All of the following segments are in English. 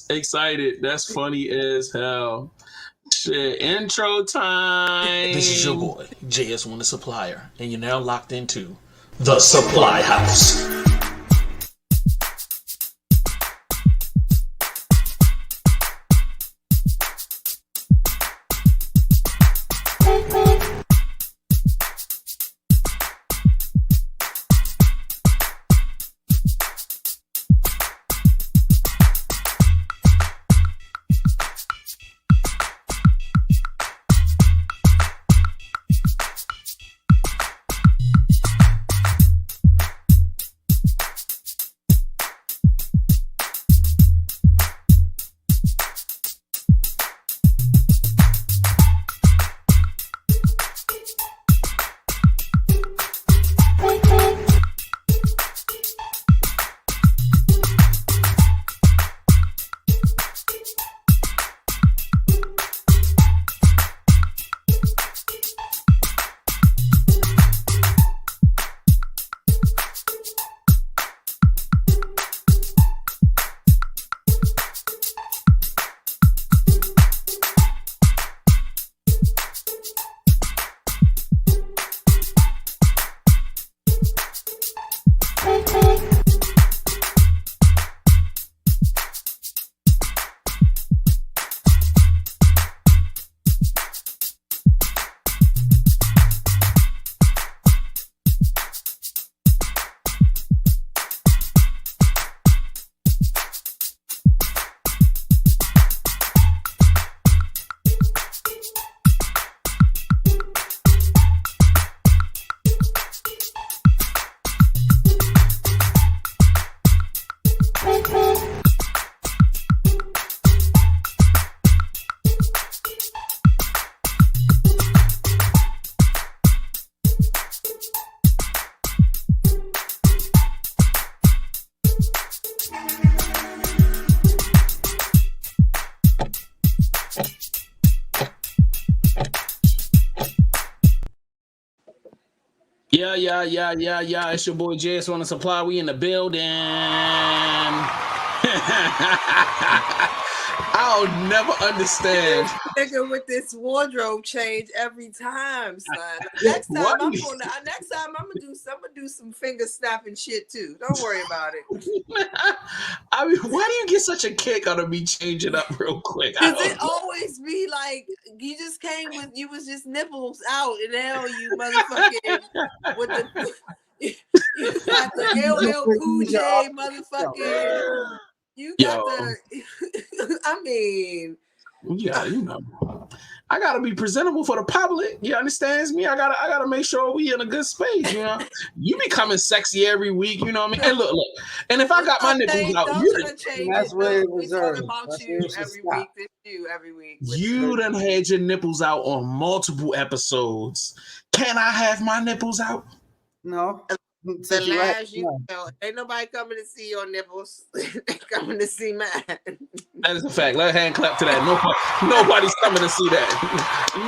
excited. That's funny as hell. Shit, intro time. This is your boy, JS1 the Supplier, and you're now locked into the Supplyhouse. Yeah. It's your boy JS on the Supply. We in the building. I'll never understand. Nigga with this wardrobe change every time, son. Next time I'm gonna do some finger snapping shit too. Don't worry about it. I mean, why do you get such a kick out of me changing up real quick? Because it always be like you just came with you was just nipples out, and now you motherfucking with the you got the LL Cool J motherfucking. You got the. I mean. Yeah, you know, I gotta be presentable for the public. You understand me? I gotta make sure we in a good space. You know, you becoming sexy every week. You know what I mean? And look, and if I got my nipples out, that's where it was about you every week. This you every week. You done had your nipples out on multiple episodes. Can I have my nipples out? No. The last you know, ain't nobody coming to see your nipples. They coming to see mine. That is a fact. Let a hand clap to that. Nobody's coming to see that.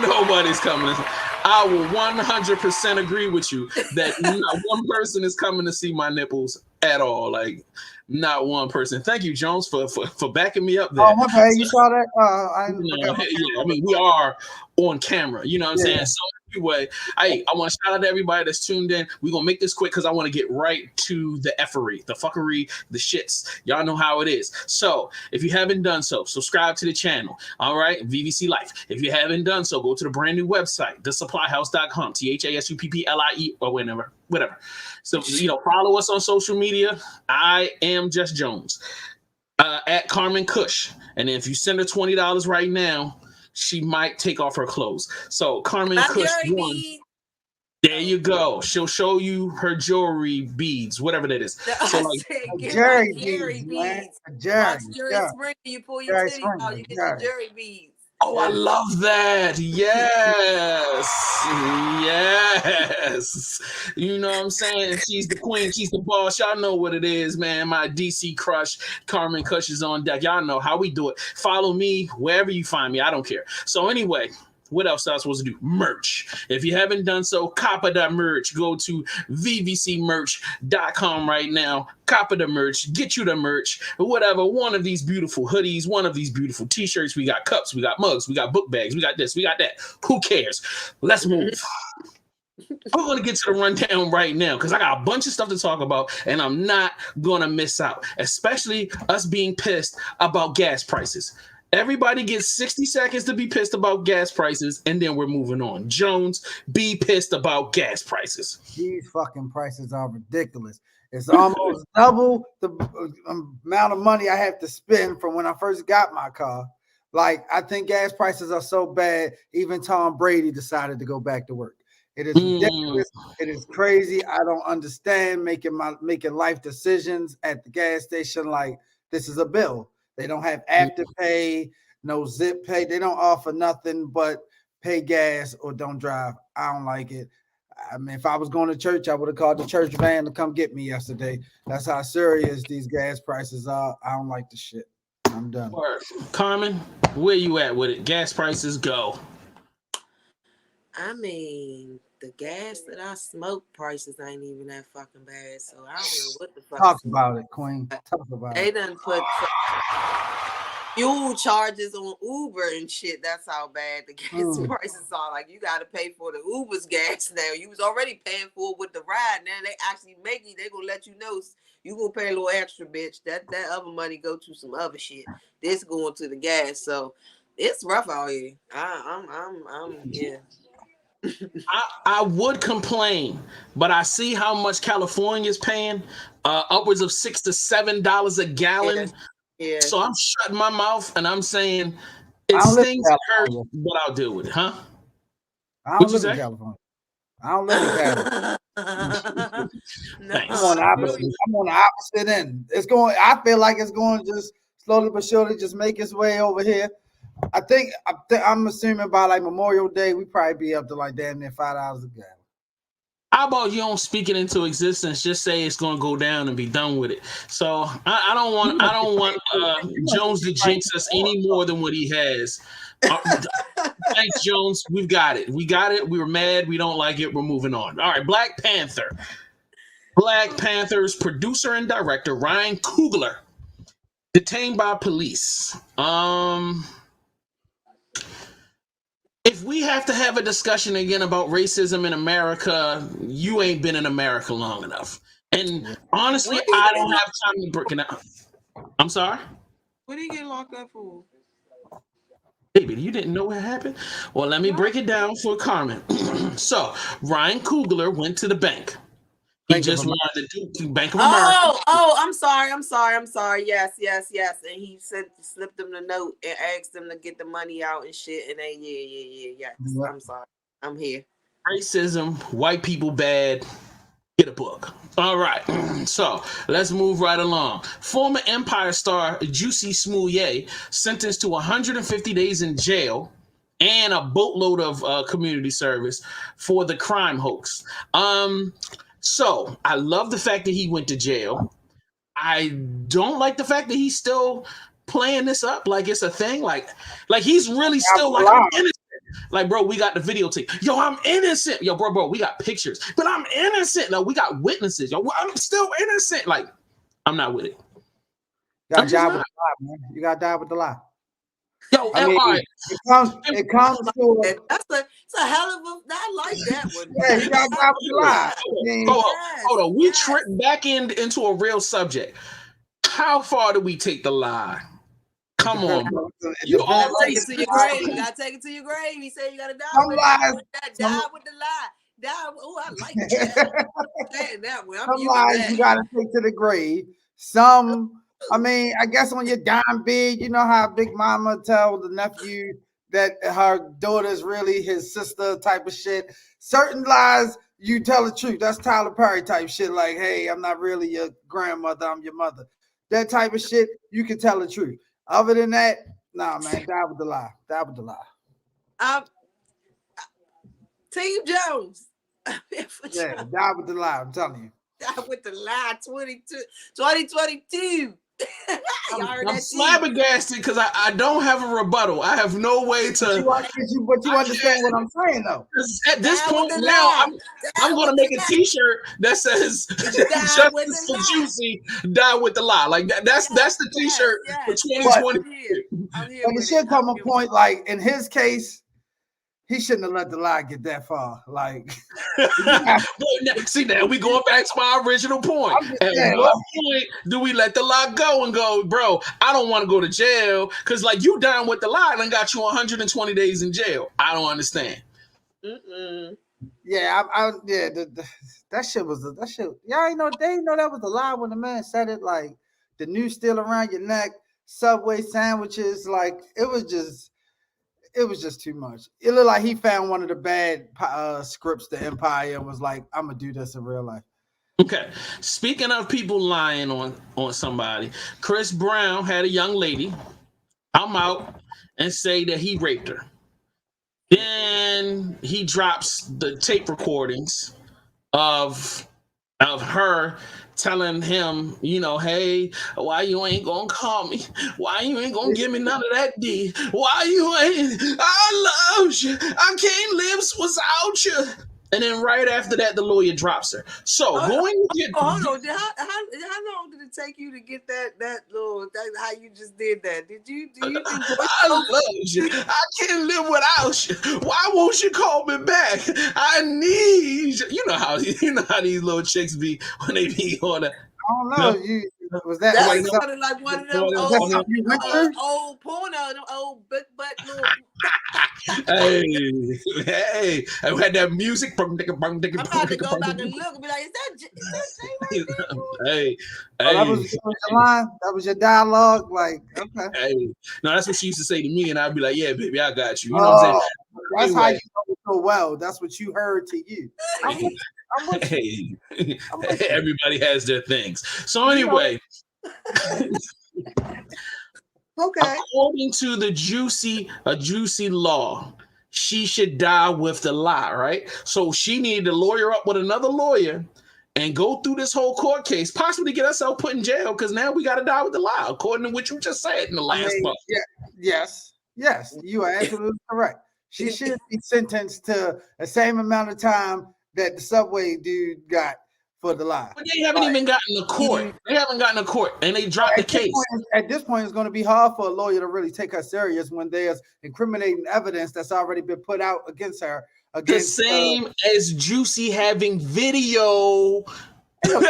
Nobody's coming to see. I will 100% agree with you that not one person is coming to see my nipples at all. Like, not one person. Thank you, Jones, for backing me up there. Oh, okay. You saw that? I mean, we are on camera. You know what I'm saying? So anyway, I want to shout out to everybody that's tuned in. We're going to make this quick because I want to get right to the effery, the fuckery, the shits. Y'all know how it is. So if you haven't done so, subscribe to the channel. All right? VVC Life. If you haven't done so, go to the brand new website, thesupplyhouse.com, THASUPPLIE, or whatever. So, follow us on social media. I am Just Jones, at Carmen Cush. And if you send her $20 right now, she might take off her clothes. So Carmen Cush 1. There you go. She'll show you her jewelry beads, whatever that is. So like Jerry beads. Jerry Spring, you pull your titty out, you get the Jerry beads. Oh, I love that. Yes. You know what I'm saying? She's the queen. She's the boss. Y'all know what it is, man. My DC crush, Carmen Cush, is on deck. Y'all know how we do it. Follow me wherever you find me. I don't care. So anyway, What else am I supposed to do? Merch. If you haven't done so, copper that merch. Go to vvcmerch.com right now. Copper the merch. Get you the merch. Whatever. One of these beautiful hoodies, one of these beautiful t-shirts. We got cups, we got mugs, we got book bags, we got this, we got that. Who cares? Let's move. I'm going to get to the rundown right now because I got a bunch of stuff to talk about and I'm not going to miss out, especially us being pissed about gas prices. Everybody gets 60 seconds to be pissed about gas prices, and then we're moving on. Jones, be pissed about gas prices. These fucking prices are ridiculous. It's almost double the amount of money I have to spend from when I first got my car. Like, I think gas prices are so bad, even Tom Brady decided to go back to work. It is ridiculous. It is crazy. I don't understand making life decisions at the gas station like this is a bill. They don't have Afterpay, no Zip Pay. They don't offer nothing but pay gas or don't drive. I don't like it. I mean, if I was going to church, I would have called the church van to come get me yesterday. That's how serious these gas prices are. I don't like the shit. I'm done. Carmen, where you at with it? Gas prices go. I mean, the gas that I smoke prices ain't even that fucking bad. So I don't know what the fuck. Talk about it, Queen. Talk about they it. done put fuel charges on Uber and shit. That's how bad the gas prices are. Like, you got to pay for the Uber's gas now. You was already paying for it with the ride. Now they actually make you. They gonna let you know you gonna pay a little extra, bitch. That other money go to some other shit. This going to the gas. So it's rough out here. I'm yeah. I would complain, but I see how much California's paying, upwards of $6 to $7 a gallon. Yeah. So I'm shutting my mouth and I'm saying it stings and hurts, but I'll deal with it, huh? I don't live in California. I don't live in California. I'm on the opposite end. It's going. I feel like it's going to just slowly but surely just make its way over here. I'm assuming by like Memorial Day, we probably be up to like damn near $5 a gallon. How about you don't speak it into existence? Just say it's going to go down and be done with it. So I don't want Jones to jinx us any more than what he has. Thanks, Jones. We've got it. We got it. We were mad. We don't like it. We're moving on. All right, Black Panther. Black Panther's producer and director Ryan Coogler detained by police. If we have to have a discussion again about racism in America, you ain't been in America long enough. And honestly, I don't have time to break it down. I'm sorry? What are you getting locked up for? Baby, you didn't know what happened? Well, let me break it down for Carmen. So, Ryan Coogler went to the bank. He just wanted to do Bank of America. Oh, I'm sorry. Yes. And he slipped them the note and asked them to get the money out and shit. And they, yeah. I'm sorry. I'm here. Racism, white people bad. Get a book. All right. So let's move right along. Former Empire star Jussie Smollet sentenced to 150 days in jail and a boatload of community service for the crime hoax. So I love the fact that he went to jail. I don't like the fact that he's still playing this up like it's a thing. Like he's really still like, I'm innocent. Like, bro, we got the videotape. Yo, I'm innocent. Yo, bro, we got pictures. But I'm innocent. No, we got witnesses. Yo, I'm still innocent. Like, I'm not with it. You gotta die with the lie, man. You gotta die with the lie. Yo, all right. It comes to it's a hell of a. I like that one. Yeah, you gotta die with the lie. Hold on. We tripped back into a real subject. How far do we take the lie? Come on, bro. You gotta take it to your grave. You gotta take it to your grave. He said you gotta die with that. Die with the lie. Die. Oh, I like that. Some lies you gotta take to the grave. Some. I mean, I guess on your dime big, you know how Big Mama tell the nephew that her daughter's really his sister type of shit. Certain lies, you tell the truth. That's Tyler Perry type shit. Like, hey, I'm not really your grandmother, I'm your mother. That type of shit, you can tell the truth. Other than that, nah, man, die with the lie. Die with the lie. Team Jones. Yeah, die with the lie, I'm telling you. Die with the lie, 2022. I'm flabbergasted because I don't have a rebuttal. I have no way to. But you understand what I'm saying, though. At this point now, I'm going to make a T-shirt that says "Justice for Juicy, die with the lie." Like that's the T-shirt for 2020. But it should come a point, like in his case, he shouldn't have let the lie get that far. Like, see, now we going back to my original point. At what point do we let the lie go and go, bro? I don't want to go to jail because, like, you down with the lie and got you 120 days in jail. I don't understand. Yeah, that shit was that shit. Y'all ain't know they know that was the lie when the man said it. Like the noose still around your neck, Subway sandwiches. Like it was just too much. It looked like he found one of the bad scripts to Empire and was like, I'm gonna do this in real life. Okay. Speaking of people lying on somebody, Chris Brown had a young lady come out and say that he raped her. Then he drops the tape recordings of her telling him, hey, why you ain't gonna call me? Why you ain't gonna give me none of that D? Why you ain't? I love you. I can't live without you. And then right after that, the lawyer drops her. So going to get. Hold on. How long did it take you to get that little? How you just did that? Did you? Do you think? I love you. I can't live without you. Why won't you call me back? I need you. You know how these little chicks be when they be on a. I don't know. Was that like one of them old porno, them old big butt little. Hey! I had that music from. I'm about to go back and look and be like, is that Jay right there? Hey! That was your line. That was your dialogue. Like, okay. Hey, no, that's what she used to say to me, and I'd be like, "Yeah, baby, I got you." You know what I'm saying? That's how you know so well. That's what you heard to you. Hey, everybody has their things. So anyway, okay. According to the juicy law, she should die with the lie, right? So she needed to lawyer up with another lawyer and go through this whole court case, possibly get herself put in jail because now we got to die with the lie, according to what you just said in the last month. Yes, you are absolutely correct. She should be sentenced to the same amount of time that the Subway dude got for the lie. But they haven't even gotten to court. They haven't gotten to court, and they dropped the case. At this point, it's going to be hard for a lawyer to really take her serious when there's incriminating evidence that's already been put out against her. The same as Juicy having video of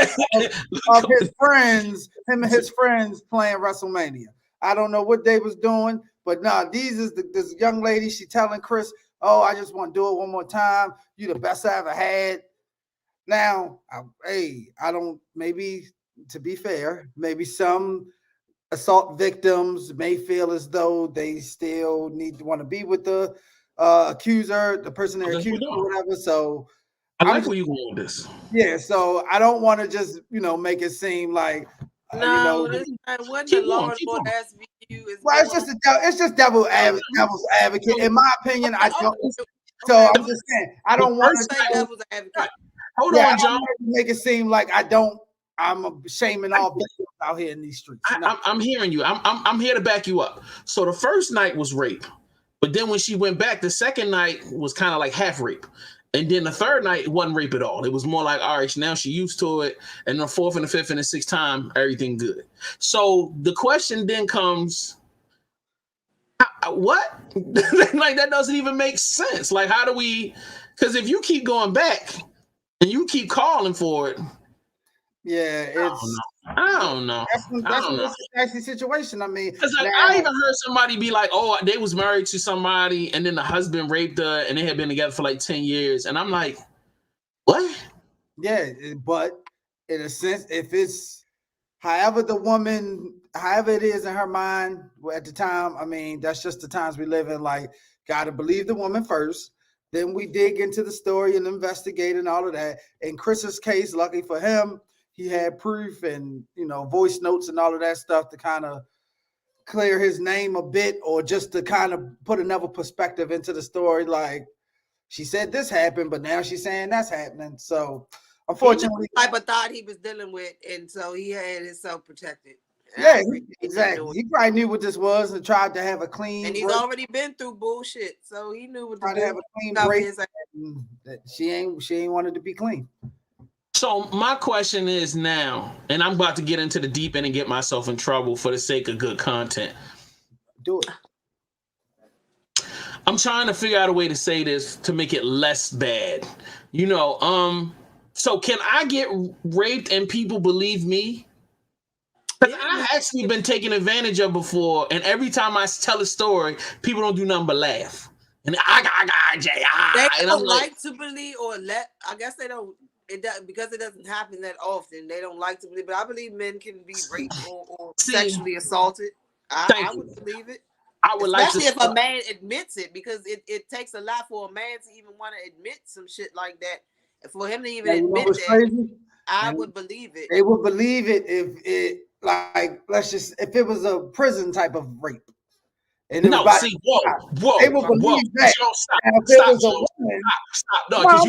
his friends, him and his friends playing WrestleMania. I don't know what they was doing, but this young lady. She telling Chris, "Oh, I just want to do it one more time. You the best I ever had." Now, I don't. Maybe to be fair, maybe some assault victims may feel as though they still need to want to be with the accuser, the person they're accusing, or whatever. So I like where you going with this. Yeah, so I don't want to just make it seem like what the Lord SVU is. Well, it's just devil's advocate. In my opinion, I don't. So I'm just saying, I don't want to say devil's advocate. Hold on, John. Make it seem like I'm shaming all victims out here in these streets. I'm hearing you. I'm here to back you up. So the first night was rape, but then when she went back, the second night was kind of like half rape. And then the third night, it wasn't rape at all. It was more like, all right, now she's used to it. And the fourth and the fifth and the sixth time, everything good. So the question then comes, what? Like, that doesn't even make sense. Like, how do we, because if you keep going back and you keep calling for it. Yeah, I don't know. That's a nasty situation. I mean, because I even heard somebody be like, "Oh, they was married to somebody, and then the husband raped her, and they had been together for like 10 years." And I'm like, "What?" Yeah, but in a sense, if it's however it is in her mind at the time, I mean, that's just the times we live in. Like, gotta believe the woman first. Then we dig into the story and investigate and all of that. In Chris's case, lucky for him, he had proof and, voice notes and all of that stuff to kind of clear his name a bit, or just to kind of put another perspective into the story. Like, she said this happened, but now she's saying that's happening. So, unfortunately, the type of thought he was dealing with, and so he had himself protected. Yeah, exactly. He probably knew what this was and tried to have a clean. And he's already been through bullshit, so he knew what to do. To have a clean break. That she ain't wanted to be clean. So my question is now, and I'm about to get into the deep end and get myself in trouble for the sake of good content. Do it. I'm trying to figure out a way to say this to make it less bad. You know, so can I get raped and people believe me? Because I've actually been taken advantage of before, and every time I tell a story, people don't do nothing but laugh. And they don't like to believe I guess they don't. It does, because it doesn't happen that often. They don't like to believe, but I believe men can be raped or sexually assaulted. I would believe it. I would especially if a man admits it, because it takes a lot for a man to even want to admit some shit like that. And for him to even admit that, crazy? I would believe it. They would believe it if it, like, if it was a prison type of rape. And no, see, whoa, they would believe that. Stop. No, because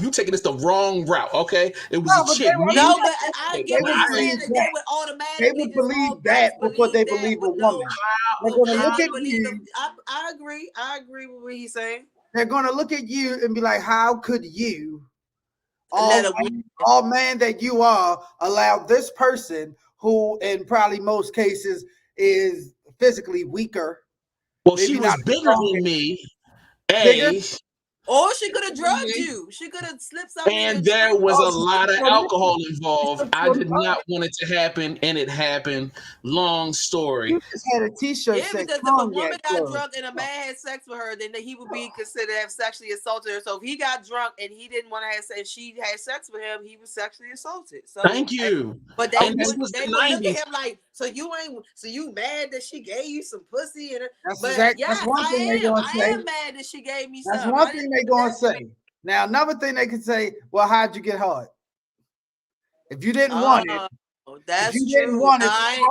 you taking this the wrong route, okay? It was a chick. But I get what you're saying. They would automatically. They would believe that before they believe a woman. They're going to look at you. I agree with what he's saying. They're going to look at you and be like, "How could you, all man that you are, allow this person who, in probably most cases, is physically weaker?" Well, she was bigger than me. Or she could have drugged you. She could have slipped something. And there was a lot of alcohol involved. I did not want it to happen, and it happened. Long story. You just had a T-shirt. Yeah, because if a woman got drunk and a man had sex with her, then he would be considered to have sexually assaulted her. So if he got drunk and he didn't want to have sex, and she had sex with him, he was sexually assaulted. So thank you. But they would look at him like, so you mad that she gave you some pussy? And that's one thing they're gonna say. I am mad that she gave me that's something. One thing they're gonna say. Now another thing they could say, well, how'd you get hard? If you didn't want it. That's if you didn't want it, I ain't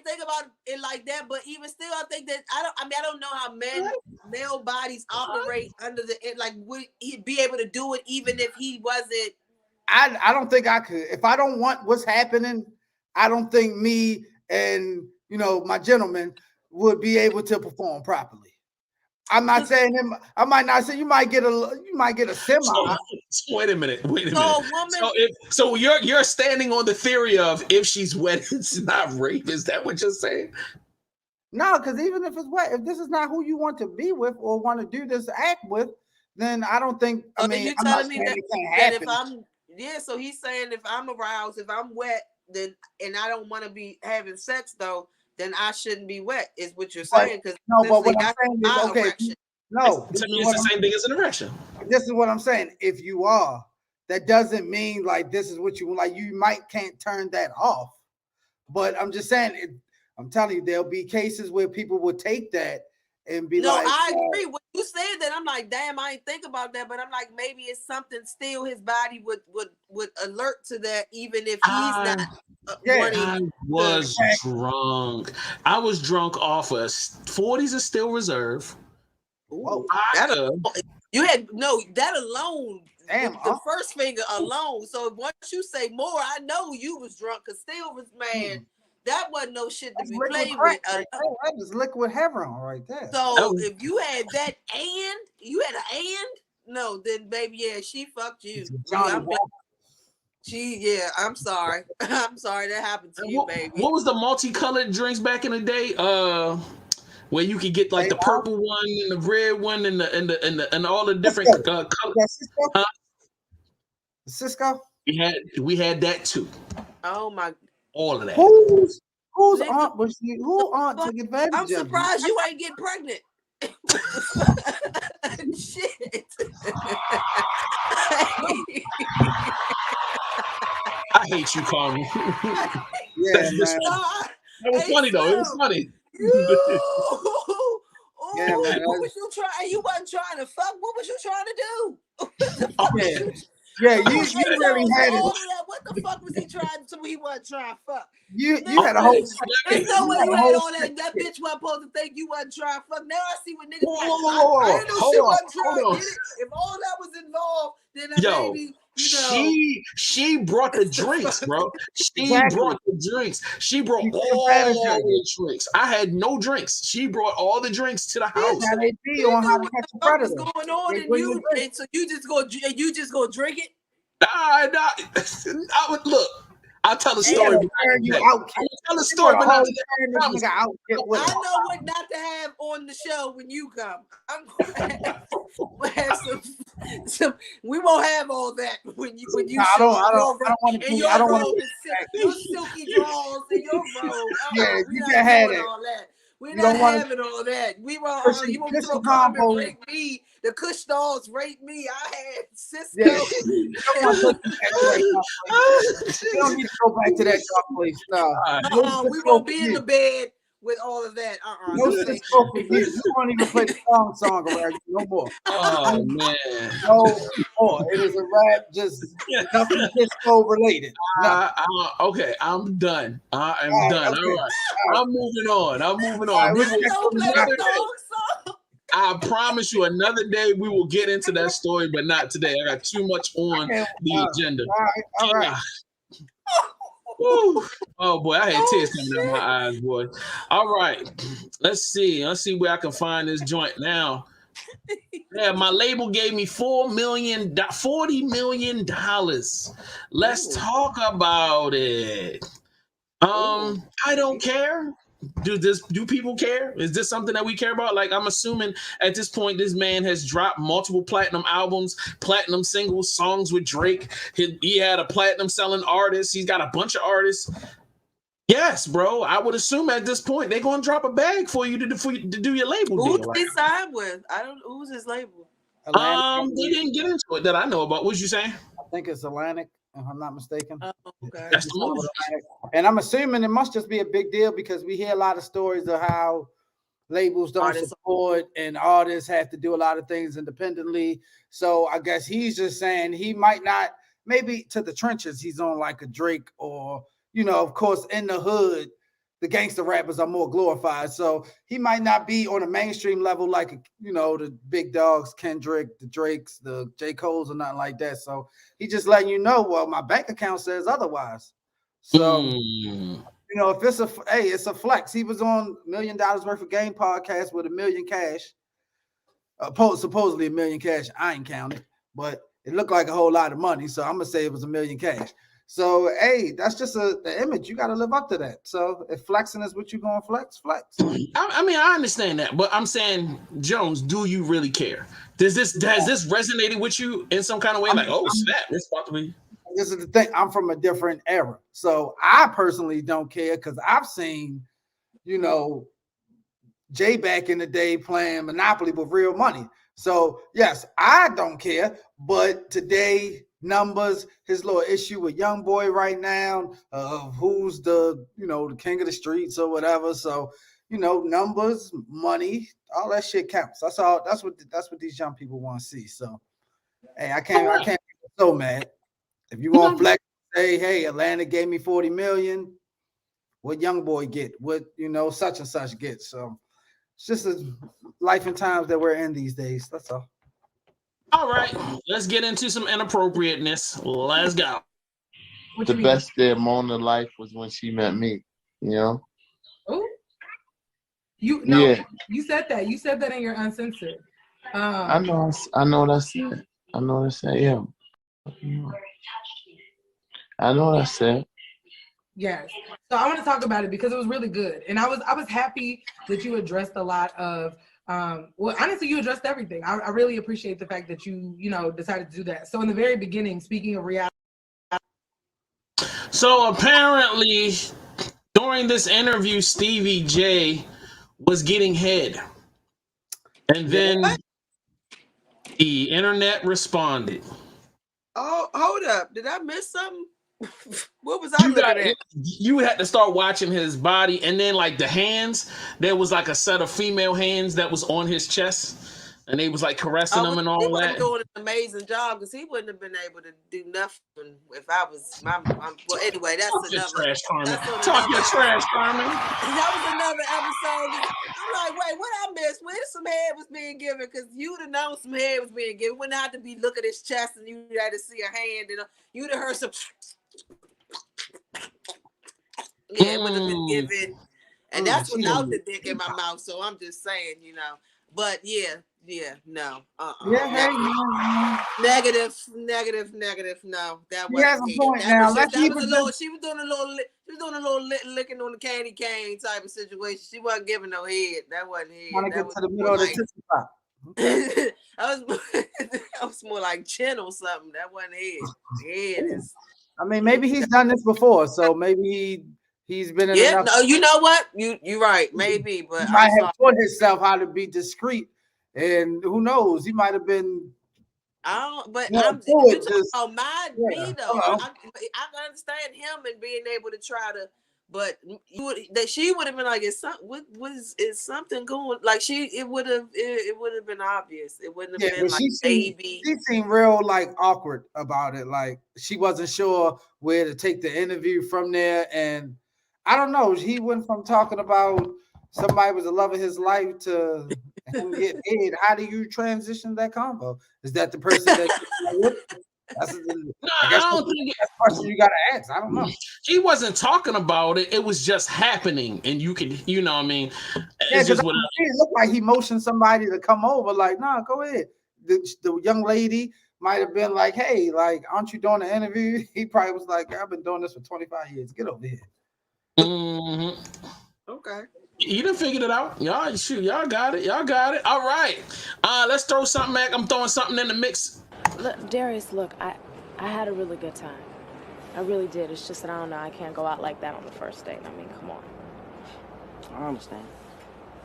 think about it like that, but even still, I think that I don't know how male bodies operate under would he be able to do it even if he wasn't? I don't think I could. If I don't want what's happening, I don't think me and my gentleman would be able to perform properly. I'm not saying him. I might not say you might get a semi. Wait a minute. So you're standing on the theory of if she's wet, it's not rape. Is that what you're saying? No, because even if it's wet, if this is not who you want to be with or want to do this act with, then I don't think. I mean, you're telling me that if I'm so he's saying if I'm aroused, if I'm wet, then and I don't want to be having sex though, then I shouldn't be wet, is what you're saying. Because but what I'm saying is, okay, it's the same thing as an erection. This is what I'm saying. If you are, that doesn't mean like this is what you like. You can't turn that off. But I'm just saying, I'm telling you, there'll be cases where people will take that and be like. No, I agree. When you said that, I'm like, damn, I didn't think about that. But I'm like, maybe it's something still his body would alert to that, even if he's not. I was drunk. I was drunk off of 40s is still reserve. Ooh, that alone. Damn, the first finger alone. So once you say more, I know you was drunk. Cause still was that wasn't no shit to be played with. That was liquid heroin right there. So if you had that no, then baby, she fucked you. I'm sorry. I'm sorry that happened to you, baby. What was the multicolored drinks back in the day? Where you could get like the purple one and the red one and all the different colors. Cisco. We had that too. Oh my! All of that. Whose aunt was she? Who aunt took advantage of? I'm surprised you ain't get pregnant. Shit. I hate you, Carmen. It was funny though. It was funny. What was you trying? You wasn't trying to fuck. What was you trying to do? You really had it. What the fuck was he trying to do? He wasn't trying to fuck. You had a whole. There's no way you had all that. That bitch wasn't supposed to think you wasn't trying to fuck. Now I see what niggas. I didn't know she wasn't trying to get it. If all that was involved, then maybe She brought the drinks, bro. She brought the drinks. She brought all the drinks. I had no drinks. She brought all the drinks to the house. How they be on how to catch a predator. What's going on, and so you just go drink it? I would look. I'll tell a story. I'll tell a story, but not today. I know what not to have on the show when you come. I'm gonna have some. We won't have all that when you. I don't want to. I don't want to. Your silky drawers and your robe. Yeah, you can have it. We're not having all that. We want you want to throw comment, rate me. The Kush dolls rate me. I had Cisco. Yeah. You don't need to go back to that dark place. No. We won't be in the bed with all of that. No Cisco for you. You won't even play the song around you no more. Oh man. No more. It is a rap, just nothing Cisco related. Okay, I'm done. I am done. Okay. All right. I'm moving on. I promise you another day we will get into that story, but not today. I got too much on the agenda. All right. Oh boy, I had tears coming out my eyes, boy. All right. Let's see where I can find this joint now. Yeah, my label gave me $40 million. Let's talk about it. I don't care. Do people care? Is this something that we care about? Like, I'm assuming at this point, this man has dropped multiple platinum albums, platinum singles, songs with Drake. He had a platinum selling artist. He's got a bunch of artists. Yes, bro. I would assume at this point they're gonna drop a bag for you to do your label deal. Who's he signed with? Who's his label? They didn't get into it that I know about. What you saying? I think it's Atlantic, if I'm not mistaken. Okay. That's the move. And I'm assuming it must just be a big deal because we hear a lot of stories of how labels don't support and artists have to do a lot of things independently. So I guess he's just saying he might not, maybe to the trenches, he's on like a Drake or, of course, in the hood, the gangster rappers are more glorified. So he might not be on a mainstream level like, the big dogs, Kendrick, the Drakes, the J. Cole's or nothing like that. So he just letting you know, well, my bank account says otherwise. So, if it's a flex. He was on $1 Million Worth of Game podcast with $1 million cash. Supposedly $1 million cash. I ain't counted, but it looked like a whole lot of money. So I'm going to say it was $1 million cash. So, that's just the image. You got to live up to that. So if flexing is what you're going to flex. I mean, I understand that, but I'm saying, Jones, do you really care? Has this resonated with you in some kind of way? Snap, it's about to be. This is the thing. I'm from a different era. So I personally don't care because I've seen, Jay back in the day playing Monopoly with real money. So, yes, I don't care. But today, numbers, his little issue with Young Boy right now, who's the king of the streets or whatever. So, numbers, money, all that shit counts. That's all. That's what these young people want to see. So, hey, I can't be so mad. If you want flex, say, hey, Atlanta gave me 40 million. What Young Boy get? What such and such gets? So it's just a life and times that we're in these days. That's all. All right, let's get into some inappropriateness. Let's go. The best day of Mona's life was when she met me. Oh, you said that. You said that in your uncensored. I know what I said. Yeah. I know what I said. Yes. So I want to talk about it because it was really good. And I was happy that you addressed a lot of honestly, you addressed everything. I really appreciate the fact that you decided to do that. So in the very beginning, speaking of reality. So apparently during this interview, Stevie J was getting head. And then the internet responded. Oh, hold up. Did I miss something? What was I looking at? You had to start watching his body, and then like the hands, there was like a set of female hands that was on his chest. and they was like caressing him and all he that. wasn't doing an amazing job because he wouldn't have been able to do nothing if I was my. Well, anyway, that's another trash, Carmen. That's Talk your trash, Carmen. That was another episode. I'm like, wait, what I missed? Where some head was being given? Because you'd have known some head was being given. Wouldn't have to be look at his chest and you had to see a hand and you'd have heard some. Yeah, it would have been given, and that's without the dick in my mouth. So I'm just saying, you know. But yeah, no. Negative. No, that wasn't. She was doing a little licking on the candy cane type of situation. She wasn't giving no head. That wasn't head. Want to get to the middle of the tissue pop. That was more like chin or something. That wasn't head. Head is. I mean, maybe he's done this before, so maybe he's been in. Yeah, no, you know what? You're right. Maybe, but he might have taught himself how to be discreet, and who knows? He might have been. I don't. But me though. I understand him and being able to try to. But she would have been like, is something going? Like it would have been obvious. It wouldn't have been like baby. She seemed real like awkward about it. Like she wasn't sure where to take the interview from there. And I don't know. He went from talking about somebody was the love of his life to him getting paid. How do you transition that combo? Is that the person that? I don't think that's the question you gotta ask. I don't know. He wasn't talking about it. It was just happening, and you could, you know what I mean? It looked like he motioned somebody to come over. Like, nah, go ahead. The young lady might have been like, "Hey, like, aren't you doing an interview?" He probably was like, "I've been doing this for 25 years. Get over here." Mm-hmm. Okay. You done figured it out. Y'all, shoot, y'all got it. All right. Let's throw something back. I'm throwing something in the mix. Look, Darius, I had a really good time. I really did. It's just that I don't know. I can't go out like that on the first date. I mean, come on. I understand.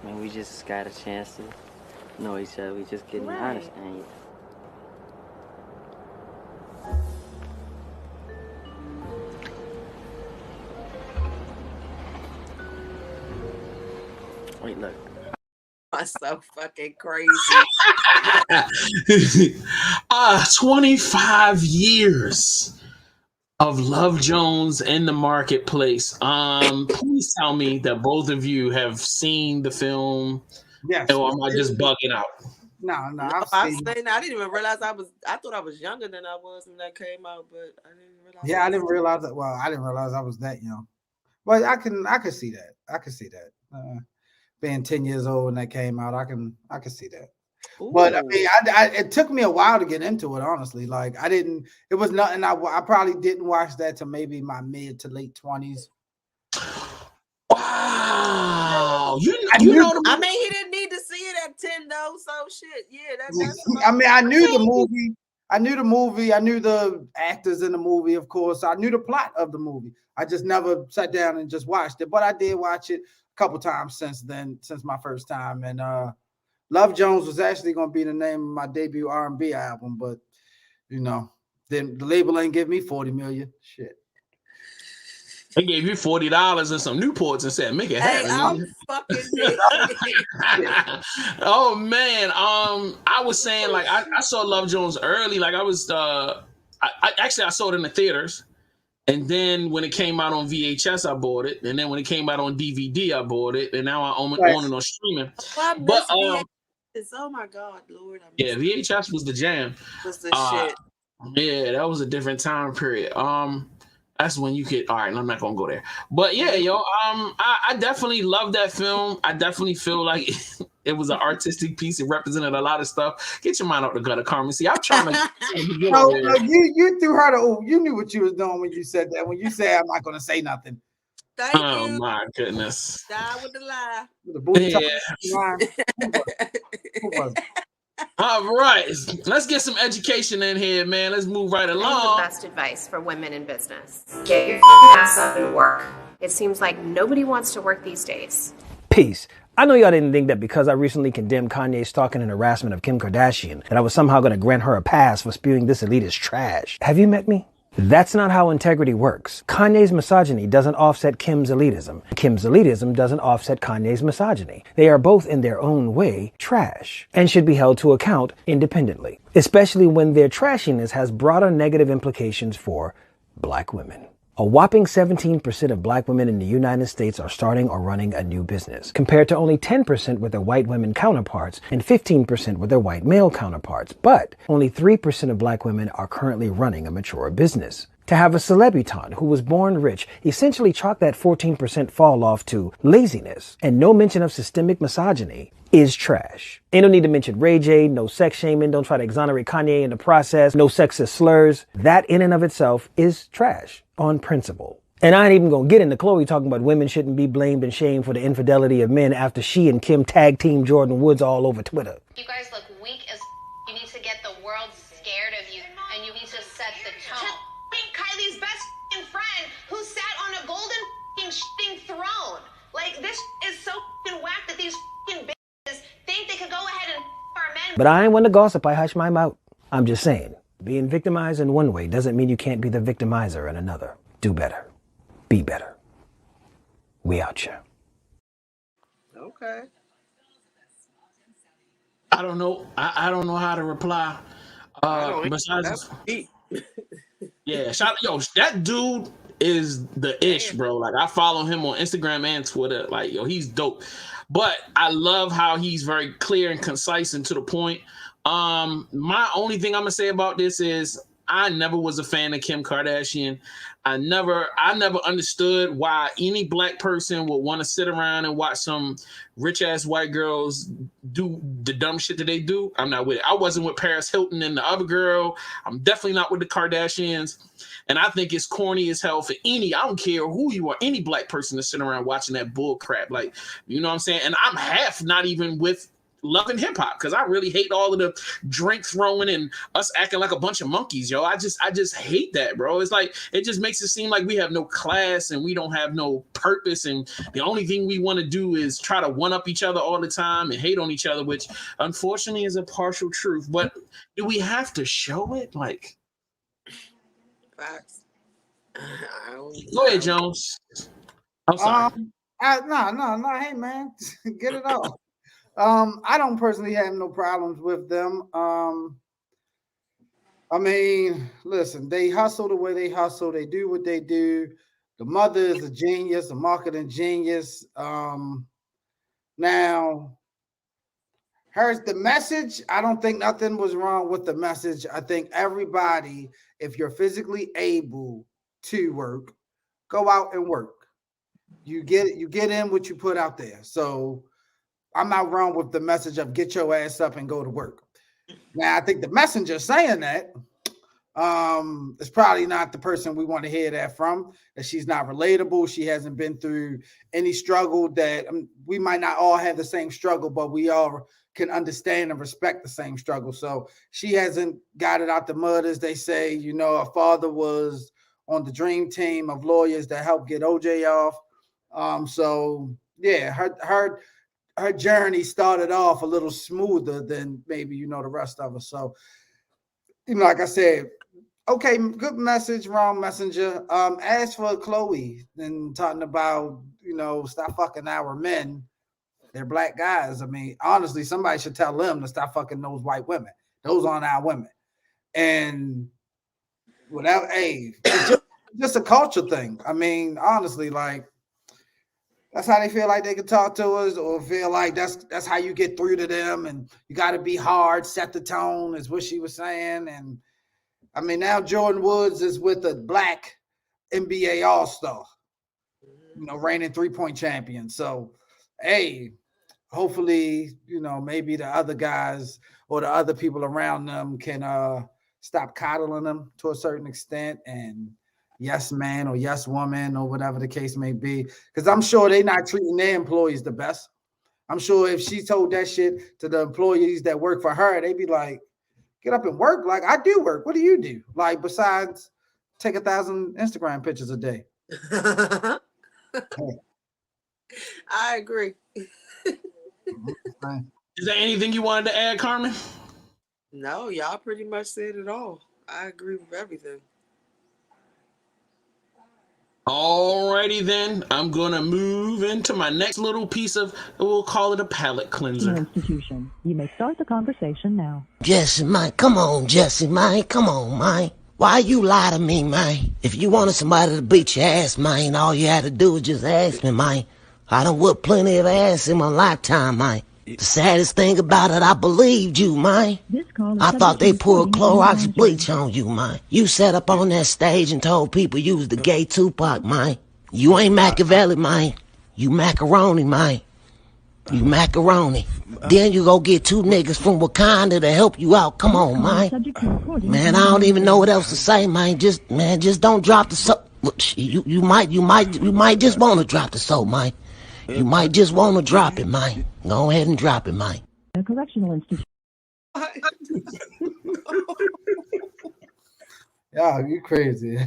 I mean, we just got a chance to know each other. We just getting Right. I understand you. Wait, look. That's so fucking crazy. 25 years of Love Jones in the marketplace. Please tell me that both of you have seen the film. Yes. Or am I just bugging out? No, I've seen it. I didn't even realize I thought I was younger than I was when that came out, but I didn't realize. Yeah, I didn't realize that. Well, I didn't realize I was that young. But I could see that. I could see that. Being 10 years old when that came out, I can see that. Ooh. But I mean, it took me a while to get into it, honestly. Like it was nothing. I probably didn't watch that till maybe my mid to late 20s. Wow. You know, I mean, he didn't need to see it at 10 though. So shit, yeah. That's I mean, I knew the movie. I knew the actors in the movie, of course. I knew the plot of the movie. I just never sat down and just watched it. But I did watch it a couple times since my first time. And Love Jones was actually going to be the name of my debut R&B album. But, you know, then the label ain't give me $40 million. Shit. They gave you $40 and some Newports and said, make it happen. I'm fucking Oh man. I was saying, like, I saw Love Jones early. Like I was I saw it in the theaters. And then when it came out on VHS, I bought it. And then when it came out on DVD, I bought it. And now I own it on streaming. But oh my God, Lord. VHS was the jam. Was the shit. Yeah, that was a different time period. That's when you could. All right, I'm not gonna go there. But yeah, yo, I definitely love that film. I definitely feel like it was an artistic piece. It represented a lot of stuff. Get your mind out the gutter, Carmen. See, I'm trying to. No, you threw her to. You knew what you was doing when you said that. When you said, "I'm not gonna say nothing." Thank you. Oh my goodness. Die with the lie. With the booty Who was it? All right, let's get some education in here, man. Let's move right along. The best advice for women in business: get your ass up and work. It seems like nobody wants to work these days. Peace. I know y'all didn't think that because I recently condemned Kanye's stalking and harassment of Kim Kardashian, that I was somehow going to grant her a pass for spewing this elitist trash. Have you met me? That's not how integrity works. Kanye's misogyny doesn't offset Kim's elitism. Kim's elitism doesn't offset Kanye's misogyny. They are both in their own way trash and should be held to account independently, especially when their trashiness has broader negative implications for black women. A whopping 17% of black women in the United States are starting or running a new business, compared to only 10% with their white women counterparts and 15% with their white male counterparts. But only 3% of black women are currently running a mature business. To have a celebritan who was born rich essentially chalk that 14% fall off to laziness and no mention of systemic misogyny is trash. Ain't no need to mention Ray J, no sex shaming, don't try to exonerate Kanye in the process, no sexist slurs. That in and of itself is trash on principle. And I ain't even gonna get into Chloe talking about women shouldn't be blamed and shamed for the infidelity of men after she and Kim tag team Jordan Woods all over Twitter. You guys look weak as you need to get the world scared of you and you need to set the tone. Kylie's best friend who sat on a golden throne. Like, this is so whack that these bitches think they could go ahead and our men. But I ain't one to gossip, I hush my mouth. I'm just saying, being victimized in one way doesn't mean you can't be the victimizer in another. Do better. Be better. We out here. Okay. I don't know. I don't know how to reply. Besides, yeah, that dude is the ish, bro. Like, I follow him on Instagram and Twitter. Like, he's dope. But I love how he's very clear and concise and to the point. My only thing I'm gonna say about this is I never was a fan of Kim Kardashian. I never understood why any black person would want to sit around and watch some rich ass white girls do the dumb shit that they do. I'm not with it. I wasn't with Paris Hilton and the other girl. I'm definitely not with the Kardashians. And I think it's corny as hell for I don't care who you are, any black person to sit around watching that bull crap. Like, you know what I'm saying? And I'm half not even with loving hip hop because I really hate all of the drink throwing and us acting like a bunch of monkeys, yo. I just hate that, bro. It's like, it just makes it seem like we have no class and we don't have no purpose, and the only thing we want to do is try to one up each other all the time and hate on each other, which unfortunately is a partial truth. But do we have to show it? Like, facts. Go ahead, Jones. I'm sorry. No. Hey, man, get it off. I don't personally have no problems with them. I mean, listen, they hustle the way they hustle. They do what they do. The mother is a genius, a marketing genius. Now, the message, I don't think nothing was wrong with the message. I think everybody, if you're physically able to work, go out and work. You get in what you put out there. So I'm not wrong with the message of get your ass up and go to work. Now, I think the messenger saying that is probably not the person we want to hear that from, that she's not relatable. She hasn't been through any struggle that we might not all have the same struggle, but we all can understand and respect the same struggle. So she hasn't got it out the mud, as they say. You know, her father was on the dream team of lawyers that helped get OJ off. So yeah, her journey started off a little smoother than maybe, the rest of us. So, like I said, okay, good message, wrong messenger. As for Chloe and talking about, stop fucking our men, they're black guys. I mean, honestly, somebody should tell them to stop fucking those white women. Those aren't our women. And without, it's just a culture thing. I mean, honestly, like, that's how they feel like they can talk to us, or feel like that's how you get through to them, and you got to be hard, set the tone, is what she was saying. And I mean, now Jordan Woods is with a black NBA All-Star, reigning 3-point champion. So, hey, hopefully, maybe the other guys or the other people around them can stop coddling them to a certain extent and yes man or yes woman or whatever the case may be, because I'm sure they're not treating their employees the best. I'm sure if she told that shit to the employees that work for her, they'd be like, get up and work. Like, I do work. What do you do? Like, besides take 1,000 Instagram pictures a day. I agree. Is there anything you wanted to add, Carmen? No, y'all pretty much said it all. I agree with everything. Alrighty then, I'm gonna move into my next little piece of, we'll call it a palate cleanser. Institution. You may start the conversation now. Jesse, man, come on, Jesse, man, come on, man. Why you lie to me, man? If you wanted somebody to beat your ass, man, all you had to do was just ask me, man. I done whooped plenty of ass in my lifetime, man. The saddest thing about it, I believed you, man. I thought they poured Clorox bleach on you, man. You sat up on that stage and told people you was the gay Tupac, man. You ain't Machiavelli, man. You macaroni, man. You macaroni. Then you go get two niggas from Wakanda to help you out. Come on, man. Man, I don't even know what else to say, man. Just don't drop the soap. You might just want to drop the soap, man. You might just want to drop it, man. Go ahead and drop it, man. A correctional institution. Yeah, you crazy.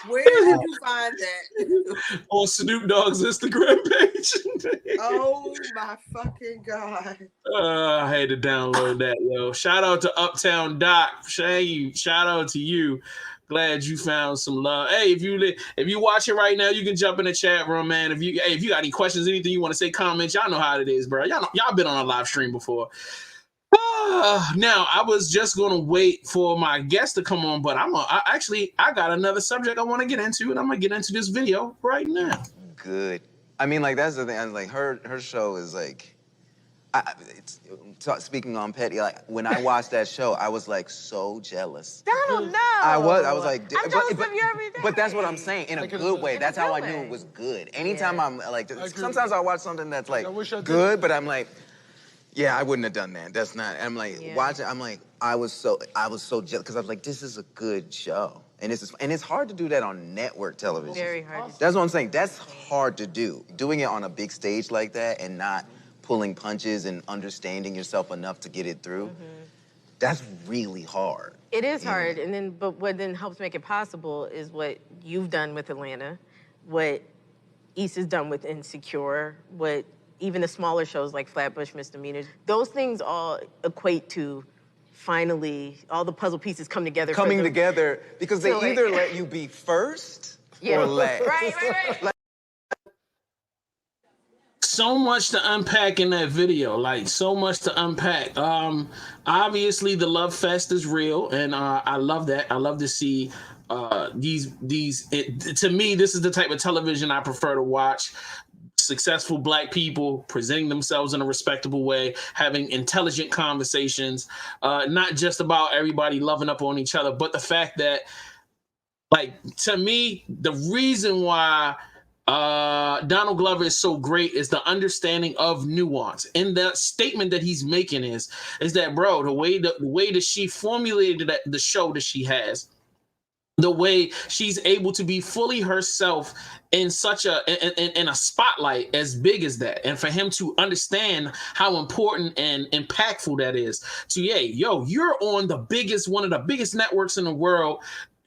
Where did you find that? On Snoop Dogg's Instagram page. Oh my fucking God. I had to download that, yo. Shout out to Uptown Doc. Shout out to you. Glad you found some love. Hey, if you watching right now, you can jump in the chat room, man. If you got any questions, anything you want to say, comments, y'all know how it is, bro. Y'all been on a live stream before. Now I was just gonna wait for my guest to come on, but I got another subject I want to get into, and I'm gonna get into this video right now. Good. I mean, like, that's the thing. I was like, her show is like, speaking on petty, like, when I watched that show, I was like so jealous. Donald, no. I was like, I'm jealous of you every day. But that's what I'm saying, in a good way. That's how I knew it was good. Anytime I'm like, sometimes I watch something that's like good, but I'm like, yeah, I wouldn't have done that. That's not. I'm like, watching. I'm like, I was so jealous because I was like, this is a good show, and it's hard to do that on network television. Very hard. That's what I'm saying. That's hard to do. Doing it on a big stage like that and not pulling punches and understanding yourself enough to get it through. That's really hard. It is hard, but what then helps make it possible is what you've done with Atlanta, what Issa's done with Insecure, what even the smaller shows like Flatbush Misdemeanors, those things all equate to finally all the puzzle pieces come together. Coming together because they either let you be first or last. Right. So much to unpack in that video, like so much to unpack. Obviously the love fest is real, and I love that. I love to see to me, this is the type of television I prefer to watch. Successful Black people presenting themselves in a respectable way, having intelligent conversations, not just about everybody loving up on each other, but the fact that, like, to me, the reason why Donald Glover is so great is the understanding of nuance. And the statement that he's making is that, bro, the way that she formulated the show that she has, the way she's able to be fully herself in such in a spotlight as big as that, and for him to understand how important and impactful that is to, you're on one of the biggest networks in the world,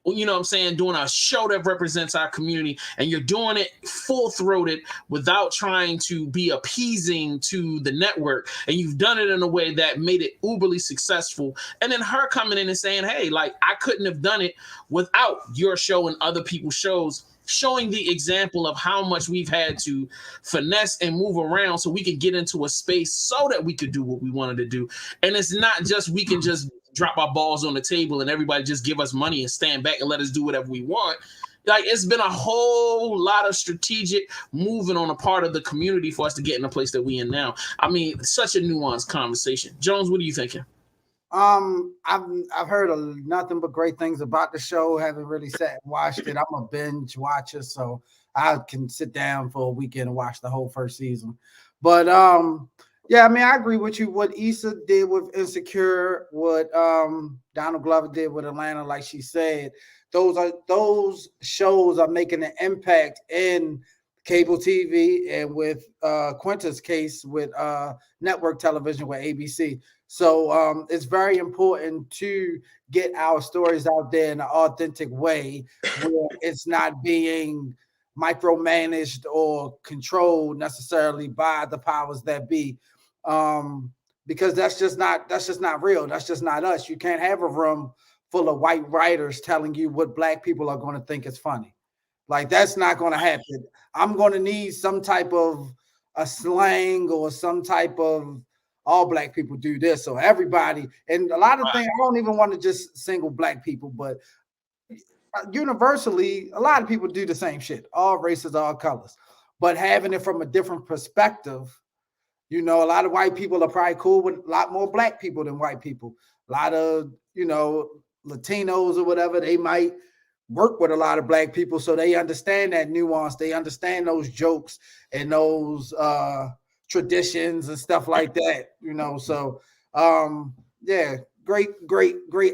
you know what I'm saying, doing a show that represents our community, and you're doing it full-throated without trying to be appeasing to the network, and you've done it in a way that made it uberly successful. And then her coming in and saying, hey, like, I couldn't have done it without your show and other people's shows, showing the example of how much we've had to finesse and move around so we could get into a space so that we could do what we wanted to do. And it's not just we can just drop our balls on the table and everybody just give us money and stand back and let us do whatever we want. Like, it's been a whole lot of strategic moving on the part of the community for us to get in the place that we in now. I mean, such a nuanced conversation. Jones, what are you thinking? I've heard nothing but great things about the show. Haven't really sat and watched it. I'm a binge watcher, so I can sit down for a weekend and watch the whole first season. But yeah, I mean, I agree with you. What Issa did with Insecure, what Donald Glover did with Atlanta, like she said, those shows are making an impact in cable TV, and with Quinta's case with network television with ABC. So it's very important to get our stories out there in an authentic way where it's not being micromanaged or controlled necessarily by the powers that be. Because that's just not real. That's just not us. You can't have a room full of white writers telling you what black people are going to think is funny. Like, that's not going to happen. I'm going to need some type of a slang or some type of all black people do this. So everybody, and a lot of things, I don't even want to just single black people, but universally, a lot of people do the same shit. All races, all colors. But having it from a different perspective, you know, a lot of white people are probably cool with a lot more black people than white people. A lot of, you know, Latinos or whatever, they might work with a lot of black people, so they understand that nuance. They understand those jokes and those traditions and stuff like that, you know. So yeah, great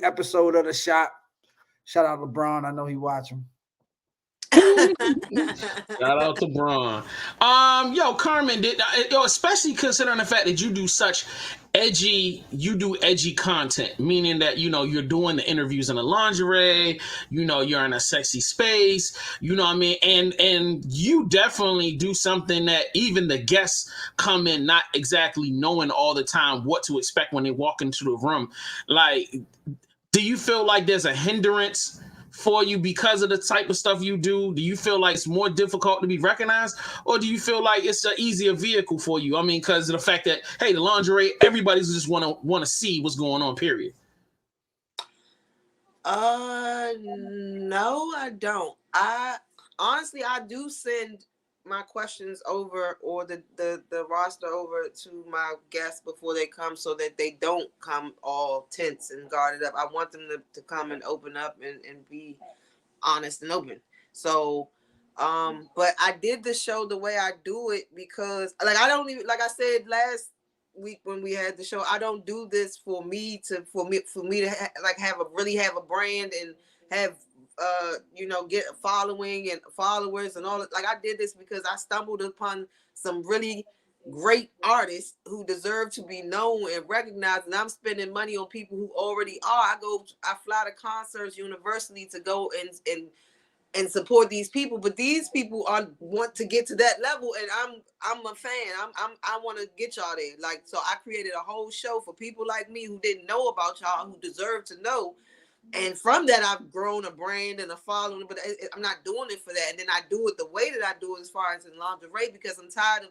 episode of The Shop. Shout out LeBron. I know he watching. Shout out to Braun. Yo, Carmen, especially considering the fact that you do such edgy content, meaning that, you know, you're doing the interviews in the lingerie, you know, you're in a sexy space, you know what I mean? And you definitely do something that even the guests come in not exactly knowing all the time what to expect when they walk into the room. Like, do you feel like there's a hindrance for you because of the type of stuff you do? Do you feel like it's more difficult to be recognized, or do you feel like it's an easier vehicle for you? I mean, because of the fact that, hey, the lingerie, everybody's just want to see what's going on, period. No, I don't. I honestly do send my questions over, or the roster over to my guests before they come, so that they don't come all tense and guarded up. I want them to come and open up and be honest and open. So but I did the show the way I do it because, like, I don't even, like I said last week when we had the show, I don't do this for me to really have a brand and have you know, get a following and followers and all that. Like, I did this because I stumbled upon some really great artists who deserve to be known and recognized, and I'm spending money on people who already are. I fly to concerts universally to go and support these people, but these people want to get to that level, and I'm a fan. I want to get y'all there. Like, so I created a whole show for people like me who didn't know about y'all, who deserve to know. And from that, I've grown a brand and a following, but I'm not doing it for that. And then I do it the way that I do it as far as in lingerie, because I'm tired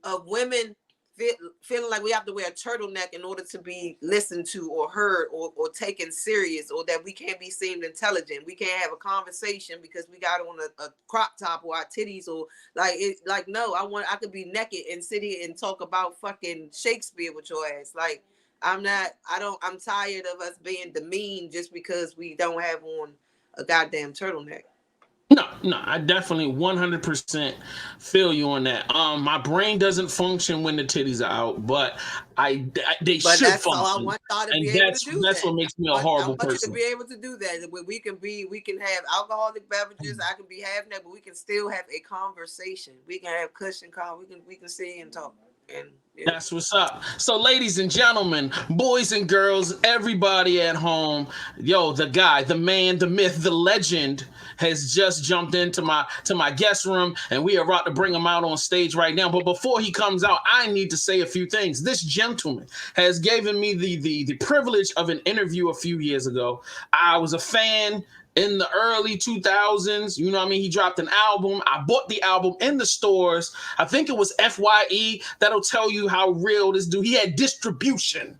of women feeling like we have to wear a turtleneck in order to be listened to or heard or taken serious, or that we can't be seemed intelligent. We can't have a conversation because we got on a crop top or our titties, or no, I could be naked and sit here and talk about fucking Shakespeare with your ass. Like, I'm tired of us being demeaned just because we don't have on a goddamn turtleneck. No, I definitely 100% feel you on that. My brain doesn't function when the titties are out, but they should function. All I want y'all to be able to do. That's what makes me a horrible person. I want you to be able to do that. We can have alcoholic beverages. I can be having that, but we can still have a conversation. We can have cushion call. We can sit and talk. And yeah. That's what's up. So, ladies and gentlemen, boys and girls, everybody at home, yo, the guy, the man, the myth, the legend has just jumped into my guest room, and we are about to bring him out on stage right now. But before he comes out, I need to say a few things. This gentleman has given me the privilege of an interview a few years ago. I was a fan in the early 2000s, you know what I mean? He dropped an album. I bought the album in the stores. I think it was FYE. That'll tell you how real this dude. He had distribution.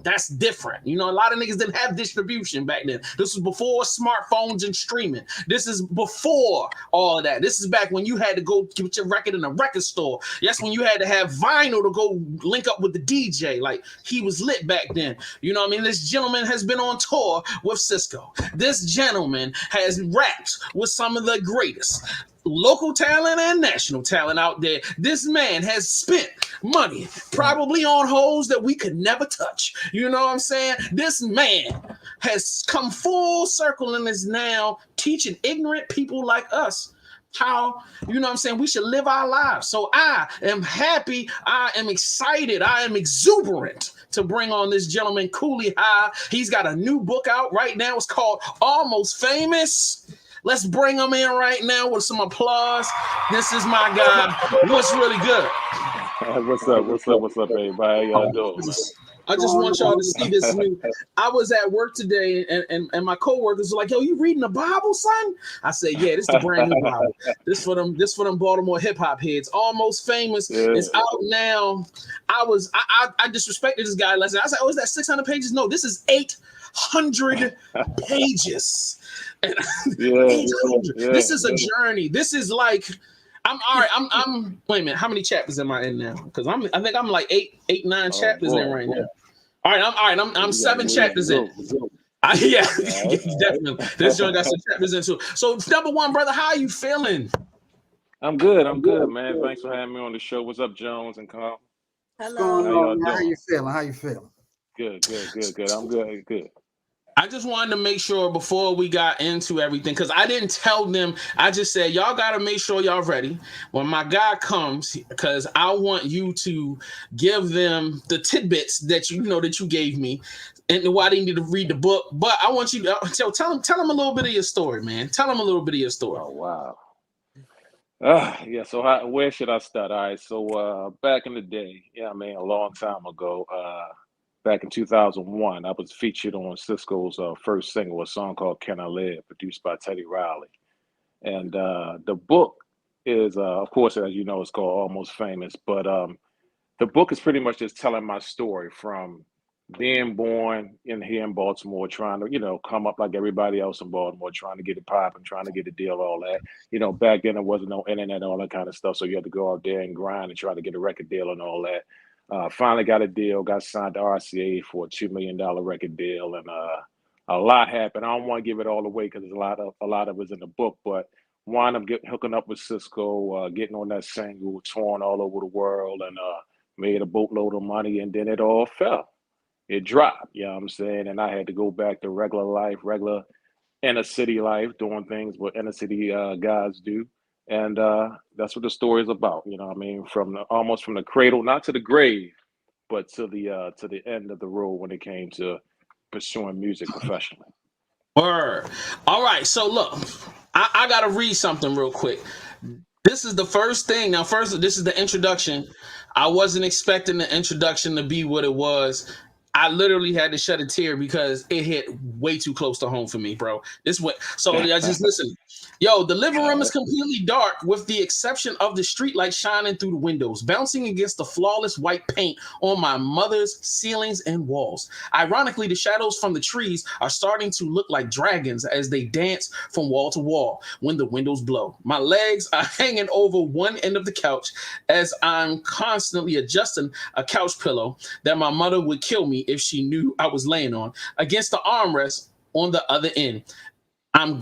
That's different. You know, a lot of niggas didn't have distribution back then. This was before smartphones and streaming. This is before all of that. This is back when you had to go get your record in a record store. That's when you had to have vinyl to go link up with the DJ. Like, he was lit back then. You know what I mean? This gentleman has been on tour with Cisco. This gentleman has rapped with some of the greatest local talent and national talent out there. This man has spent money probably on hoes that we could never touch. You know what I'm saying? This man has come full circle and is now teaching ignorant people like us how, you know what I'm saying, we should live our lives. So I am happy, I am excited, I am exuberant to bring on this gentleman, Cooley High. He's got a new book out right now. It's called Almost Famous. Let's bring him in right now with some applause. This is my guy. What's really good? What's up, everybody? How y'all doing, man? I just want y'all to see this new. I was at work today, and my coworkers were like, "Yo, you reading the Bible, son?" I said, "Yeah, this is the brand new Bible. This for them Baltimore hip hop heads. Almost Famous. Yeah. It's out now." I disrespected this guy last night. I said, "Oh, is that 600 pages?" No, this is 800 pages. And 800. This is a journey. This is like. I'm all right. I'm. Wait a minute. How many chapters am I in now? Because I think I'm like 9 chapters in right now. All right. I'm 7 chapters in. Yeah, definitely. This joint got some chapters in too. So, number one, brother, how are you feeling? I'm good, man. Thanks for having me on the show. What's up, Jones and Carl? Hello. How you feeling? Good. I'm good. I just wanted to make sure before we got into everything, because I didn't tell them. I just said, y'all got to make sure y'all ready when my guy comes, because I want you to give them the tidbits that you gave me. And why they need to read the book. But I want you to tell them a little bit of your story, man. Tell them a little bit of your story. Oh, wow. Yeah, so where should I start? All right, so back in the day, a long time ago, back in 2001, I was featured on Cisco's first single, a song called Can I Live, produced by Teddy Riley. And the book is, of course, as you know, it's called Almost Famous. But the book is pretty much just telling my story from being born here in Baltimore, trying to, come up like everybody else in Baltimore, trying to get it popping, trying to get a deal, all that. Back then there wasn't no internet, all that kind of stuff. So you had to go out there and grind and try to get a record deal and all that. Finally got a deal, got signed to RCA for a $2 million record deal, and a lot happened. I don't want to give it all away because a lot of it's in the book, but wound up hooking up with Cisco, getting on that single, touring all over the world, and made a boatload of money, and then it all fell. It dropped, you know what I'm saying? And I had to go back to regular life, regular inner city life, doing things what inner city guys do. And that's what the story is about, almost from the cradle, not to the grave, but to the end of the road when it came to pursuing music professionally. Word. All right, so look, I gotta read something real quick. This is the first thing. Now, this is the introduction. I wasn't expecting the introduction to be what it was. I literally had to shed a tear because it hit way too close to home for me, bro. So I just listen. Yo, the living room is completely dark with the exception of the street light shining through the windows, bouncing against the flawless white paint on my mother's ceilings and walls. Ironically, the shadows from the trees are starting to look like dragons as they dance from wall to wall when the windows blow. My legs are hanging over one end of the couch as I'm constantly adjusting a couch pillow that my mother would kill me if she knew I was laying on, against the armrest on the other end. I'm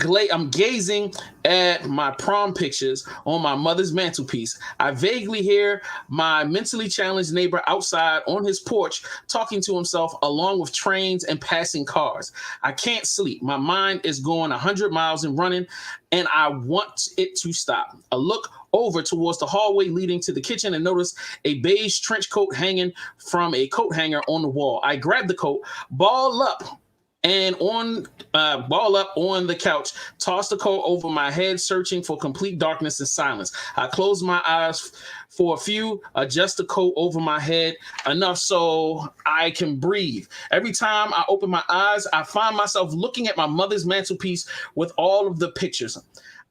gazing at my prom pictures on my mother's mantelpiece. I vaguely hear my mentally challenged neighbor outside on his porch talking to himself along with trains and passing cars. I can't sleep. My mind is going 100 miles and running, and I want it to stop. I look over towards the hallway leading to the kitchen and notice a beige trench coat hanging from a coat hanger on the wall. I grab the coat, ball up on the couch, toss the coat over my head, searching for complete darkness and silence. I close my eyes for a few, adjust the coat over my head enough so I can breathe. Every time I open my eyes, I find myself looking at my mother's mantelpiece with all of the pictures.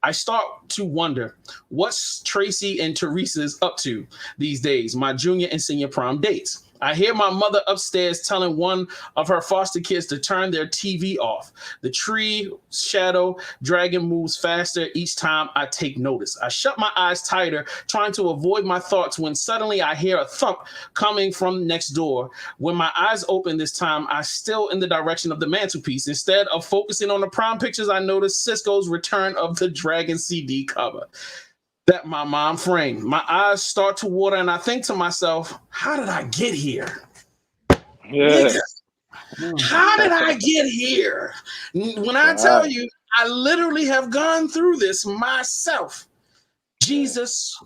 I start to wonder, what's Tracy and Teresa's up to these days, my junior and senior prom dates? I hear my mother upstairs telling one of her foster kids to turn their TV off. The tree shadow dragon moves faster each time I take notice. I shut my eyes tighter, trying to avoid my thoughts, when suddenly I hear a thump coming from next door. When my eyes open this time, I'm still in the direction of the mantelpiece. Instead of focusing on the prom pictures, I notice Cisco's Return of the Dragon CD cover that my mom framed. My eyes start to water, and I think to myself, how did I get here? Yeah. How did I get here? When I tell you, I literally have gone through this myself. Jesus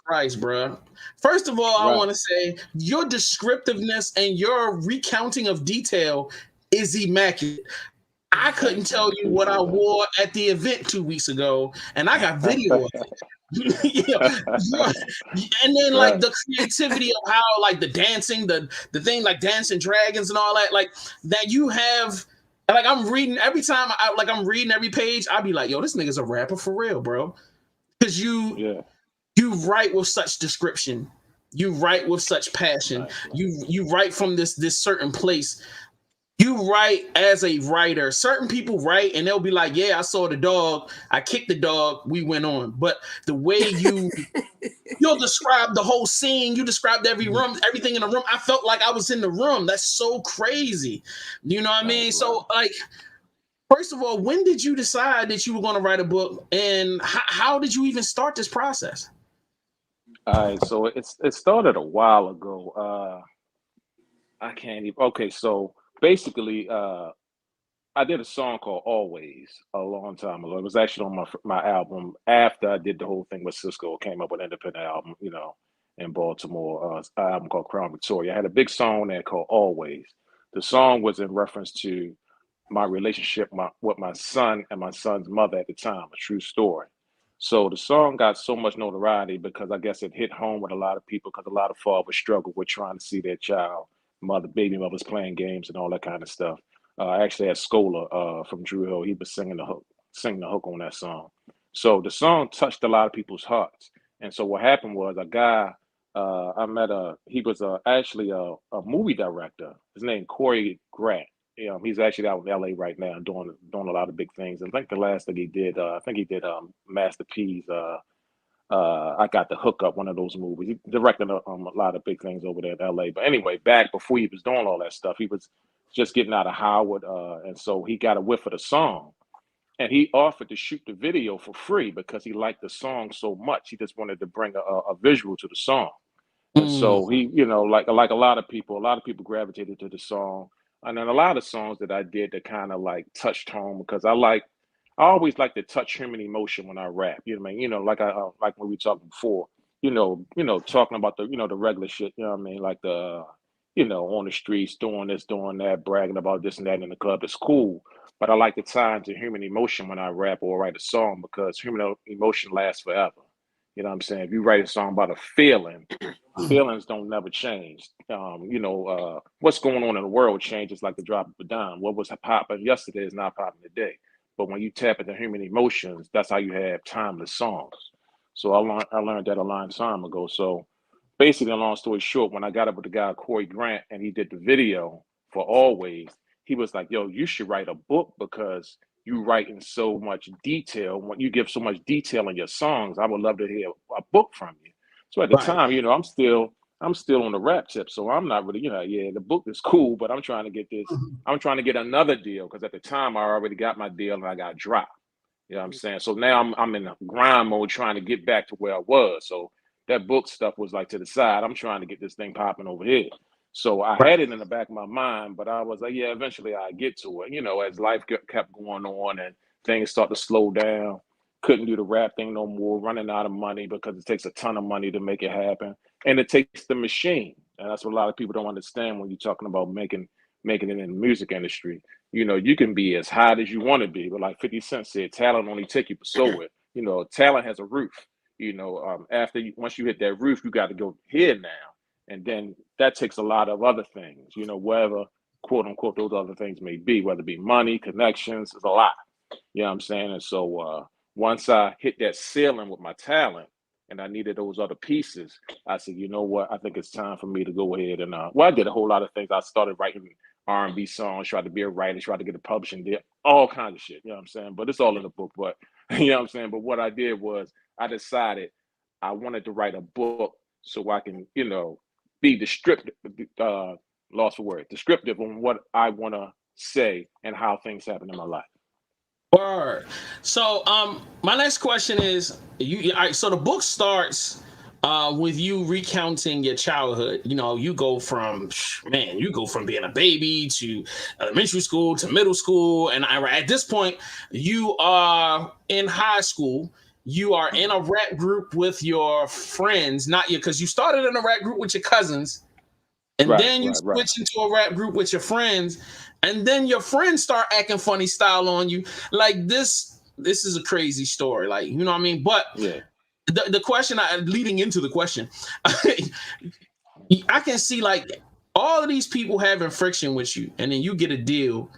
Christ, bro. First of all, I want to say your descriptiveness and your recounting of detail is immaculate. I couldn't tell you what I wore at the event 2 weeks ago, and I got video of it. And then like the creativity of how like the dancing, the thing like dancing dragons and all that, like that you have. Like I'm reading every time I'm reading every page, I'll be like, yo, this nigga's a rapper for real, bro. Because you write with such description, you write with such passion, you write from this certain place. You write as a writer. Certain people write and they'll be like, yeah, I saw the dog, I kicked the dog, we went on. But the way you'll describe the whole scene, you described every room, everything in the room. I felt like I was in the room. That's so crazy. You know what I mean? So like, first of all, when did you decide that you were going to write a book, and how did you even start this process? All right, so it started a while ago. I can't even. Okay, so basically, I did a song called "Always" a long time ago. It was actually on my album after I did the whole thing with Cisco. Came up with an independent album, in Baltimore. An album called Crown Victoria. I had a big song there called "Always." The song was in reference to my relationship with my son and my son's mother at the time, a true story. So the song got so much notoriety because I guess it hit home with a lot of people, because a lot of fathers struggle with trying to see their child, baby mothers playing games and all that kind of stuff. I actually had Scola from Drew Hill. He was singing the hook on that song. So the song touched a lot of people's hearts. And so what happened was a guy I met, he was actually a movie director. His name Corey Grant. He's actually out in LA right now doing a lot of big things. And I think the last thing he did, Master P's I Got the Hookup, one of those movies. He directed a lot of big things over there in LA. But anyway, back before he was doing all that stuff, he was just getting out of Howard. And so he got a whiff of the song. And he offered to shoot the video for free because he liked the song so much. He just wanted to bring a visual to the song. And so he, like a lot of people gravitated to the song. And then a lot of songs that I did that kind of like touched home, because I always like to touch human emotion when I rap. You know what I mean? Like when we talked before, talking about the regular shit, you know what I mean? Like on the streets, doing this, doing that, bragging about this and that in the club. It's cool. But I like to tie into human emotion when I rap or write a song, because human emotion lasts forever. You know what I'm saying? If you write a song about a feeling, feelings don't never change. What's going on in the world changes like the drop of a dime. What was popping yesterday is not popping today. But when you tap into human emotions, that's how you have timeless songs. So I learned that a long time ago. So basically, a long story short, when I got up with the guy Corey Grant and he did the video for Always, he was like, yo, you should write a book because you write in so much detail. When you give so much detail in your songs, I would love to hear a book from you. So at the time, I'm still on the rap tip. So I'm not really, the book is cool, but I'm trying to get this. I'm trying to get another deal, because at the time I already got my deal and I got dropped. You know what I'm saying? So now I'm in a grind mode trying to get back to where I was. So that book stuff was like to the side. I'm trying to get this thing popping over here. So I had it in the back of my mind, but I was like, yeah, eventually I get to it. As life kept going on and things start to slow down, couldn't do the rap thing no more, running out of money because it takes a ton of money to make it happen. And it takes the machine. And that's what a lot of people don't understand when you're talking about making it in the music industry. You can be as hot as you want to be, but like 50 Cent said, talent only take you so it. Talent has a roof. Once you hit that roof, you got to go here now. And then that takes a lot of other things, whatever, quote unquote, those other things may be, whether it be money, connections, it's a lot. You know what I'm saying? And so once I hit that ceiling with my talent and I needed those other pieces, I said, you know what? I think it's time for me to go ahead and, I did a whole lot of things. I started writing R&B songs, tried to be a writer, tried to get a publishing deal, all kinds of shit, you know what I'm saying? But it's all in the book, but you know what I'm saying? But what I did was I decided I wanted to write a book so I can, be descriptive, descriptive on what I want to say and how things happen in my life. Word. So, my next question is, so the book starts with you recounting your childhood. You go from being a baby to elementary school to middle school, and at this point, you are in high school. You are in a rap group with your friends, because you started in a rap group with your cousins, and then you switch into a rap group with your friends, and then your friends start acting funny style on you. Like this is a crazy story, like, you know what I mean? But the question leading into the question, I can see like all of these people having friction with you, and then you get a deal.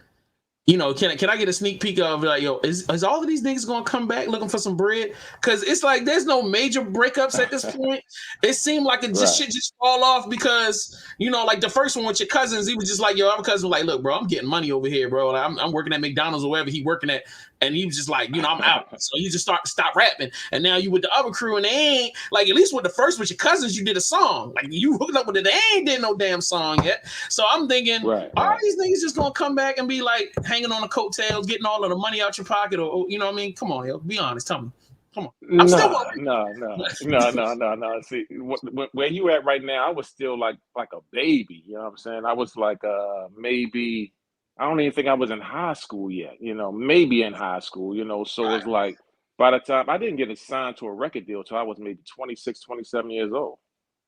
You know, can I get a sneak peek of like, yo, is all of these niggas gonna come back looking for some bread? Because it's like there's no major breakups at this point. It seemed like it just shit just fall off because, you know, like the first one with your cousins, he was just like, yo, I'm a cousin, like, look, bro, I'm getting money over here, bro. Like, I'm working at McDonald's or wherever he working at, and he was just like, you know, I'm out. So you just stop rapping, and now you with the other crew, and they ain't like, at least with the first with your cousins, you did a song. Like you hooked up with it, they ain't did no damn song yet. So I'm thinking, are these niggas just gonna come back and be like hanging on the coattails, getting all of the money out your pocket, or you know what I mean? Come on, yo, be honest, tell me. Come on. No. See, where you at right now, I was still like a baby. You know what I'm saying? I was like maybe, I don't even think I was in high school yet. You know, maybe in high school. You know, so it's like by the time I didn't get assigned to a record deal till I was maybe 26, 27 years old.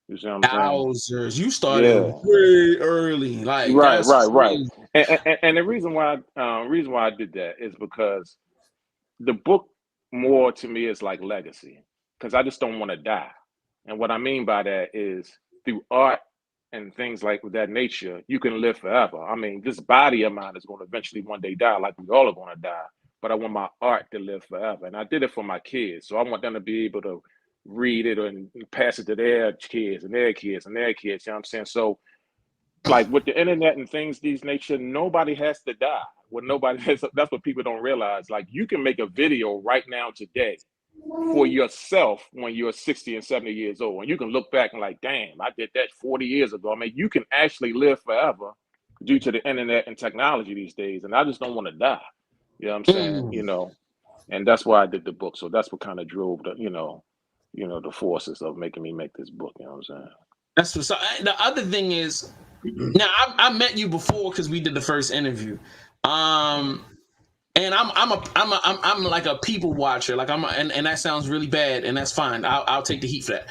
You see what I'm saying? You started way early, like right. And the reason why I did that is because the book more to me is like legacy, because I just don't want to die. And what I mean by that is through art and things like that nature, you can live forever. I mean, this body of mine is going to eventually one day die, like we all are going to die. But I want my art to live forever, and I did it for my kids. So I want them to be able to read it and pass it to their kids and their kids and their kids. You know what I'm saying? So, like with the internet and things these nature, nobody has to die. What nobody has, that's what people don't realize. Like you can make a video right now today for yourself when you're 60 and 70 years old, and you can look back and like, damn, I did that 40 years ago. I mean, you can actually live forever due to the internet and technology these days. And I just don't want to die. You know what I'm saying? You know, and that's why I did the book. So that's what kind of drove the, you know, the forces of making me make this book. You know what I'm saying? That's what. So the other thing is, now I met you before because we did the first interview, and I'm like a people watcher. Like and that sounds really bad, and that's fine. I'll take the heat for that.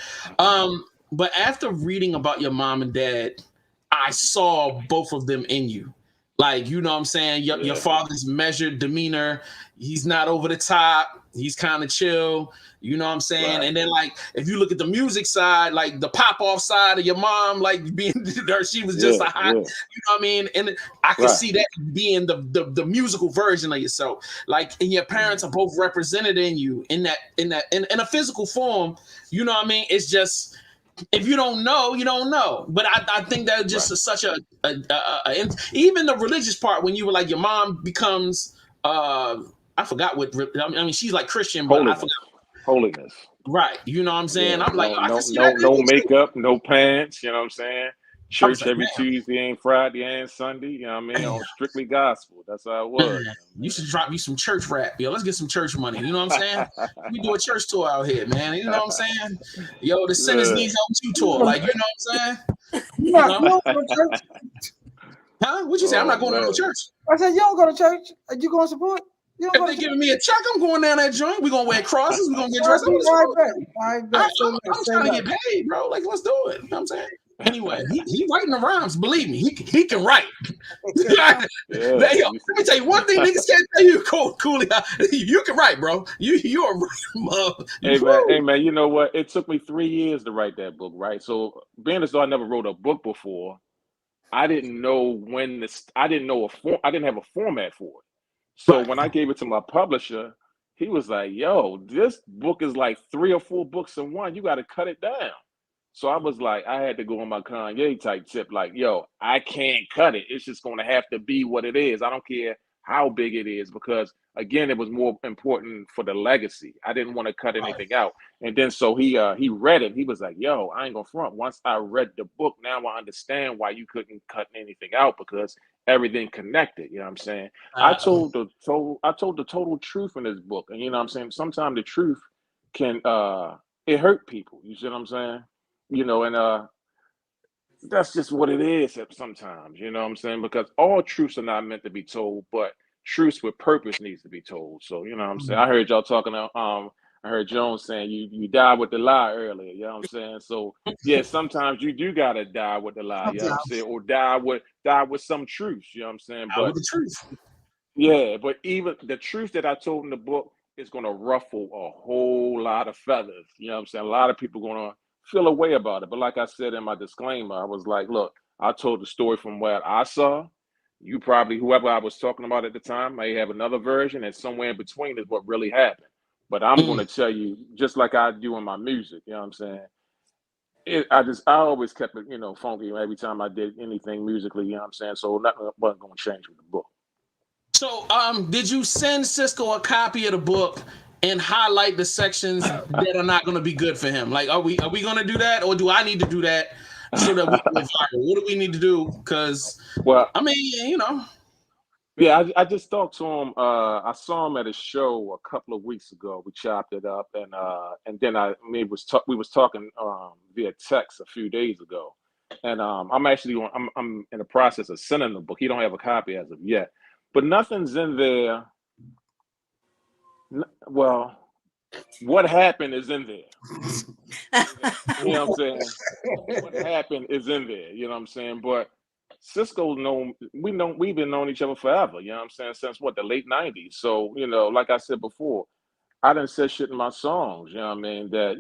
But after reading about your mom and dad, I saw both of them in you. Like, you know what I'm saying? Your father's measured demeanor. He's not over the top. He's kind of chill. You know what I'm saying? Right. And then, like, if you look at the music side, like the pop-off side of your mom, like being her, she was just a hot, you know what I mean? And I could see that being the musical version of yourself. Like, and your parents are both represented in you in a physical form. You know what I mean? It's just, if you don't know, you don't know. But I think that just is such a even the religious part, when you were like, your mom becomes I forgot what, I mean, she's like Christian, but I forgot. Holiness. Right. You know what I'm saying? Yeah, I'm like, no makeup, no pants, you know what I'm saying? Church every Tuesday and Friday and Sunday, you know what I mean? On strictly gospel. That's how it was. You should drop me some church rap. Yo, let's get some church money. You know what I'm saying? We do a church tour out here, man. You know what I'm saying? Yo, the Sinners Need Help Too tour. Like, you know what I'm saying? You not going to church? Huh? What'd you say? I'm not going to no church. I said, you don't go to church. Are you going to support? If they're giving me a check, I'm going down that joint. We're going to wear crosses. We're going to get dressed. I'm trying to get paid, bro. Like, let's do it. You know what I'm saying? Anyway, he writing the rhymes. Believe me, he can write. Yo, let me tell you one thing niggas can't tell you, Cooley. You can write, bro. You're right. Hey man, you know what? It took me 3 years to write that book, right? So being as though I never wrote a book before, I didn't know I didn't have a format for it. So when I gave it to my publisher, he was like, yo, this book is like 3 or 4 books in one. You got to cut it down. So I was like, I had to go on my Kanye type tip, like, yo, I can't cut it. It's just going to have to be what it is. I don't care how big it is, because, again, it was more important for the legacy. I didn't want to cut anything out. And then so he read it. He was like, yo, I ain't going to front. Once I read the book, now I understand why you couldn't cut anything out, because everything connected. You know what I'm saying? I told the total truth in this book. And you know what I'm saying? Sometimes the truth can it hurt people. You see what I'm saying? You know, and that's just what it is sometimes, you know what I'm saying? Because all truths are not meant to be told, but truths with purpose needs to be told. So, you know what I'm saying? I heard y'all talking, I heard Jones saying you die with the lie earlier, you know what I'm saying? So, yeah, sometimes you do got to die with the lie, you know what I'm saying? Or die with some truth, you know what I'm saying? But with the truth. Yeah, but even the truth that I told in the book it's going to ruffle a whole lot of feathers. You know what I'm saying? A lot of people going to feel a way about it. But like I said in my disclaimer, I was like, look, I told the story from what I saw. You probably, whoever I was talking about at the time, may have another version, and somewhere in between is what really happened. But I'm going to tell you, just like I do in my music, you know what I'm saying? I always kept it, funky every time I did anything musically, you know what I'm saying? So nothing wasn't going to change with the book. So, did you send Cisco a copy of the book and highlight the sections that are not going to be good for him? Like, are we going to do that, or do I need to do that so that we go viral? What do we need to do? Because, well, I mean, Yeah, I just talked to him. I saw him at a show a couple of weeks ago. We chopped it up, and then we was talking via text a few days ago. And I'm in the process of sending the book. He don't have a copy as of yet, but nothing's in there. Well, what happened is in there. You know what I'm saying? What happened is in there. You know what I'm saying? But Cisco we've been knowing each other forever, you know what I'm saying, since the late 90s. So, like I said before, I done said shit in my songs, you know what I mean, that,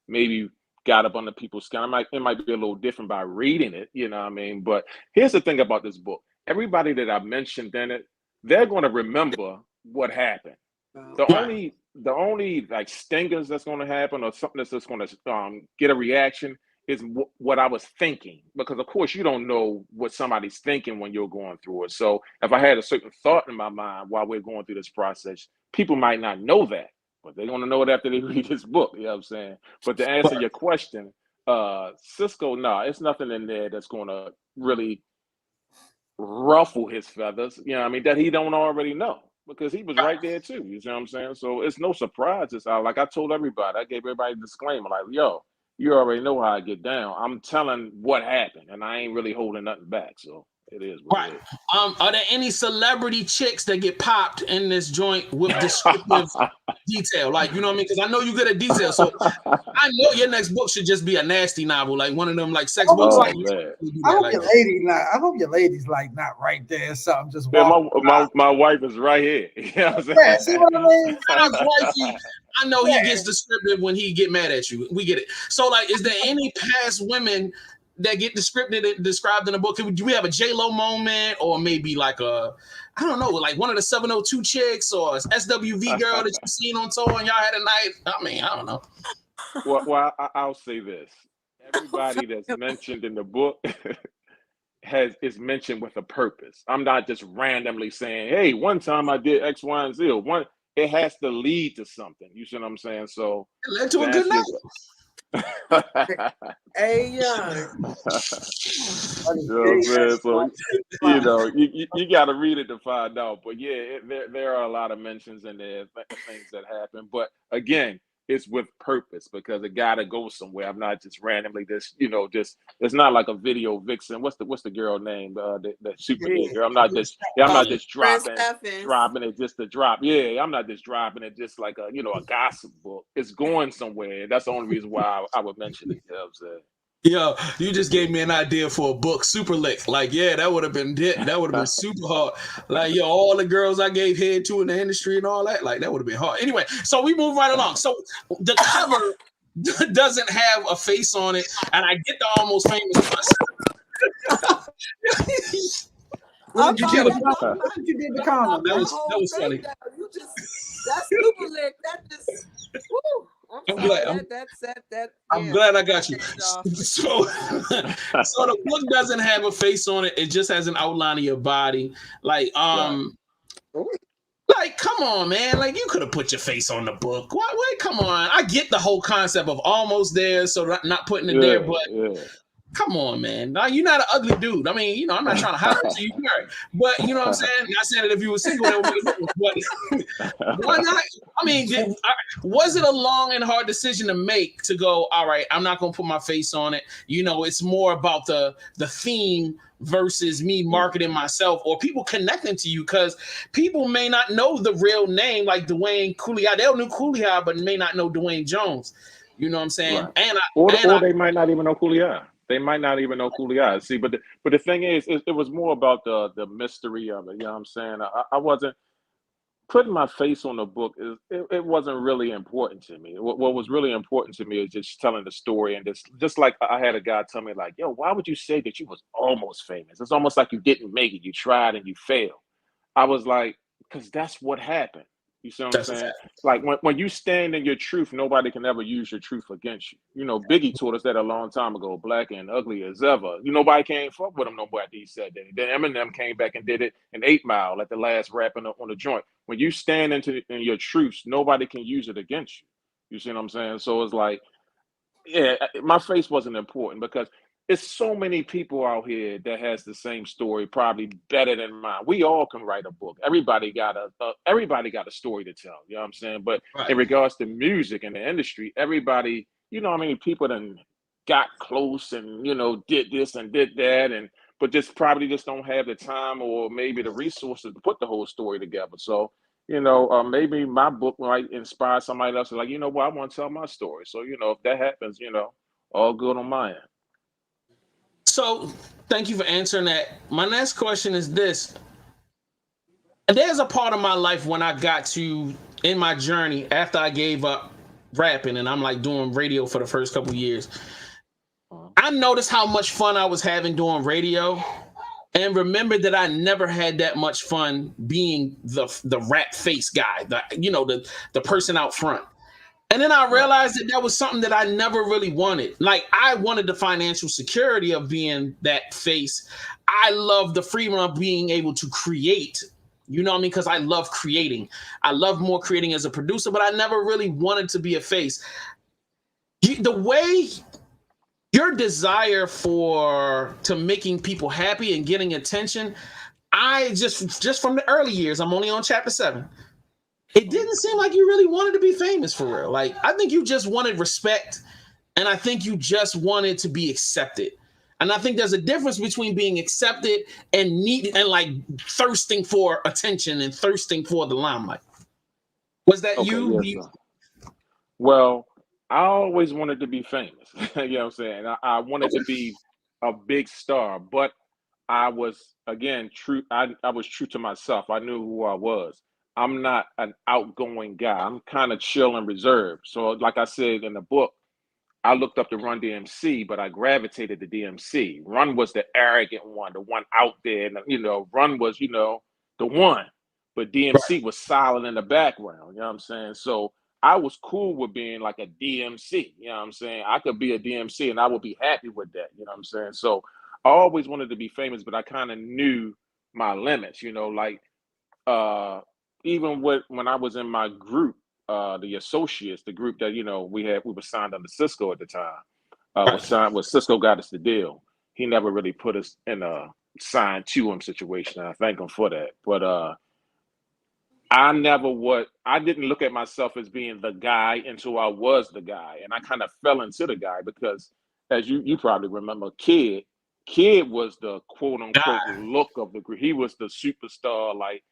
maybe got up under people's skin. It might be a little different by reading it, you know what I mean? But here's the thing about this book. Everybody that I mentioned in it, they're gonna remember what happened. The only like stingers that's gonna happen, or something that's just gonna get a reaction, is what I was thinking, because of course you don't know what somebody's thinking when you're going through it. So if I had a certain thought in my mind while we're going through this process, people might not know that, but they're going to know it after they read this book. You know what I'm saying? But to answer your question, Cisco, it's nothing in there that's going to really ruffle his feathers, you know what I mean, that he don't already know, because he was right there too. You know what I'm saying? So it's no surprise. Like I told everybody, I gave everybody a disclaimer, like, yo, you already know how I get down. I'm telling what happened, and I ain't really holding nothing back. So it is what it is. Are there any celebrity chicks that get popped in this joint with descriptive detail? Like, you know what I mean? Because I know you're good at detail. So I know your next book should just be a nasty novel, like one of them like sex books. I hope your lady's like not right there. Something just my wife is right here. You know what I'm saying? Yeah, see what I mean? I know he gets descriptive when he get mad at you. We get it. So, like, is there any past women that get described in the book? Do we have a J-Lo moment, or maybe like I don't know, like one of the 702 chicks or SWV girl that you've seen on tour and y'all had a night? I mean, I don't know. Well, I'll say this. Everybody that's mentioned in the book is mentioned with a purpose. I'm not just randomly saying, hey, one time I did X, Y, and Z. It has to lead to something. You see what I'm saying? So it led to a good night. Hey, you know what I'm saying? So you got to read it to find out. But yeah, there are a lot of mentions in there, things that happen. But again, it's with purpose, because it got to go somewhere. I'm not just randomly just it's not like a video vixen. What's the girl name? The super girl. I'm not just dropping it just to drop. Yeah, I'm not just dropping it just like a gossip book. It's going somewhere. That's the only reason why I would mention it. You know what I'm saying? Yo, you just gave me an idea for a book, Super Lick. Like, yeah, that would have been super hard. Like, yo, all the girls I gave head to in the industry and all that, like, that would have been hard. Anyway, so we move right along. So the cover doesn't have a face on it, and I get the Almost Famous. What did you do the comment? That was funny. That's Super Lick. That just woo. I'm glad I got you. So the book doesn't have a face on it. It just has an outline of your body. Like, like, come on, man. Like, you could have put your face on the book. Wait, come on. I get the whole concept of almost there, so not putting it there, but come on, man. Now, you're not an ugly dude. I mean, I'm not trying to hide it to you, but you know what I'm saying? Not saying that if you were single, that would be but why not? I mean, was it a long and hard decision to make to go, all right, I'm not going to put my face on it? It's more about the theme versus me marketing myself or people connecting to you, because people may not know the real name, like Dwayne Cooley. They'll know Cooley, but may not know Dwayne Jones. You know what I'm saying? Right. Or they might not even know Cooley. They might not even know Cooley. See, but the thing is, it was more about the mystery of it. You know what I'm saying? I wasn't. putting my face on the book it wasn't really important to me. What was really important to me is just telling the story, and just like I had a guy tell me like, yo, why would you say that you was almost famous? It's almost like you didn't make it. You tried and you failed. I was like, because that's what happened. You see what I'm That's saying? exactly. Like when you stand in your truth, nobody can ever use your truth against you. You know, Biggie taught us that a long time ago, black and ugly as ever. Nobody can't fuck with him no more after he said that. Then Eminem came back and did it in 8 Mile at the last rap on the joint. When you stand in your truths, nobody can use it against you. You see what I'm saying? So it's like, yeah, my face wasn't important because it's so many people out here that has the same story, probably better than mine. We all can write a book. Everybody got a story to tell. You know what I'm saying? But in regards to music and the industry, everybody, you know how many people then got close and did this and did that, but just probably just don't have the time or maybe the resources to put the whole story together. So maybe my book might inspire somebody else to like, what, I want to tell my story. So, if that happens, all good on my end. So thank you for answering that. My next question is this. There's a part of my life when I got to, in my journey, after I gave up rapping and I'm like doing radio for the first couple of years, I noticed how much fun I was having doing radio. And remember that I never had that much fun being the rap face guy, the person out front. And then I realized that was something that I never really wanted. Like, I wanted the financial security of being that face. I love the freedom of being able to create, you know what I mean? Because I love creating. I love more creating as a producer, but I never really wanted to be a face. The way your desire to making people happy and getting attention, I just from the early years, I'm only on chapter 7. It didn't seem like you really wanted to be famous for real. Like, I think you just wanted respect, and I think you just wanted to be accepted. And I think there's a difference between being accepted and like thirsting for attention and thirsting for the limelight. Was that you? Yes, well, I always wanted to be famous. You know what I'm saying? I wanted to be a big star, but I was, again, true. I was true to myself. I knew who I was. I'm not an outgoing guy. I'm kind of chill and reserved. So like I said in the book, I looked up to Run DMC, but I gravitated to DMC. Run was the arrogant one, the one out there. And, Run was, the one. But DMC was silent in the background. You know what I'm saying? So I was cool with being like a DMC. You know what I'm saying? I could be a DMC and I would be happy with that. You know what I'm saying? So I always wanted to be famous, but I kind of knew my limits, even when I was in my group, the Associates, the group that we were signed under Cisco at the time. Cisco got us the deal. He never really put us in a signed to him situation, and I thank him for that. But I didn't look at myself as being the guy until I was the guy, and I kind of fell into the guy because, as you probably remember, Kid was the quote unquote look of the group. He was the superstar, like.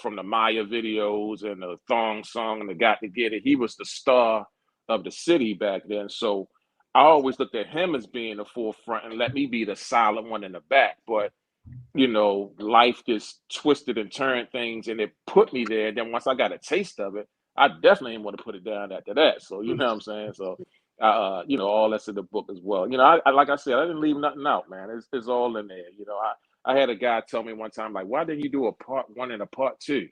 From the Maya videos and the Thong Song and the Got to Get It. He was the star of the city back then. So I always looked at him as being the forefront and let me be the silent one in the back. But, life just twisted and turned things and it put me there. And then once I got a taste of it, I definitely didn't want to put it down after that. So, you know what I'm saying? So, all that's in the book as well. I like I said, I didn't leave nothing out, man. It's all in there. I had a guy tell me one time, like, why didn't you do a part 1 and a part 2?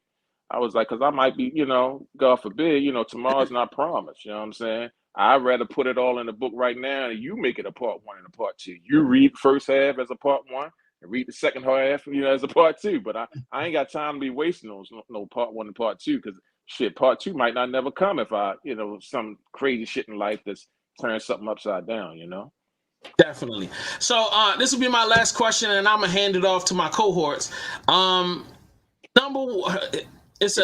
I was like, because I might be, God forbid, tomorrow's not promised. You know what I'm saying? I'd rather put it all in the book right now and you make it a part 1 and a part 2. You read the first half as a part 1 and read the second half, as a part 2. But I ain't got time to be wasting those no part 1 and part 2 because shit, part 2 might not never come if I, some crazy shit in life that's turning something upside down, Definitely. So this will be my last question, and I'm gonna hand it off to my cohorts. I guess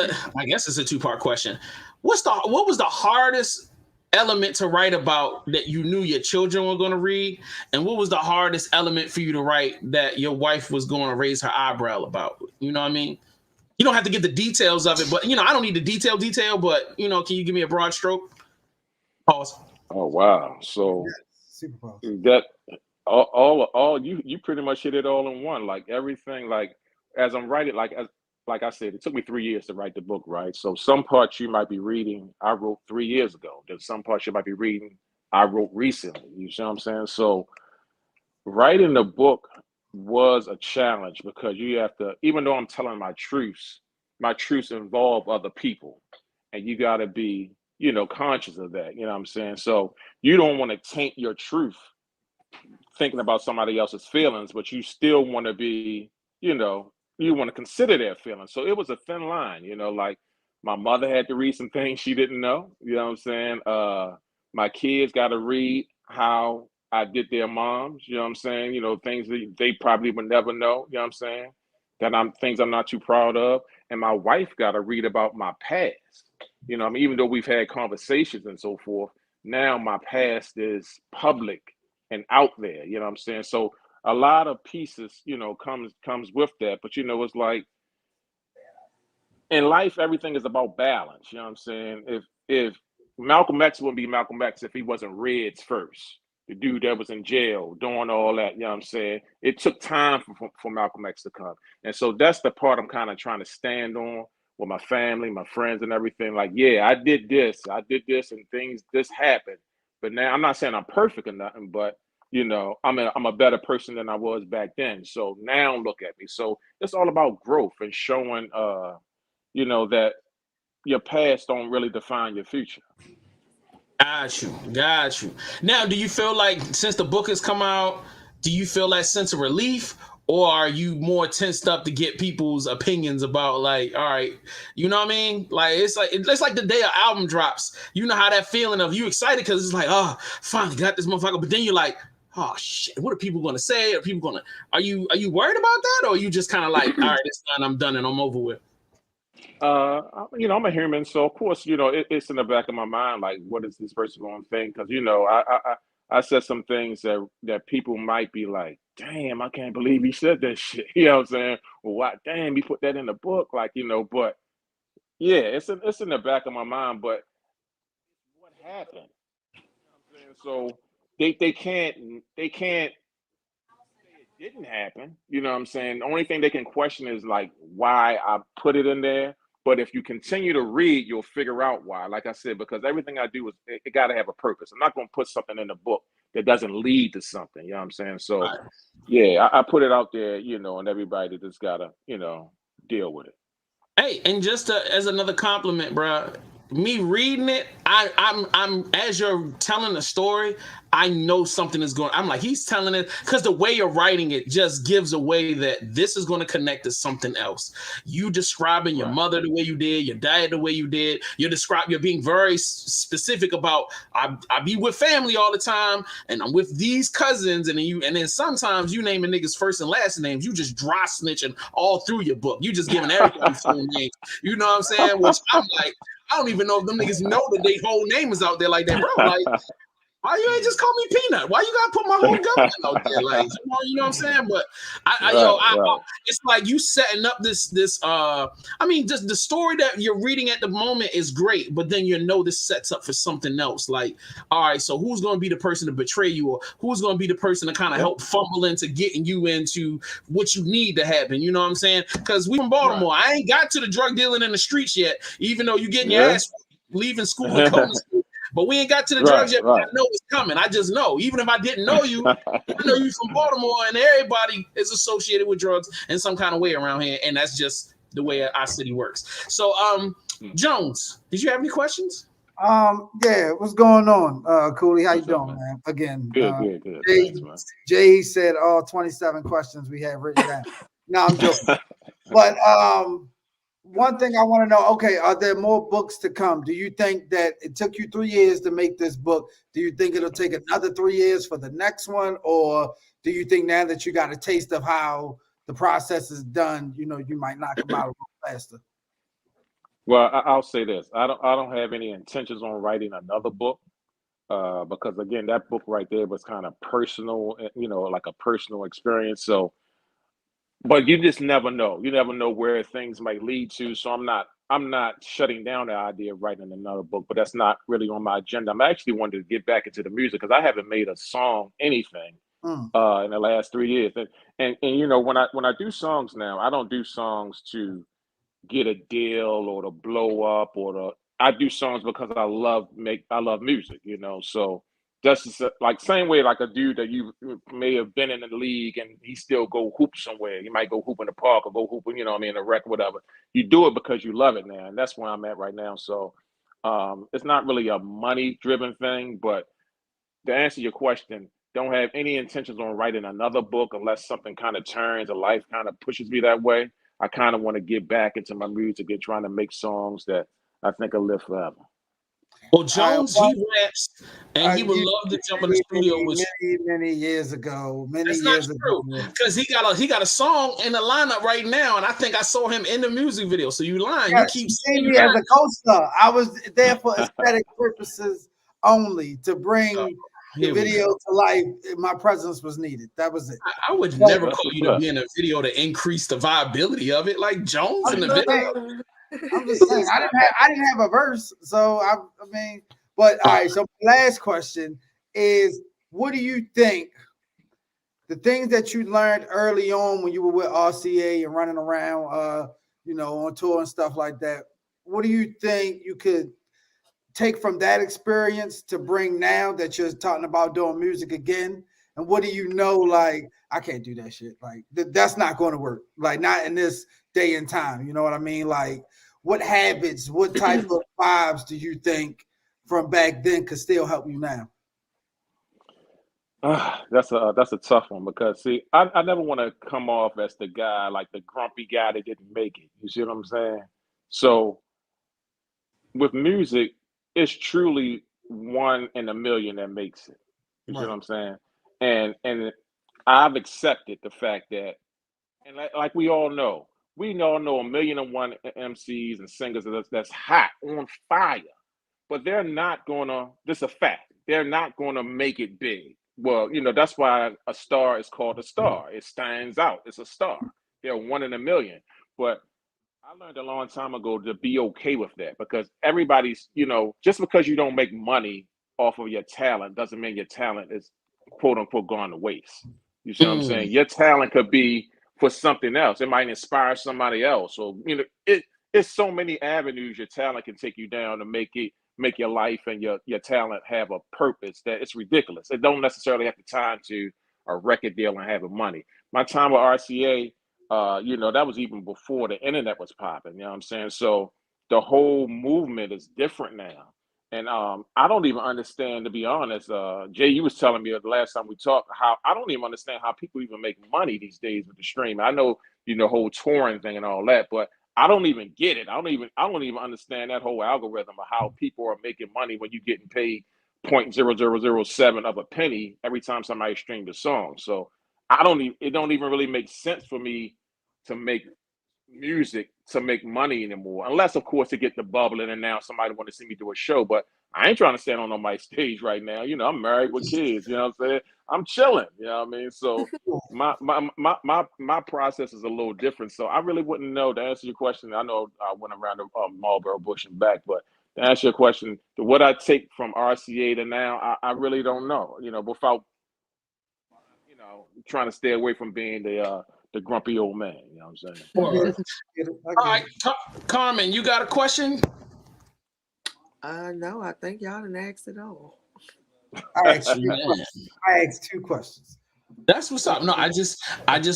it's a 2-part question. What was the hardest element to write about that you knew your children were going to read, and what was the hardest element for you to write that your wife was going to raise her eyebrow about? You know what I mean? You don't have to give the details of it, but I don't need the detail, but can you give me a broad stroke? Pause. Oh wow. So that all you pretty much hit it all in one. Like everything, like as I'm writing, like like I said, it took me 3 years to write the book, right? So some parts you might be reading, I wrote 3 years ago. There's some parts you might be reading, I wrote recently. You see what I'm saying? So writing the book was a challenge because you have to, even though I'm telling my truths involve other people, and you got to be, conscious of that. You know what I'm saying? So you don't want to taint your truth thinking about somebody else's feelings, but you still want to be, you want to consider their feelings. So it was a thin line, like my mother had to read some things she didn't know. You know what I'm saying? My kids got to read how I did their moms. You know what I'm saying? Things that they probably would never know. You know what I'm saying? Things I'm not too proud of. And my wife got to read about my past. I mean, even though we've had conversations and so forth, now my past is public and out there. You know what I'm saying? So a lot of pieces, comes with that. But it's like in life, everything is about balance. You know what I'm saying? If Malcolm X wouldn't be Malcolm X if he wasn't Red's first. The dude that was in jail doing all that, you know what I'm saying? It took time for Malcolm X to come. And so that's the part I'm kind of trying to stand on with my family, my friends and everything. Like, yeah, I did this and this happened. But now I'm not saying I'm perfect or nothing, but I'm a better person than I was back then. So now look at me. So it's all about growth and showing, that your past don't really define your future. Got you. Now, do you feel like since the book has come out, do you feel that sense of relief, or are you more tensed up to get people's opinions about, like, all right, you know what I mean? Like it's like the day an album drops. You know how that feeling of you excited because it's like, oh, finally got this motherfucker, but then you're like, oh shit, what are people gonna say? Are you worried about that, or are you just kind of like, all right, it's done, I'm done, and I'm over with? I'm a human, so of course, it's in the back of my mind, like, what is this person going to think? Because I said some things that people might be like, damn, I can't believe he said that shit. You know what I'm saying? Well, why? Damn, he put that in the book, like, But yeah, it's in the back of my mind. But what happened? You know what I'm saying? So they can't say it didn't happen. You know what I'm saying? The only thing they can question is like why I put it in there. But if you continue to read, you'll figure out why. Like I said, because everything I do it got to have a purpose. I'm not going to put something in the book that doesn't lead to something. You know what I'm saying? So, yeah, I put it out there, and everybody just got to, deal with it. Hey, and just as another compliment, bro, me reading it, I'm as you're telling the story, I know something is going. I'm like, he's telling it because the way you're writing it just gives away that this is going to connect to something else. You describing your mother the way you did, your dad the way you did. You're being very specific about. I be with family all the time, and I'm with these cousins, and then sometimes you naming niggas first and last names. You just dry snitching all through your book. You just giving everybody full names. You know what I'm saying? Which I'm like, I don't even know if them niggas know that their whole name is out there like that, bro. Like, why you ain't just call me Peanut? Why you gotta put my whole government out there? Like, you know what I'm saying? But it's like you setting up this. I mean, just the story that you're reading at the moment is great, but then this sets up for something else. Like, all right, so who's gonna be the person to betray you, or who's gonna be the person to kind of help fumble into getting you into what you need to happen? You know what I'm saying? Because we from Baltimore, I ain't got to the drug dealing in the streets yet, even though you getting your ass leaving school and going to school. But we ain't got to the drugs yet. But I know it's coming. I just know. Even if I didn't know you, I know you from Baltimore, and everybody is associated with drugs in some kind of way around here. And that's just the way our city works. So, Jones, did you have any questions? Yeah, what's going on? Cooley, how you doing, man? Again, good. Jay said all 27 questions we have written down. No, I'm joking. But one thing I want to know, okay, are there more books to come? Do you think that it took you 3 years to make this book? Do you think it'll take another 3 years for the next one? Or do you think now that you got a taste of how the process is done, you might knock them out a little faster? Well, I'll say this. I don't have any intentions on writing another book because, again, that book right there was kind of personal, like a personal experience. So, but you just never know. You never know where things might lead to. So I'm not shutting down the idea of writing another book, but that's not really on my agenda. I'm actually wanting to get back into the music because I haven't made a song, anything, in the last 3 years. And when I do songs now, I don't do songs to get a deal or to blow up or to. I do songs because I love music, you know. So that's just like same way like a dude that you may have been in the league and he still go hoop somewhere. He might go hoop in the park or go hooping, you know what I mean, a rec, whatever. You do it because you love it now, and that's where I'm at right now. So it's not really a money driven thing, but to answer your question, don't have any intentions on writing another book unless something kind of turns or life kind of pushes me that way. I kind of want to get back into my music and trying to make songs that I think will live forever. Well, Jones, he raps, and he would you love to jump in the studio with many years ago. That's not true, because he got a song in the lineup right now, and I think I saw him in the music video. So you lying? Yeah, You keep you see saying me as a co-star. I was there for aesthetic purposes only to bring the here we video to life. My presence was needed. That was it. I would never call you to be in a video to increase the viability of it, like Jones in the video. I'm just saying, I didn't have a verse, so I mean, but all right. So last question is, what do you think? The things that you learned early on when you were with RCA and running around, you know, on tour and stuff like that. What do you think you could take from that experience to bring now that you're talking about doing music again? And what do you know? Like, I can't do that shit. Like, that's not going to work. Like, not in this day and time. You know what I mean? Like, what habits, what type of vibes do you think from back then could still help you now? That's a tough one because see, I never want to come off as the guy, like the grumpy guy that didn't make it. You see what I'm saying? So with music, it's truly one in a million that makes it. You see what I'm saying? And I've accepted the fact that, and like we all know a 1,000,001 MCs and singers that's hot on fire, but they're not gonna. This is a fact. They're not gonna make it big. Well, you know, that's why a star is called a star. It stands out. It's a star. They're one in a million. But I learned a long time ago to be okay with that because everybody's, you know, just because you don't make money off of your talent doesn't mean your talent is quote unquote gone to waste. You see what I'm saying? Your talent could be for something else. It might inspire somebody else. Or, you know, it's so many avenues your talent can take you down to make your life and your talent have a purpose that it's ridiculous. It don't necessarily have to tie into a record deal and having money. My time with RCA, you know, that was even before the internet was popping, you know what I'm saying? So the whole movement is different now. And I don't even understand, to be honest. Jay, you was telling me the last time we talked how I don't even understand how people even make money these days with the stream. I know, you know, whole touring thing and all that, but I don't even get it. I don't even understand that whole algorithm of how people are making money when you're getting paid 0.0007 of a penny every time somebody streams a song. So it don't even really make sense for me to make music to make money anymore, unless of course to get the bubbling and now somebody want to see me do a show. But I ain't trying to stand on my stage right now. You know, I'm married with kids. You know what I'm saying? I'm chilling. You know what I mean? So my process is a little different. So I really wouldn't know to answer your question. I know I went around the Marlboro bush and back, but to answer your question, what I take from RCA to now, I really don't know. You know, without trying to stay away from being the grumpy old man. You know what I'm saying? All right, Carmen, you got a question? No, I think y'all done asked it all. I asked two questions. That's what's up. No, I just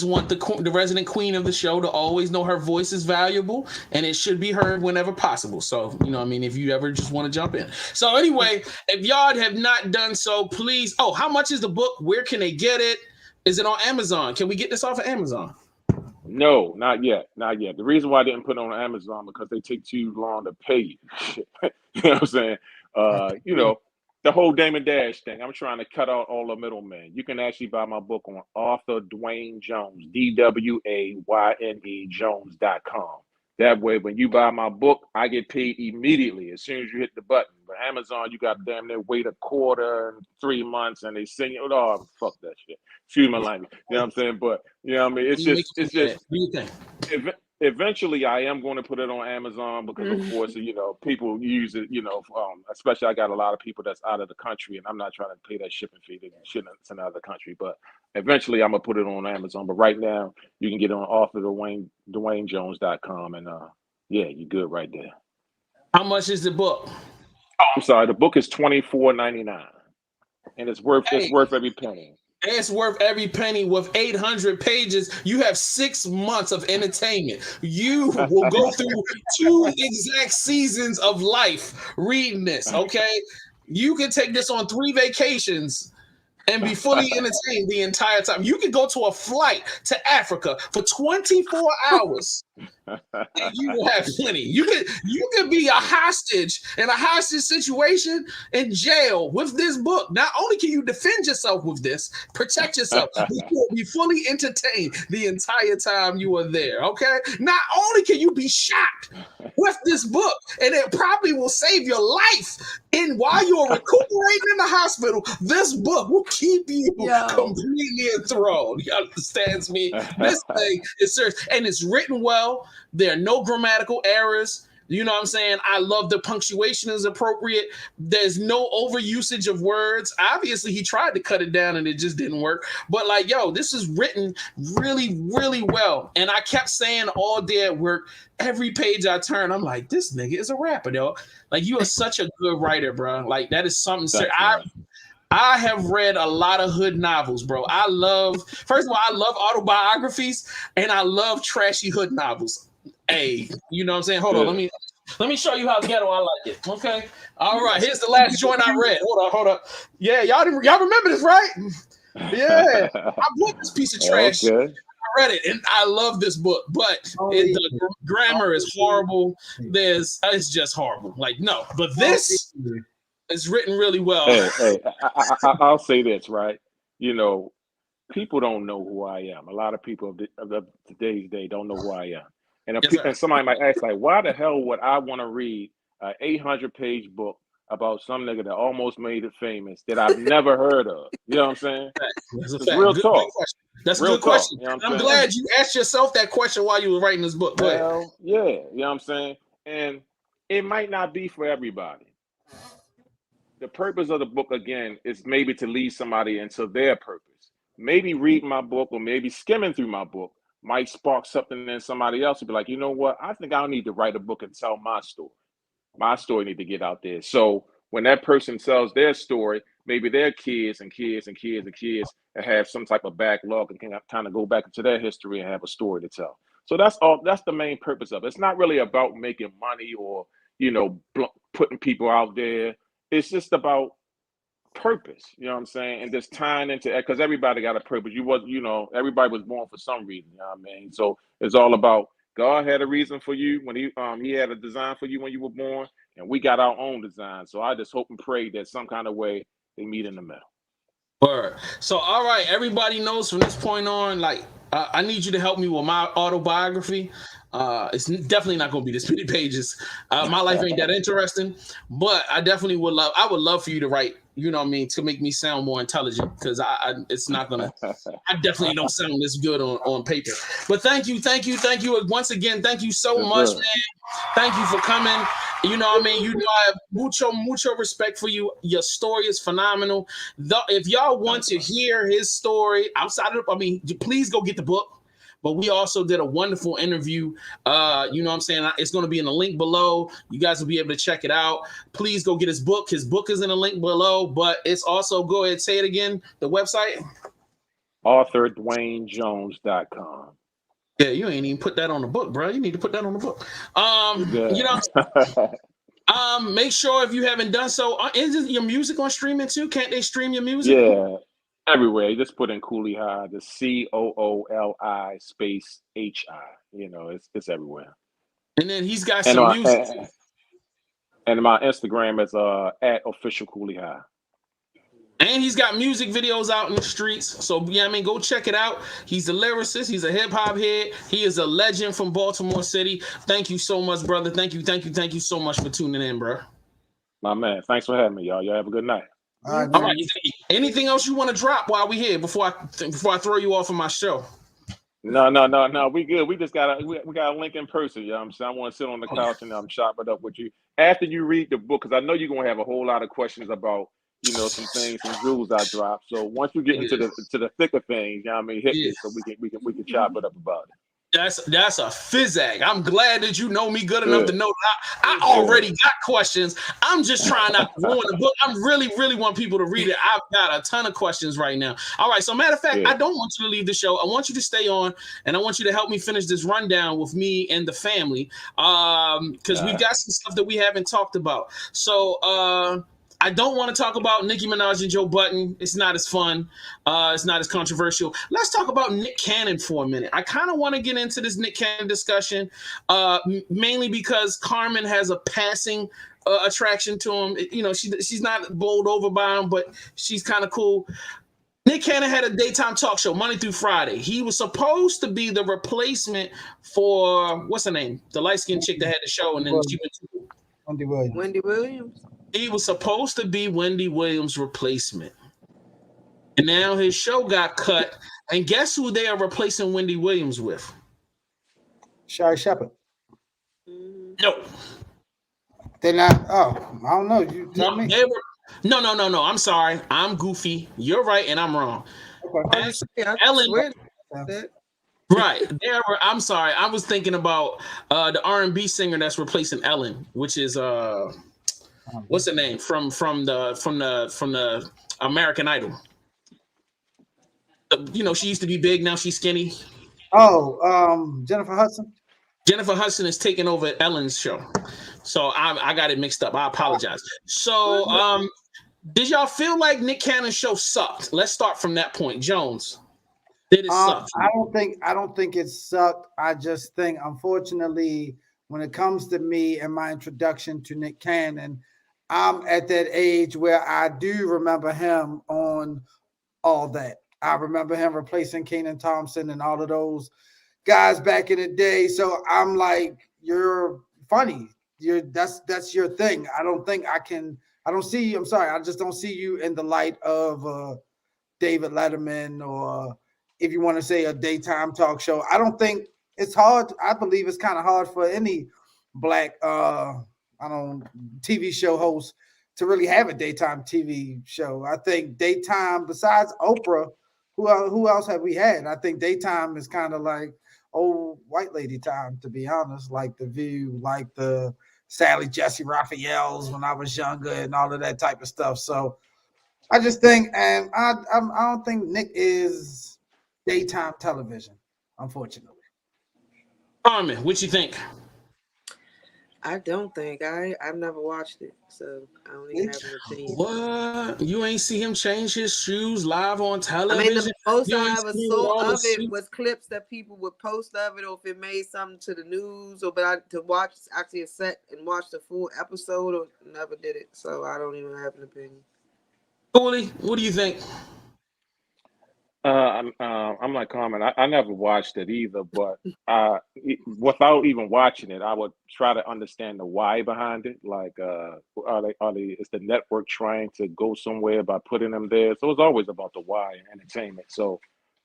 want the resident queen of the show to always know her voice is valuable and it should be heard whenever possible. So, you know, I mean, if you ever just want to jump in. So anyway, if y'all have not done so, please. Oh, how much is the book? Where can they get it? Is it on Amazon? Can we get this off of Amazon? No, not yet. Not yet. The reason why I didn't put it on Amazon because they take too long to pay you. You know what I'm saying? You know, the whole Damon Dash thing. I'm trying to cut out all the middlemen. You can actually buy my book on Author Dwayne Jones, DWAYNE Jones.com. That way, when you buy my book, I get paid immediately as soon as you hit the button. But Amazon, you got damn near wait a quarter and 3 months, and they sing it. Oh, fuck that shit. Excuse my language. You know what I'm saying? But you know what I mean? It's just. What do you think? Eventually, I am going to put it on Amazon because, of course, you know, people use it. You know, especially I got a lot of people that's out of the country, and I'm not trying to pay that shipping fee to ship it to another country. But eventually, I'm gonna put it on Amazon. But right now, you can get it on author DwayneJones.com, and Yeah, you good right there. How much is the book? I'm sorry, the book is $24.99, and it's worth every penny. It's worth every penny. With 800 pages, you have 6 months of entertainment. You will go through 2 exact seasons of life reading this, okay? You can take this on 3 vacations and be fully entertained the entire time. You can go to a flight to Africa for 24 hours. And you will have plenty. You could be a hostage in a hostage situation in jail with this book. Not only can you defend yourself with this, protect yourself, but you will be fully entertained the entire time you are there. Okay. Not only can you be shot with this book, and it probably will save your life. And while you're recuperating in the hospital, this book will keep you completely enthralled. You understand me? This thing is serious, and it's written well. There are no grammatical errors. You know what I'm saying? I love the punctuation is appropriate. There's no overusage of words. Obviously, he tried to cut it down and it just didn't work. But like, yo, this is written really, really well. And I kept saying all day at work, every page I turn, I'm like, this nigga is a rapper, yo. Like, you are such a good writer, bro. Like, that is something. I have read a lot of hood novels, bro. First of all, I love autobiographies and I love trashy hood novels. Hey, you know what I'm saying? Hold on, let me show you how ghetto I like it. Okay. All right, here's the last joint I read. Hold up. Yeah, y'all remember this, right? Yeah. I bought this piece of trash. Okay. I read it and I love this book, but the grammar is horrible. It's just horrible. Like, no, but this is written really well. Hey, I'll say this, right? You know, people don't know who I am. A lot of people of today's day don't know who I am. And, and somebody might ask, like, why the hell would I want to read an 800-page book about some nigga that almost made it famous that I've never heard of? You know what I'm saying? It's real talk. That's a good question. You know I'm glad you asked yourself that question while you were writing this book. Well, yeah, you know what I'm saying? And it might not be for everybody. The purpose of the book, again, is maybe to lead somebody into their purpose. Maybe reading my book or maybe skimming through my book might spark something in somebody else to be like, you know what? I think I need to write a book and tell my story. My story need to get out there. So when that person tells their story, maybe their kids and kids and kids and kids have some type of backlog and can kind of go back into their history and have a story to tell. So that's all. That's the main purpose of it. It's not really about making money or, you know, putting people out there. It's just about purpose, you know what I'm saying, and just tying into it, because everybody got a purpose. Everybody was born for some reason, you know what I mean? So it's all about God had a reason for you when he had a design for you when you were born, and we got our own design. So I just hope and pray that some kind of way they meet in the middle. Word. So all right, everybody knows from this point on, like, I need you to help me with my autobiography. It's definitely not going to be this many pages. My life ain't that interesting, but I definitely would love for you to write, you know what I mean, to make me sound more intelligent, because it's not going to, I definitely don't sound this good on paper. But thank you. Once again, thank you so much, man. Thank you for coming. You know what I mean? You know, I have mucho respect for you. Your story is phenomenal. If y'all want to hear his story outside of, please go get the book. But we also did a wonderful interview. You know what I'm saying? It's going to be in the link below. You guys will be able to check it out. Please go get his book. His book is in the link below, but it's also, go ahead, say it again, the website. AuthorDwayneJones.com. Yeah, you ain't even put that on the book, bro. You need to put that on the book. You know, make sure if you haven't done so, is your music on streaming too? Can't they stream your music? Yeah. Everywhere. You just put in Cooley High, the COOLI space HI. You know, it's everywhere. And then he's got some music. And my Instagram is at official Cooley High. And he's got music videos out in the streets. So yeah, I mean, go check it out. He's a lyricist. He's a hip hop head. He is a legend from Baltimore City. Thank you so much, brother. Thank you so much for tuning in, bro. My man, thanks for having me, y'all. Y'all have a good night. All right. Anything else you want to drop while we here before I throw you off of my show? No. We good. We just got a link in person. You know what I'm saying? I want to sit on the couch and chop it up with you after you read the book, because I know you're gonna have a whole lot of questions about, you know, some things, some jewels I dropped. So once you get into the thick of things, you know what I mean, hit me so we can chop it up about it. That's a physic. I'm glad that you know me good enough to know that I already got questions. I'm just trying not to ruin the book. I'm really want people to read it. I've got a ton of questions right now. All right. So matter of fact, I don't want you to leave the show. I want you to stay on, and I want you to help me finish this rundown with me and the family. Because we've got some stuff that we haven't talked about. So I don't want to talk about Nicki Minaj and Joe Budden. It's not as fun. It's not as controversial. Let's talk about Nick Cannon for a minute. I kind of want to get into this Nick Cannon discussion, mainly because Carmen has a passing attraction to him. You know, she's not bowled over by him, but she's kind of cool. Nick Cannon had a daytime talk show Monday through Friday. He was supposed to be the replacement for, what's her name? The light-skinned chick that had the show, and then she went to Wendy Williams. He was supposed to be Wendy Williams' replacement. And now his show got cut. And guess who they are replacing Wendy Williams with? Shari Shepherd. No. They're not. Oh, I don't know. You tell me. No. I'm sorry. I'm goofy. You're right, and I'm wrong. Okay. Ellen. Right. I'm sorry. I was thinking about the R&B singer that's replacing Ellen, which is what's her name from the American Idol. You know, she used to be big, now she's skinny. Oh, Jennifer Hudson. Jennifer Hudson is taking over Ellen's show, so I got it mixed up. I apologize. So, did y'all feel like Nick Cannon's show sucked? Let's start from that point. Jones, did it suck? I don't think it sucked. I just think, unfortunately, when it comes to me and my introduction to Nick Cannon, I'm at that age where I do remember him on All That. I remember him replacing Kenan Thompson and all of those guys back in the day. So I'm like, you're funny. That's your thing. I don't see you. I'm sorry. I just don't see you in the light of David Letterman, or if you want to say a daytime talk show. I don't think it's hard. I believe it's kind of hard for any black TV show host to really have a daytime TV show. I think daytime, besides Oprah, who else have we had? I think daytime is kind of like old white lady time, to be honest, like The View, like the Sally Jesse Raphael's when I was younger and all of that type of stuff. So I just think, and I don't think Nick is daytime television, unfortunately. Carmen, what you think? I don't think I've never watched it, so I don't even have an opinion. What? You ain't see him change his shoes live on television? I mean, the most I ever saw of it was clips that people would post of it, or if it made something to the news, or to watch actually a set and watch the full episode, or never did it. So I don't even have an opinion. Cooley, what do you think? I'm like Carmen. I never watched it either, but without even watching it, I would try to understand the why behind it. Like, is the network trying to go somewhere by putting them there? So it's always about the why and entertainment. So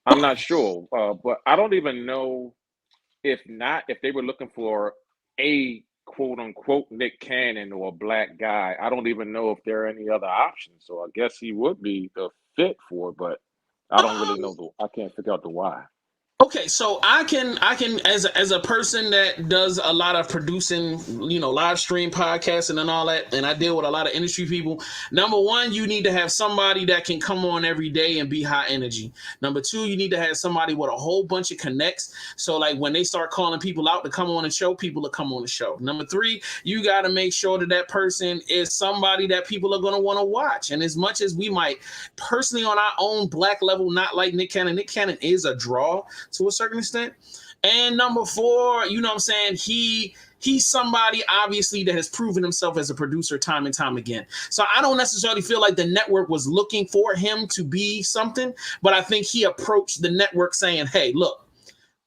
I'm not sure, but I don't even know if they were looking for a quote unquote Nick Cannon or a black guy. I don't even know if there are any other options. So I guess he would be the fit for it, but I don't really know I can't figure out the why. Okay, so I can as a person that does a lot of producing, live stream podcasting and all that, and I deal with a lot of industry people. Number one, you need to have somebody that can come on every day and be high energy. Number two, you need to have somebody with a whole bunch of connects. So like when they start calling people out to come on the show, people will come on the show. Number three, you got to make sure that person is somebody that people are going to want to watch. And as much as we might personally on our own black level not like Nick Cannon is a draw to a certain extent. And number four, you know what I'm saying? He's somebody obviously that has proven himself as a producer time and time again. So I don't necessarily feel like the network was looking for him to be something, but I think he approached the network saying, hey, look,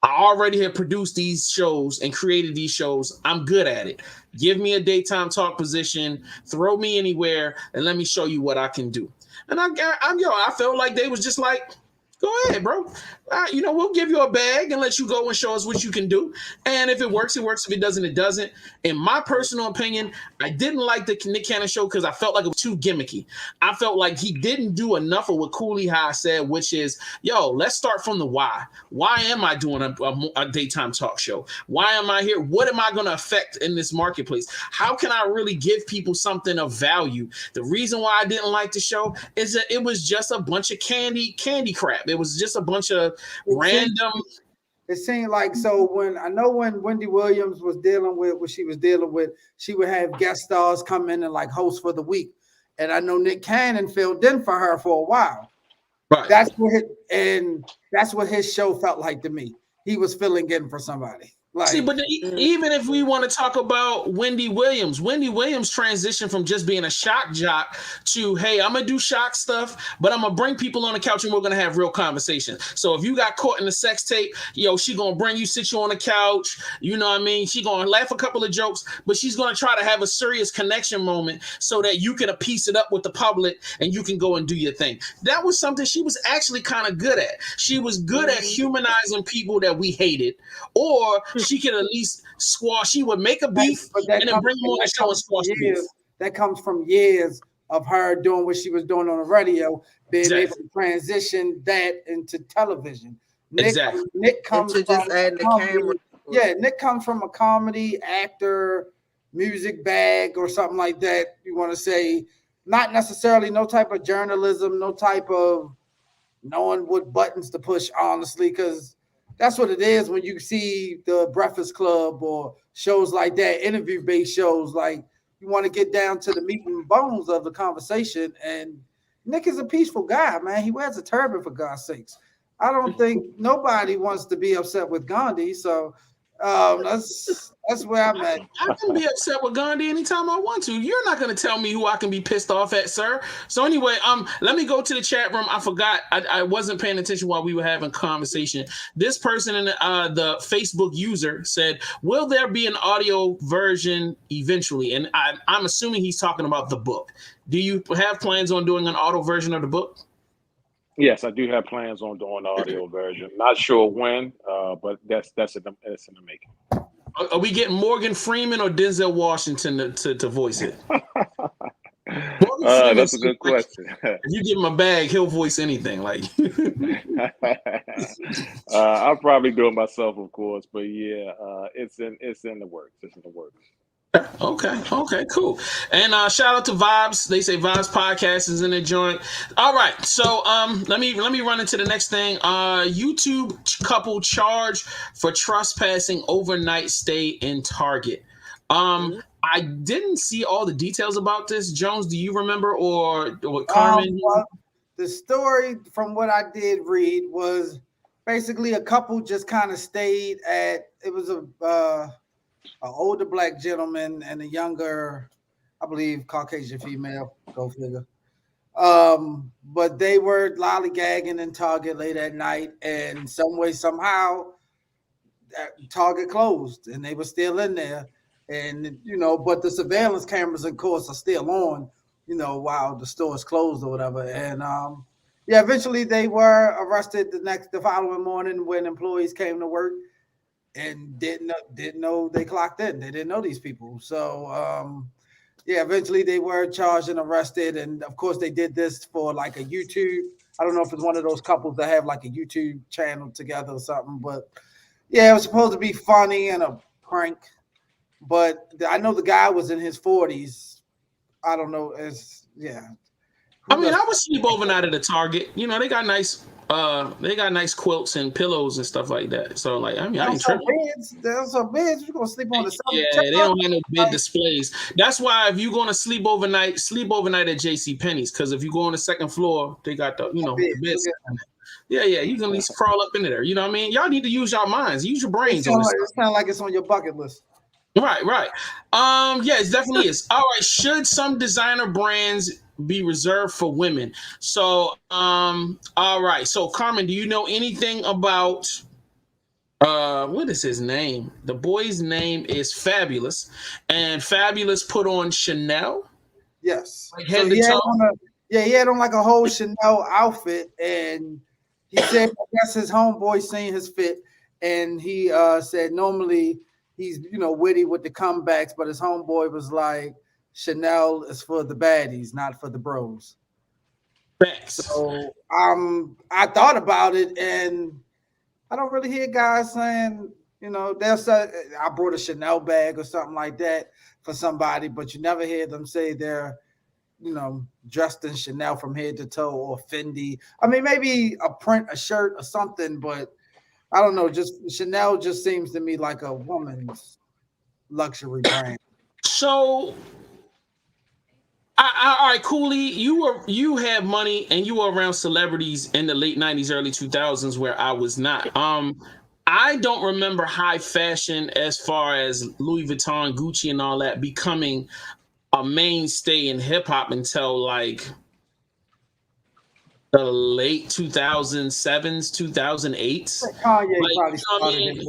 I already have produced these shows and created these shows. I'm good at it. Give me a daytime talk position, throw me anywhere, and let me show you what I can do. And I felt like they was just like, Go ahead, bro. We'll give you a bag and let you go and show us what you can do. And if it works, it works. If it doesn't, it doesn't. In my personal opinion, I didn't like the Nick Cannon show because I felt like it was too gimmicky. I felt like he didn't do enough of what Cooley High said, which is, let's start from the why. Why am I doing a daytime talk show? Why am I here? What am I going to affect in this marketplace? How can I really give people something of value? The reason why I didn't like the show is that it was just a bunch of candy crap. It was just a bunch of random. It seemed like, so when Wendy Williams was dealing with what she was dealing with, she would have guest stars come in and like host for the week. And I know Nick Cannon filled in for her for a while. Right. That's what his show felt like to me. He was filling in for somebody. See, but even if we want to talk about Wendy Williams transitioned from just being a shock jock to, hey, I'm going to do shock stuff, but I'm going to bring people on the couch and we're going to have real conversations. So if you got caught in the sex tape, she going to bring you, sit you on the couch. You know what I mean? She going to laugh a couple of jokes, but she's going to try to have a serious connection moment so that you can piece it up with the public and you can go and do your thing. That was something she was actually kind of good at. She was good at humanizing people that we hated, or she could at least squash. She would make a beef and then bring them on the show and squash the beef. That comes from years of her doing what she was doing on the radio, being able to transition that into television. Nick comes from Nick comes from a comedy actor, music bag, or something like that. You want to say, not necessarily no type of journalism, no type of knowing what buttons to push, honestly, because that's what it is when you see the Breakfast Club or shows like that, interview-based shows. Like, you want to get down to the meat and bones of the conversation. And Nick is a peaceful guy, man. He wears a turban, for God's sakes. I don't think nobody wants to be upset with Gandhi. So that's where I'm at. I can be upset with Gandhi anytime I want to. You're not going to tell me who I can be pissed off at, sir. So anyway, let me go to the chat room. I forgot. I wasn't paying attention while we were having conversation. This person in the Facebook user said, will there be an audio version eventually? And I'm assuming he's talking about the book. Do you have plans on doing an audio version of the book? Yes, I do have plans on doing the audio version. Not sure when, but that's in the making. Are we getting Morgan Freeman or Denzel Washington to voice it? That's a good question. If you give him a bag, he'll voice anything. Like, I'll probably do it myself, of course. But yeah, it's in the works. It's in the works. Okay, cool. And shout out to Vibes. They say Vibes Podcast is in the joint. All right, so let me run into the next thing. YouTube couple charged for trespassing overnight stay in Target. I didn't see all the details about this. Jones, do you remember, or Carmen? The story, from what I did read, was basically a couple just kind of stayed at. It was an older black gentleman and a younger, I believe, Caucasian female, go figure. But they were lollygagging in Target late at night, and some way, somehow, Target closed, and they were still in there. And, but the surveillance cameras, of course, are still on, while the store is closed or whatever. And, eventually they were arrested the following morning when employees came to work and didn't know they clocked in. They didn't know these people. So, eventually they were charged and arrested. And of course they did this for like a YouTube. I don't know if it's one of those couples that have like a YouTube channel together or something, but it was supposed to be funny and a prank. But I know the guy was in his 40s. I don't know. I would sleep overnight at a Target. They got nice quilts and pillows and stuff like that. So I ain't tripping. There's some beds. You're gonna sleep on the side. Yeah, they don't have no bed displays. That's why if you're gonna sleep overnight at JCPenney's, because if you go on the second floor, they got the the beds. Yeah, you can at least crawl up into there. You know what I mean? Y'all need to use your minds, use your brains. It sounds like it's on your bucket list. Right. Yeah, it definitely is. All right. Should some designer brands be reserved for women? So, all right. So, Carmen, do you know anything about what is his name? The boy's name is Fabulous, and Fabulous put on Chanel. Yes. He had on like a whole Chanel outfit, and He said, I guess his homeboy seen his fit, and he said normally he's witty with the comebacks, but his homeboy was like, Chanel is for the baddies, not for the bros. Thanks. So I thought about it, and I don't really hear guys saying, there's I brought a Chanel bag or something like that for somebody, but you never hear them say they're dressed in Chanel from head to toe or Fendi. I mean, maybe a shirt or something, but I don't know. Just Chanel just seems to me like a woman's luxury brand. So, all right, Cooley, you had money and you were around celebrities in the late 90s, early 2000s where I was not. I don't remember high fashion as far as Louis Vuitton, Gucci, and all that becoming a mainstay in hip hop until like the late 2007s, 2008s. Kanye like, probably started it.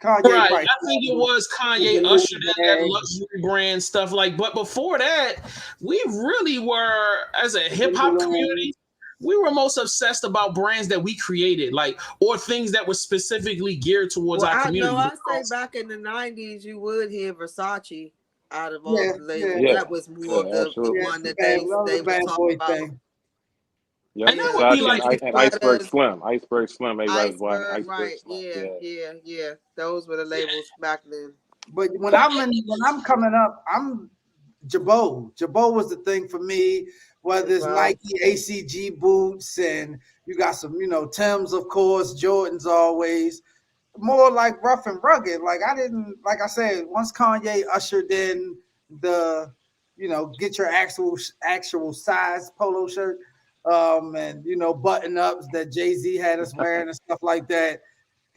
Right, I think it was Kanye ushered in that luxury brand stuff. But before that, we really were, as a hip hop community, we were most obsessed about brands that we created, or things that were specifically geared towards our community. I say back in the 90s, you would hear Versace out of all the labels. Yeah. That was more the one that they were talking about. Yeah, and that would be like Iceberg Slim. Iceberg Slim, right? Yeah. Those were the labels back then. But when I'm coming up, I'm Jabot. Jabot was the thing for me. Whether it's Nike ACG boots, and you got some, Timbs, of course, Jordans always. More like rough and rugged. Like I said, once Kanye ushered in the, get your actual size polo shirt. And button ups that Jay-Z had us wearing and stuff like that.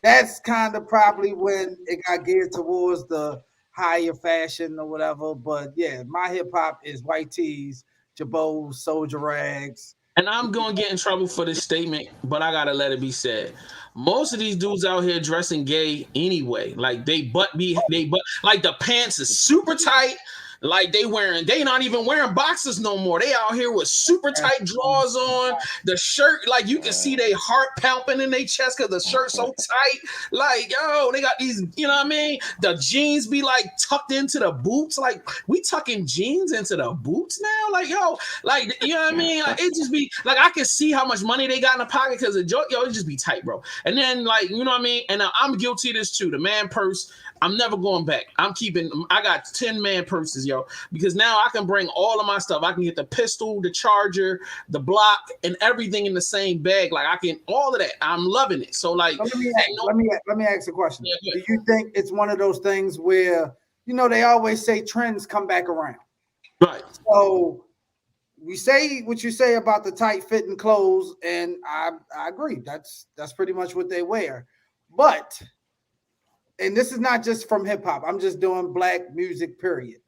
That's kind of probably when it got geared towards the higher fashion or whatever. But yeah, my hip hop is white tees, Jabot, soldier rags. And I'm gonna get in trouble for this statement, but I gotta let it be said. Most of these dudes out here dressing gay anyway. Like like the pants is super tight. Like they not even wearing boxers no more. They out here with super tight drawers on. The shirt, like you can see their heart pounding in their chest because the shirt's so tight. Like, yo, they got these, you know what I mean? The jeans be like tucked into the boots. Like, we tucking jeans into the boots now? Like, yo, like, you know what I mean? Like, it just be like I can see how much money they got in the pocket because it just be tight, bro. And then, like, you know what I mean? And I'm guilty of this too. The man purse. I'm never going back. I got 10 man purses, yo, because now I can bring all of my stuff. I can get the pistol, the charger, the block, and everything in the same bag. Like I can, all of that. I'm loving it. So like, let me ask a question. Yeah, do you think it's one of those things where, they always say trends come back around? Right. So we say what you say about the tight fitting clothes, and I agree. That's pretty much what they wear. But, and this is not just from hip hop, I'm just doing black music, period.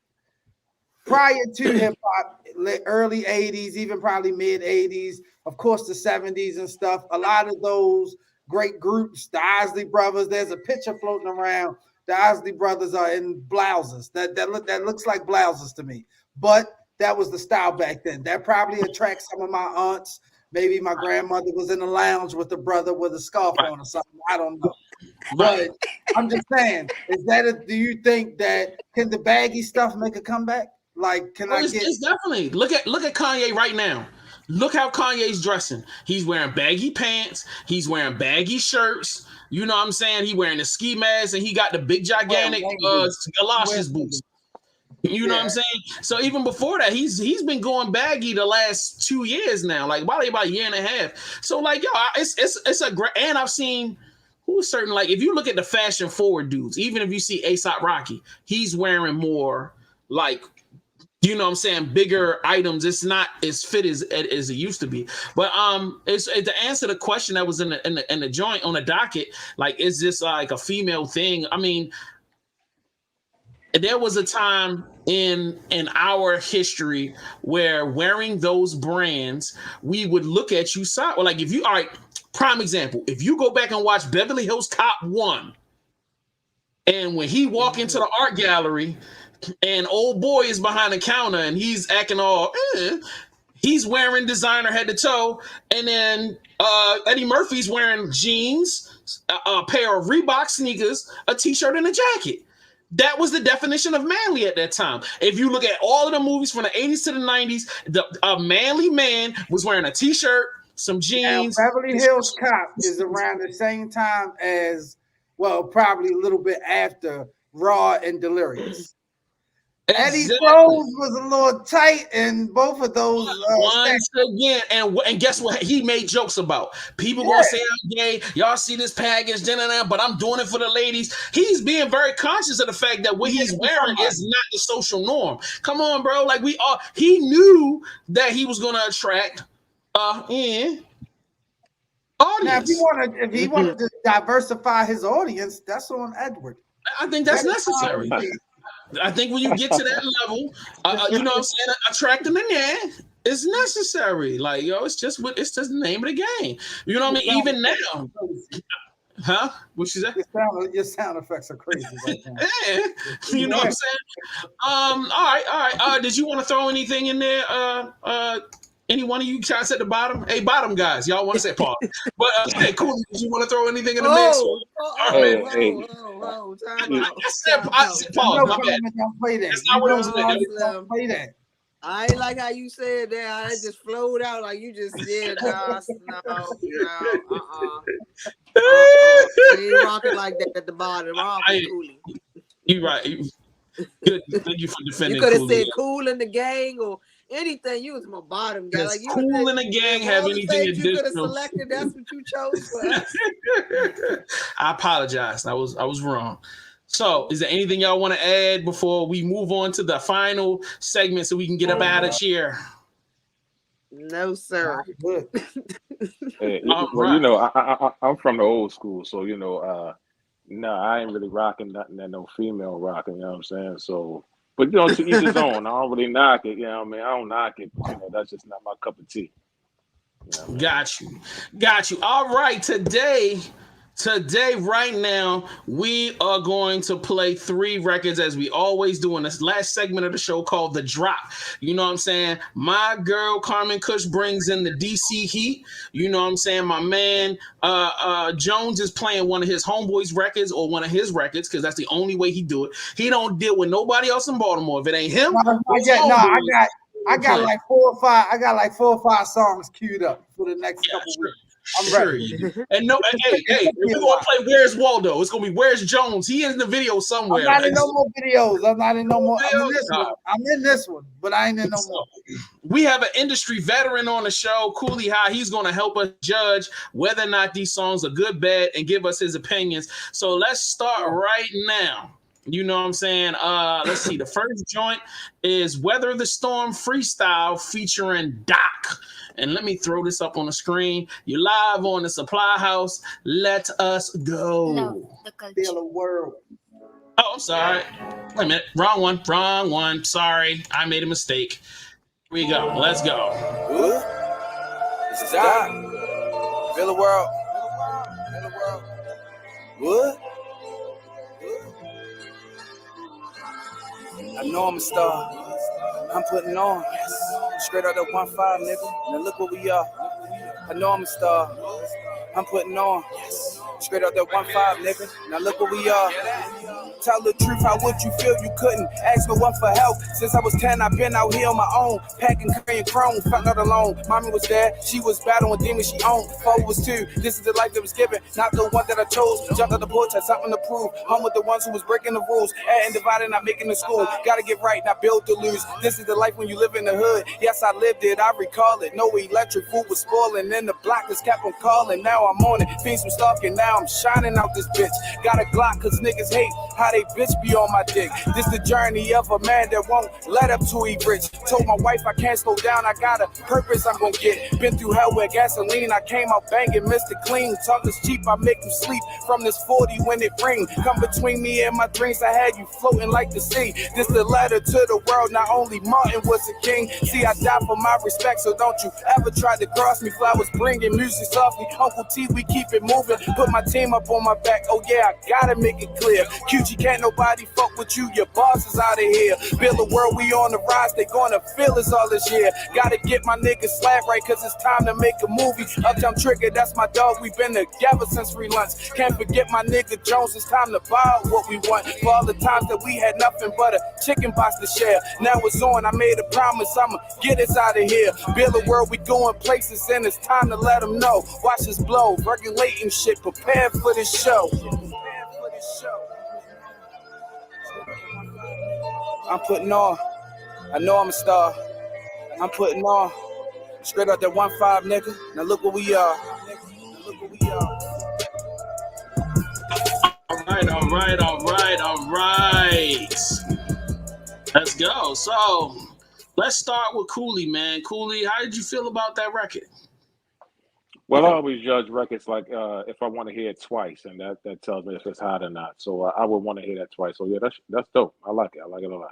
Prior to hip hop, early 80s, even probably mid 80s, of course, the 70s and stuff, a lot of those great groups, the Isley Brothers, there's a picture floating around. The Isley Brothers are in blouses. That looks like blouses to me. But that was the style back then. That probably attracts some of my aunts. Maybe my grandmother was in the lounge with a brother with a scarf on or something. I don't know. But I'm just saying, do you think that can the baggy stuff make a comeback? Like, it's definitely look at Kanye right now. Look how Kanye's dressing. He's wearing baggy pants, he's wearing baggy shirts. You know what I'm saying? He wearing the ski mask and he got the big gigantic galoshes boots. You know what I'm saying? So even before that, he's been going baggy the last 2 years now, like probably about a year and a half. So like, yo, it's a great. And I've seen who's certain, like if you look at the fashion forward dudes, even if you see A$AP Rocky, he's wearing more like, you know what I'm saying, bigger items. It's not as fit as it used to be. But it's to answer the question that was in the joint on the docket, like, is this like a female thing? I mean, there was a time in our history where wearing those brands, we would look at you side. Or like if you, all right, prime example, if you go back and watch Beverly Hills Cop 1, and when he walk into the art gallery and old boy is behind the counter and he's acting all, He's wearing designer head to toe, and then Eddie Murphy's wearing jeans, a pair of Reebok sneakers, a t-shirt, and a jacket. That was the definition of manly at that time. If you look at all of the movies from the 80s to the 90s, a manly man was wearing a t-shirt, some jeans. Now, Beverly Hills Cop is around the same time as, well, probably a little bit after Raw and Delirious. Eddie's clothes was a little tight, and both of those. Once again, and guess what? He made jokes about people gonna say I'm gay. Y'all see this package, but I'm doing it for the ladies. He's being very conscious of the fact that what he's wearing is not the social norm. Come on, bro. Like he knew that he was gonna attract audience. Now, if he wanted to diversify his audience, that's on Edward. I think that's necessary. I think when you get to that level, you know what I'm saying, attracting the man is necessary. Like, it's just the name of the game. You know what I mean? Even now. Huh? What you say? Your sound effects are crazy right now. Yeah. You know what I'm saying? All right. Did you want to throw anything in there? Any one of you guys at the bottom? Hey, bottom guys, y'all want to say pause. But hey, cool. Did you want to throw anything in the mix? I said pause. My bad. That's not what I was saying. Play that. I ain't like how you said that. I just flowed out like you just did. No. We ain't rocking like that at the bottom. You right. Good. Thank you for defending. You could have said cool in the gang or anything. You was my bottom guy. Like, cool in the gang have anything you could have selected. That's what you chose for us. I apologize. I was wrong. So, is there anything y'all want to add before we move on to the final segment so we can get up out of here? No, sir. Hey, well, I'm from the old school, so no, I ain't really rocking nothing that no female rocking. You know what I'm saying? So. But to each his own. I don't really knock it. You know what I mean? I don't knock it. That's just not my cup of tea. You know what I mean? Got you. All right, today, right now, we are going to play 3 records as we always do in this last segment of the show called The Drop. You know what I'm saying? My girl Carmen Kush brings in the DC heat. You know what I'm saying? My man Jones is playing one of his homeboys' records or one of his records because that's the only way he do it. He don't deal with nobody else in Baltimore. If it ain't him, I got like 4 or 5. I got like 4 or 5 songs queued up for the next couple weeks. I'm ready. And hey, we're gonna play Where's Waldo. It's gonna be Where's Jones. He in the video somewhere. I'm not in no more videos. I'm in this one, but I ain't in no more. We have an industry veteran on the show, Cooley High. He's gonna help us judge whether or not these songs are good, bad, and give us his opinions. So let's start right now. You know what I'm saying? Let's see. The first joint is Weather the Storm Freestyle featuring Doc. And let me throw this up on the screen. You're live on the Supplyhouse. Let us go. Feel the world. Oh, I'm sorry. Wait a minute. Wrong one. Sorry. I made a mistake. Here we go. Let's go. This is Doc. Feel the world. What? I know I'm a star. I'm putting on. Straight out that 1-5, nigga. Now look what we are. I know I'm a star. I'm putting on. Straight out that 1-5, nigga. Now look what we are. Tell the truth, how would you feel? You couldn't ask no one for help. Since I was 10, I've been out here on my own, packing carrying chrome, felt not alone. Mommy was there, she was battling demons she owned. Father was too. This is the life that was given, not the one that I chose. Jumped out the porch, had something to prove. Home with the ones who was breaking the rules, adding, dividing, not making the school. Gotta get right, not build to lose. This is the life when you live in the hood. Yes, I lived it, I recall it. No electric, food was spoiling, and the blockers kept on calling. Now I'm on it, fiends from stalking. Now I'm shining out this bitch. Got a Glock, cause niggas hate how they bitch be on my dick. This the journey of a man that won't let up till he rich. Told my wife I can't slow down, I got a purpose I'm gonna get. Been through hell with gasoline, I came out banging, Mr. Clean. Talk is cheap, I make him sleep from this 40 when it ring. Come between me and my dreams, I had you floating like the sea. This the letter to the world, not only Martin was a king. See, I die for my respect, so don't you ever try to cross me. Flowers bringing music softly, Uncle T, we keep it moving. Put my team up on my back, oh yeah, I gotta make it clear. QG Can't nobody fuck with you, your boss is out of here. Build a world, we on the rise, they gonna feel us all this year. Gotta get my nigga Slab right, cause it's time to make a movie. Uptown Trigger, that's my dog, we been together since free lunch. Can't forget my nigga Jones, it's time to buy out what we want. For all the times that we had nothing but a chicken box to share. Now it's on, I made a promise, I'ma get us out of here. Build a world, we going places, and it's time to let them know. Watch us blow, regulating shit, prepare for this show. I'm putting on, I know I'm a star. I'm putting on, straight out that 1-5 nigga. Now look what we are. All right. Let's go. So let's start with Cooley, man. Cooley, how did you feel about that record? Well, I always judge records like if I want to hear it twice, and that tells me if it's hot or not. So I would want to hear that twice. So yeah, that's dope. I like it. I like it a lot.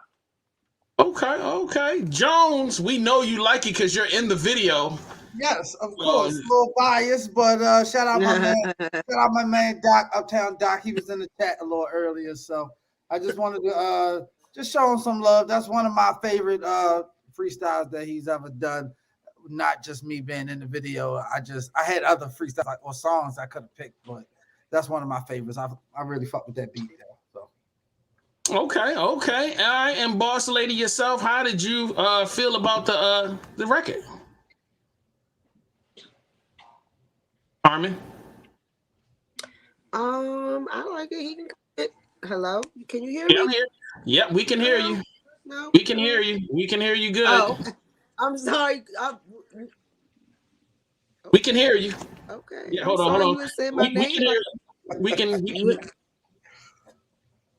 Okay. Jones, we know you like it because you're in the video. Yes, of course. A little biased, but shout out my man Doc, Uptown Doc. He was in the chat a little earlier, so I just wanted to just show him some love. That's one of my favorite freestyles that he's ever done. Not just me being in the video. I had other freestyles or songs I could have picked, but that's one of my favorites. I really fuck with that beat there. So. Okay. All right, and Boss Lady yourself, how did you feel about the record? Armin? I like it. He can it. Hello? Can you hear me? I'm here. Yep, we can hear you. No. We can hear you. We can hear you good. Oh, I'm sorry. We can hear you. Okay. Yeah, hold on. We can hear you. We can.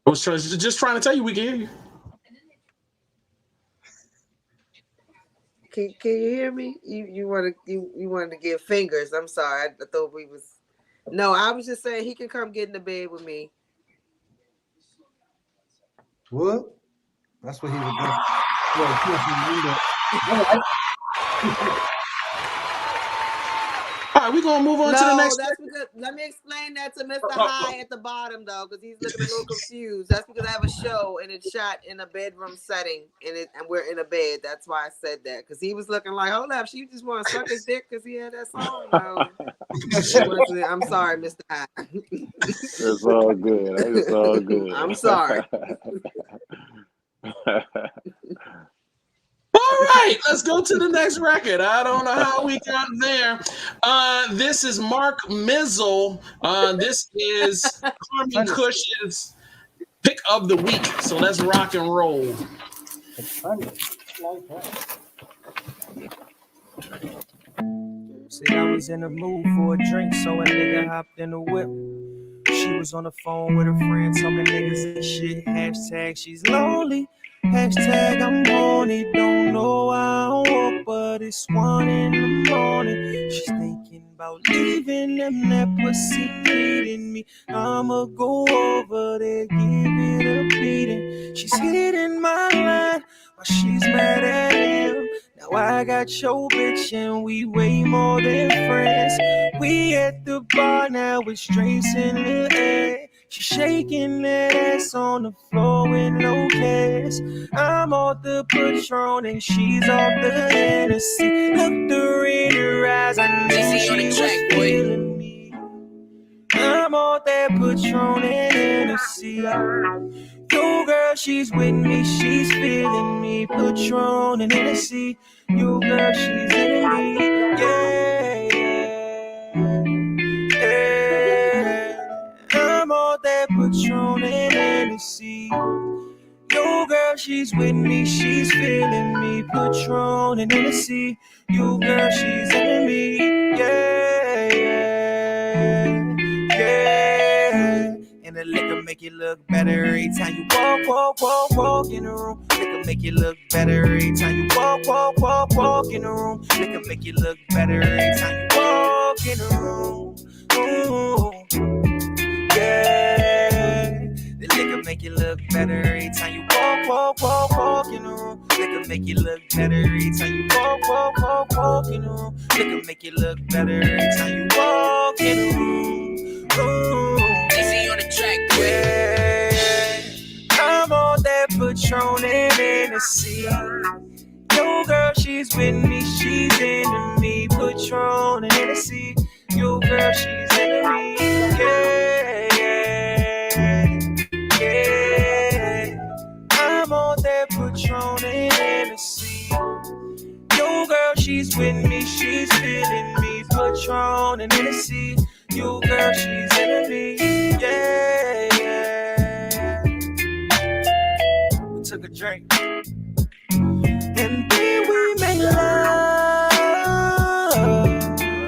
I was just trying to tell you we can hear you. Can you hear me? You wanted to give fingers. I'm sorry. I thought we was. No, I was just saying he can come get in the bed with me. What? That's what he was doing. All right, we're gonna move on to the next. That's because, let me explain that to Mr. High at the bottom though, because he's looking a little confused. That's because I have a show and it's shot in a bedroom setting, and we're in a bed. That's why I said that, because he was looking like, hold up, she just want to suck his dick because he had that song. No. I'm sorry, Mr. High. It's all good. It's all good. I'm sorry. All right, let's go to the next record. I don't know how we got there. This is Mark Mizzle. This is Carmen Cush's pick of the week. So let's rock and roll. See, I was in the mood for a drink, so a nigga hopped in the whip. She was on the phone with her friend talking niggas and shit. Hashtag she's lonely. Hashtag I'm horny. Don't know why I walk, but it's 1 in the morning. She's thinking about leaving them, that pussy needing me. I'ma go over there, give it a beating. She's hitting my line while she's mad at him. Now I got your bitch and we way more than friends. We at the bar now with drinks in the air. She's shaking that ass on the floor with no cares. I'm off the Patron and she's off the Hennessy. Looked her in her eyes, I knew she was feeling me. I'm off that Patron and Hennessy. Yo girl, she's with me, she's feeling me. Patron and Hennessy. Yo girl, she's in me. I'm all that Patron and Hennessy. Yo girl, she's with me, she's feeling me. Patron and Hennessy. Yo girl, she's in me. And the liquor make you look better every time you walk in the room. Liquor make you look better every time you walk in the room. Liquor make you look better every time you walk in the room. Ooh. The liquor make you look better every time you walk in the room. Liquor make you look better every time you walk in the room. Liquor make you look better every time you walk in the room. Ooh. Easy on the track, Hennessy. Yo, girl, she's with me, she's into me. Patron and Hennessy. Yo, girl, she's into me. Yeah, yeah, yeah. I'm on that Patron and Hennessy. Yo, girl, she's with me, she's feeling me. Patron and Hennessy. Yo, girl, she's into me. Yeah, yeah. We took a drink. And then we made love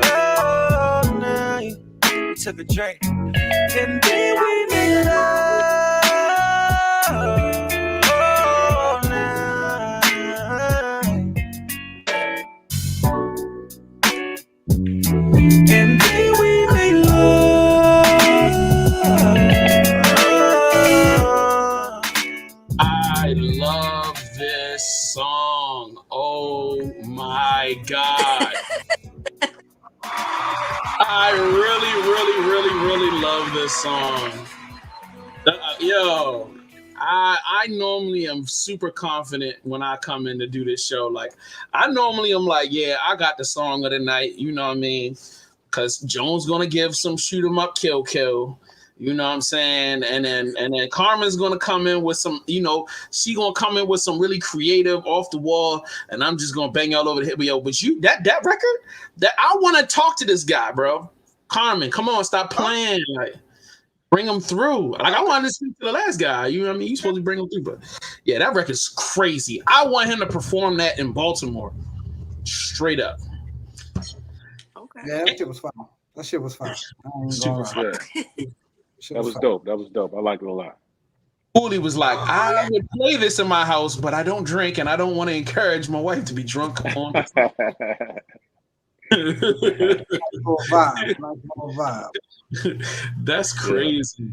all night. We took a drink. And then we made love all night. And then we made love. I love this song. Oh my God. I really love this song. Yo, I normally am super confident when I come in to do this show. Like, I normally am like, yeah, I got the song of the night. You know what I mean? Because Jones gonna give some shoot 'em up, kill. You know what I'm saying? And then Carmen's gonna come in with some, you know, she gonna come in with some really creative, off the wall, and I'm just gonna bang all over the hip. But you that record, that I want to talk to this guy, bro. Carmen, come on, stop playing. Like, bring him through. Like, I wanted to speak to the last guy. You know what I mean? You supposed to bring him through, but yeah, that record's crazy. I want him to perform that in Baltimore, straight up. Okay. Yeah, that shit was fun. That shit was fun. That was dope. That was dope. I like it a lot. Cooley was like, I would play this in my house, but I don't drink, and I don't want to encourage my wife to be drunk on Nice little vibe. That's crazy.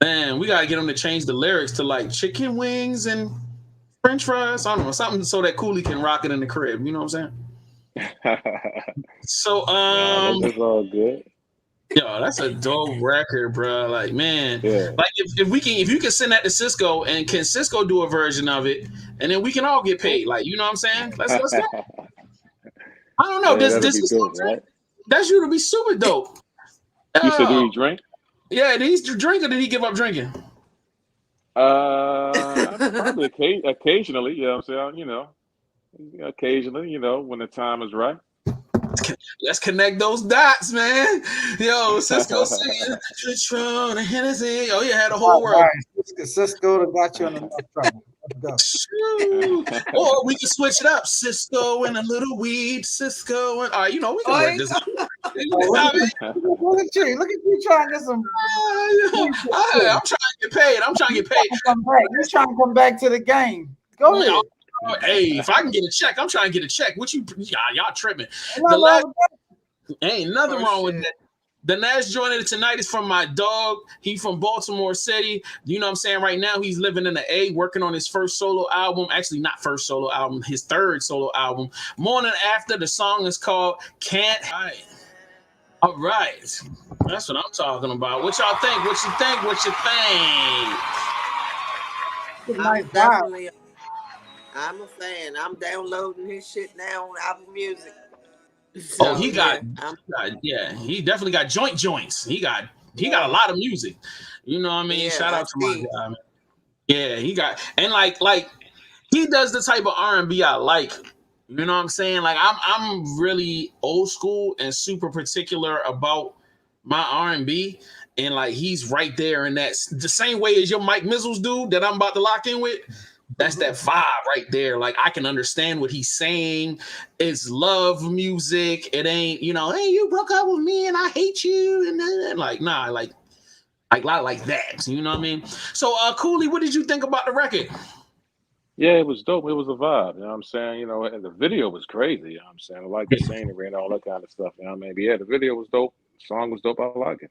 Man, we gotta get him to change the lyrics to like chicken wings and French fries. I don't know, something so that Cooley can rock it in the crib. You know what I'm saying? So that's all good. Yo, that's a dope record, bro. Like, man, like if you can send that to Cisco, and can Cisco do a version of it, and then we can all get paid. Like, you know what I'm saying? Let's go. I don't know. Yeah, this is dope, right? That's you to be super dope. You said, did he drink? Yeah, did he drink or did he give up drinking? Probably occasionally. You know what I'm saying? You know, occasionally. You know, when the time is right. Let's connect those dots, man. Yo, Cisco singing Patron and Hennessy. Oh, you had a whole world. Right. Cisco got you in enough trouble. Let's go. Or we can switch it up. Cisco and a little weed. Cisco and you know, we can work this. Look at you trying to get some. I'm trying to get paid. You're trying to come back to the game. Go ahead. Hey, if I can get a check, I'm trying to get a check. What you y'all tripping? Ain't nothing wrong with that. The last joint tonight is from my dog. He from Baltimore City. You know what I'm saying? Right now, he's living in the A, working on his first solo album. Actually, not first solo album, his third solo album. Morning After. The song is called Can't Hide. All right. That's what I'm talking about. What y'all think? What you think? I'm a fan. I'm downloading his shit now on Apple Music. So, he definitely got joints. He got a lot of music. You know what I mean? Yeah, Shout out to my guy, man. Yeah, he got, and like he does the type of R&B I like. You know what I'm saying? Like, I'm really old school and super particular about my R&B, and like he's right there in that the same way as your Mike Mizzles dude that I'm about to lock in with. That's that vibe right there. Like, I can understand what he's saying. It's love music. It ain't, you know, hey, you broke up with me and I hate you. And then like, nah, like that. You know what I mean? So, Cooley, what did you think about the record? Yeah, it was dope. It was a vibe. You know what I'm saying? You know, and the video was crazy. You know what I'm saying? I like the scenery and all that kind of stuff. You know what I mean? But yeah, the video was dope. The song was dope. I like it.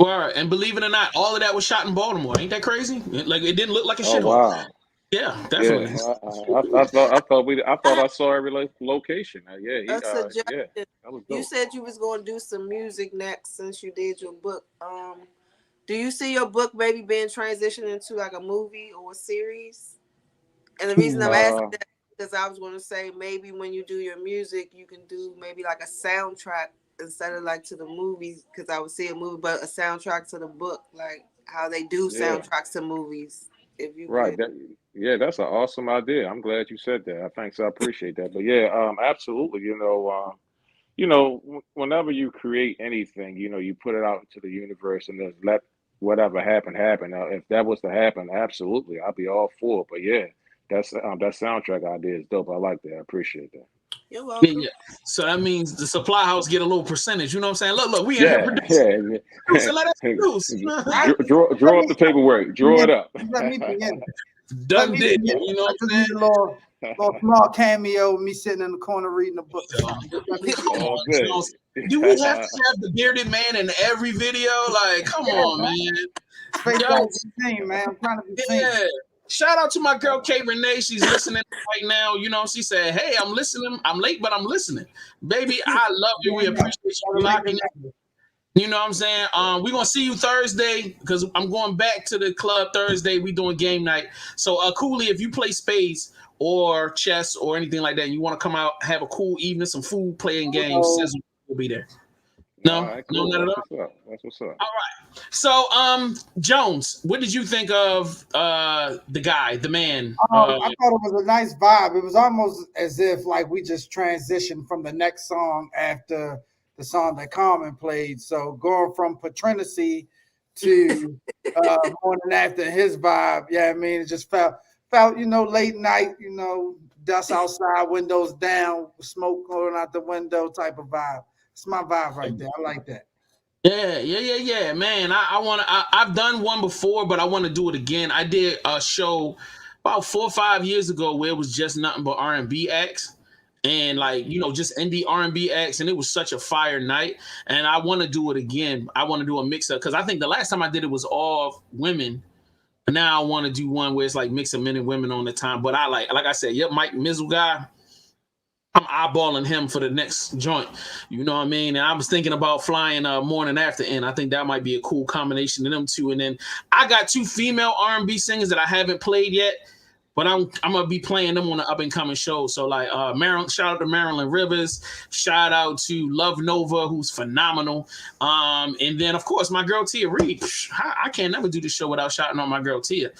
Word. And believe it or not, all of that was shot in Baltimore. Ain't that crazy? Like, it didn't look like a shithole. Wow. Yeah, definitely. Yeah, I thought I saw every location. That was dope. You said you was going to do some music next since you did your book. Do you see your book maybe being transitioned into like a movie or a series? And the reason I'm asking that is because I was going to say maybe when you do your music, you can do maybe like a soundtrack instead of like to the movies, because I would see a movie, but a soundtrack to the book, like how they do soundtracks to movies. If you Right. could. That's an awesome idea. I'm glad you said that. Thanks. I appreciate that. But yeah, absolutely. Whenever you create anything, you put it out into the universe and just let whatever happen. Now, if that was to happen, absolutely, I'd be all for it. But yeah, that soundtrack idea is dope. I like that. I appreciat that. You're welcome. Yeah. So that means the supply house get a little percentage. You know what I'm saying? Look, we in here producing. Yeah. Let us produce. Draw up the paperwork. Draw it up. Let me begin. Done did. You know what I'm saying? Little small cameo of me sitting in the corner reading a book. Do we have to have the bearded man in every video? Like, come on, man. Man, I'm trying to be yeah. Shout out to my girl Kay Renee. She's listening right now. She said, "Hey, I'm listening. I'm late, but I'm listening, baby. I love you. We appreciate you locking in." You know what I'm saying? We're gonna see you Thursday because I'm going back to the club Thursday. We doing game night. So Cooley, if you play spades or chess or anything like that, and you want to come out, have a cool evening, some food, playing games, Sizzle will be there. No, right, cool. No, not at all. That's what's up. All right. So, Jones, what did you think of the guy, the man? I thought it was a nice vibe. It was almost as if like we just transitioned from the next song after the song that Carmen played. So going from Patrinacy to Morning After, his vibe. Yeah, I mean, it just felt late night, dust outside, windows down, smoke going out the window type of vibe. It's my vibe right there. I like that. Yeah, man. I've done one before, but I want to do it again. I did a show about 4 or 5 years ago where it was just nothing but R&B acts and just indie R&B acts, and it was such a fire night. And I want to do it again. I want to do a mix up because I think the last time I did it was all women. Now I want to do one where it's like mix of men and women on the time. But I like I said, Mike Mizzle guy. I'm eyeballing him for the next joint. You know what I mean? And I was thinking about flying Morning After in. I think that might be a cool combination of them two. And then I got 2 female R&B singers that I haven't played yet, but I'm gonna be playing them on the up and coming show. So shout out to Marilyn Rivers, shout out to Love Nova, who's phenomenal. And then of course my girl Tia Reed. I can't never do the show without shouting out my girl Tia.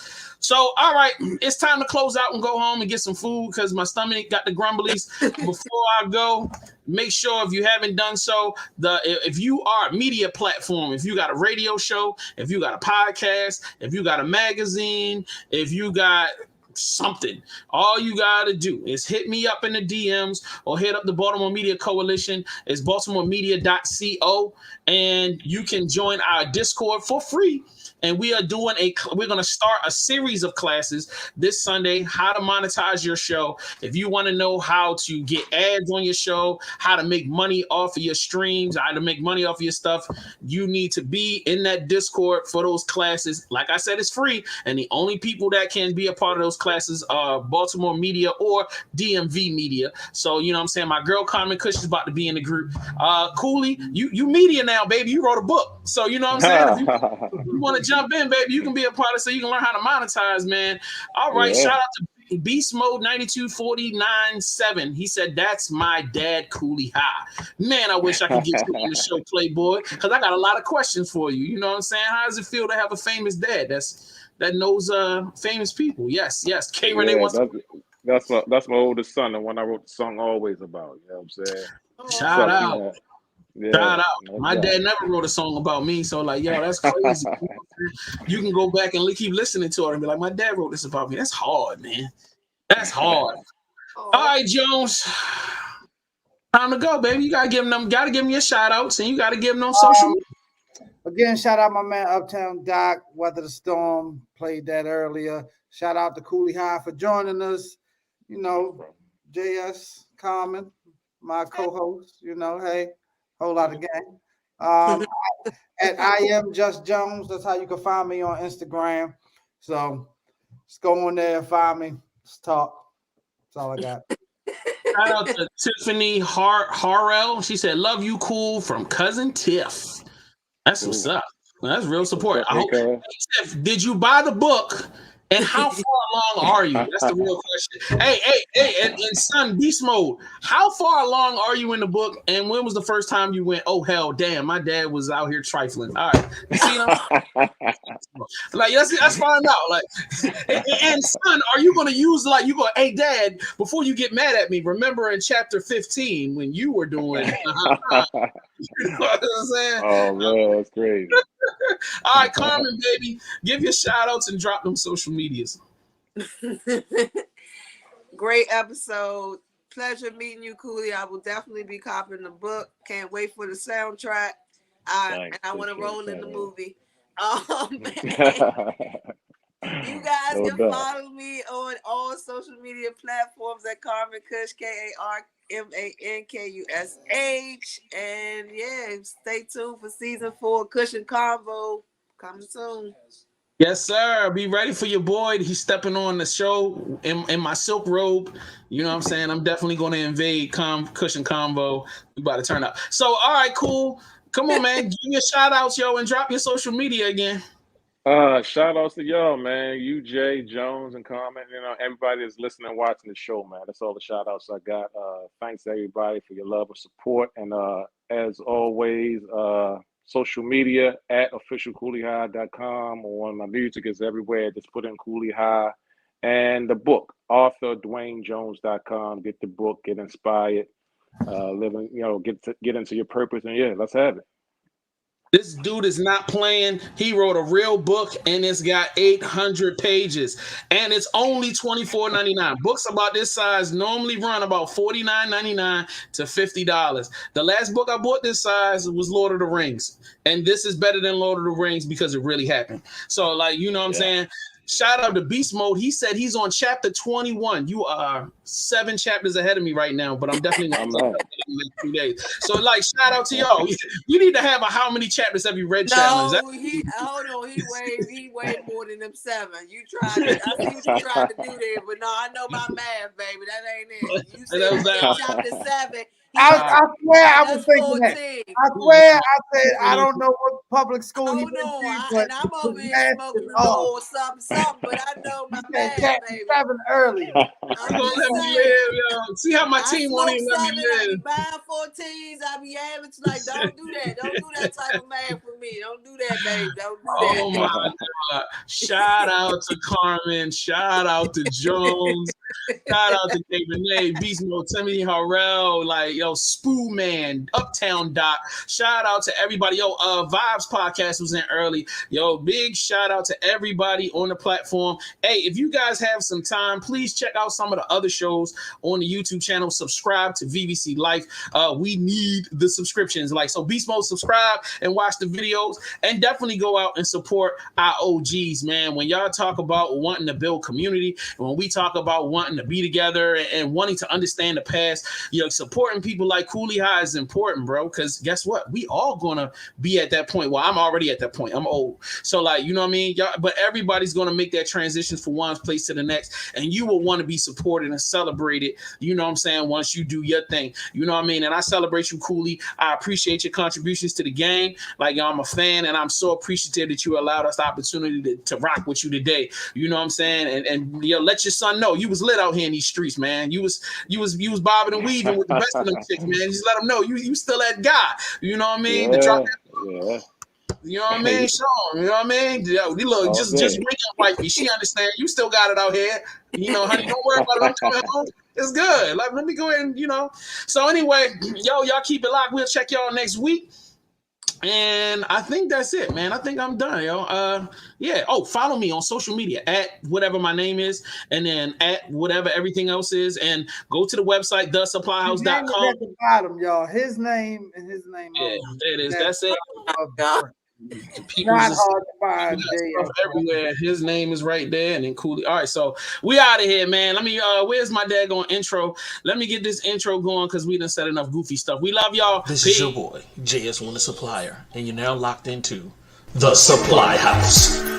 So all right, it's time to close out and go home and get some food because my stomach got the grumblies. Before I go, make sure if you haven't done so, if you are a media platform, if you got a radio show, if you got a podcast, if you got a magazine, if you got something, all you gotta do is hit me up in the DMs or hit up the Baltimore Media Coalition. It's baltimoremedia.co, and you can join our Discord for free. And we're going to start a series of classes this Sunday, how to monetize your show. If you want to know how to get ads on your show, how to make money off of your streams, how to make money off of your stuff, you need to be in that Discord for those classes. Like I said, it's free. And the only people that can be a part of those classes are Baltimore Media or DMV Media. So, you know what I'm saying? My girl Carmen Cush is about to be in the group. Cooley, you media now, baby. You wrote a book. So, you know what I'm saying? If you want to jump in, baby, you can be a part of it so you can learn how to monetize, man. All right, shout out to Beast Mode 9249.7. He said, "That's my dad, Cooley High." Man, I wish I could get you on the show, Playboy, because I got a lot of questions for you. You know what I'm saying? How does it feel to have a famous dad that knows famous people? Yes. K Renee wants that's my oldest son, the one I wrote the song Always About. You know what I'm saying? Shout out. Shout out. My dad never wrote a song about me, so that's crazy. You can go back and keep listening to it and be like, my dad wrote this about me. That's hard, man. That's hard. All right, Jones. Time to go, baby. You gotta give them your shout outs, and you gotta give them on social media. Again, shout out my man Uptown Doc, Weather the Storm, played that earlier. Shout out to Cooley High for joining us. JS Common, my co-host, hey. Whole lot of gang. At I am Just Jones. That's how you can find me on Instagram. So just go on there and find me. Let's talk. That's all I got. Shout out to Tiffany Harrell. She said, "Love you, cool," from cousin Tiff. That's what's up. That's real support. I hope. Did you buy the book? And how far along are you? That's the real question. Hey, and son, beast mode. How far along are you in the book? And when was the first time you went, oh hell, damn, my dad was out here trifling? All right, you see, like let's find out. Like, and son, are you gonna use like you go? Hey, dad, before you get mad at me, remember in chapter 15 when you were doing? You know what I'm saying? Oh man, that's crazy. All right, Carmen, baby, give your shout outs and drop them social medias. Great episode. Pleasure meeting you, Cooley. I will definitely be copying the book. Can't wait for the soundtrack. And I want to roll in the movie. You guys can follow me on all social media platforms at Carmen Kush, KarManKush. And yeah, stay tuned for season 4 Cushion Convo coming soon. Yes, sir. Be ready for your boy. He's stepping on the show in my silk robe. You know what I'm saying? I'm definitely going to invade Cushion Convo. We about to turn up. So, all right, cool. Come on, man. Give me a shout out, yo, and drop your social media again. Shout outs to y'all, man. You, Jay, Jones, and Carmen. You know, everybody that's listening and watching the show, man. That's all the shout outs I got. Thanks everybody for your love and support. And as always, social media at officialcooleyhigh.com. On my music is everywhere. Just put in Cooley High. And the book, authordwaynejones.com. Get the book, get inspired, living, you know, get into your purpose, and yeah, let's have it. This dude is not playing. He wrote a real book, and it's got 800 pages, and it's only $24.99. Books about this size normally run about $49.99 to $50. The last book I bought this size was Lord of the Rings, and this is better than Lord of the Rings because it really happened. So, like, you know what I'm saying? Shout out to Beast Mode. He said he's on chapter 21. You are 7 chapters ahead of me right now, but I'm definitely not in the next 2 days. So, like, shout out to y'all. You need to have a how many chapters have you read challenge. No, hold on. He weighed more than them 7. You tried to, I see what you tried to do there, but no, I know my math, baby. That ain't it. You said chapter 7. I swear I was thinking 14. That. I swear I said I don't know what public school he went to, but and I'm over here smoking a bowl or something, but I know my math, baby. 7 earlier. See how my team won't even let me live. I be buying 14s. I be having to like, don't do that. Don't do that type of math for me. Don't do that, baby. Don't do that. Oh my God. Shout out to Carmen. Shout out to Jones. Shout out to David, Beast Mode, Timothy Harrell, like, yo, Spoo Man, Uptown Doc. Shout out to everybody. Yo, Vibes Podcast was in early. Yo, big shout out to everybody on the platform. Hey, if you guys have some time, please check out some of the other shows on the YouTube channel. Subscribe to VVC Life. We need the subscriptions. Like, so Beast Mode, subscribe and watch the videos, and definitely go out and support our OGs, man. When y'all talk about wanting to build community, and when we talk about wanting to be together and wanting to understand the past, you know, supporting people like Cooley High is important, bro, because guess what? We all gonna be at that point. Well, I'm already at that point. I'm old. So, like, you know what I mean? Y'all, but everybody's gonna make that transition from one place to the next, and you will want to be supported and celebrated, you know what I'm saying, once you do your thing. You know what I mean? And I celebrate you, Cooley. I appreciate your contributions to the game. Like, I'm a fan, and I'm so appreciative that you allowed us the opportunity to rock with you today. You know what I'm saying? And you know, let your son know you was lit out here in these streets, man. You was bobbing and weaving with the best of them chicks, man. Just let them know you still that guy. You know what I mean? Yeah. You know what I mean? Sean, you know what I mean? Yo, look, just bring up wifey. She understand. You still got it out here. You know, honey, don't worry about it. I'm coming home. It's good. Like, let me go ahead and, you know. So anyway, y'all keep it locked. We'll check y'all next week. And I think that's it, man. I think I'm done, yo. Yeah. Oh, follow me on social media at whatever my name is, and then at whatever everything else is, and go to the website, thesupplyhouse.com. At the bottom, y'all. His name and his name. Yeah, there it is. That's it. Not hard to find. Everywhere. His name is right there, and then Cooley. All right, so we out of here, man. Let me. Where's my daggone intro? Let me get this intro going because we done said enough goofy stuff. We love y'all. This is your boy JS1 the Supplier, and you're now locked into the Supply House.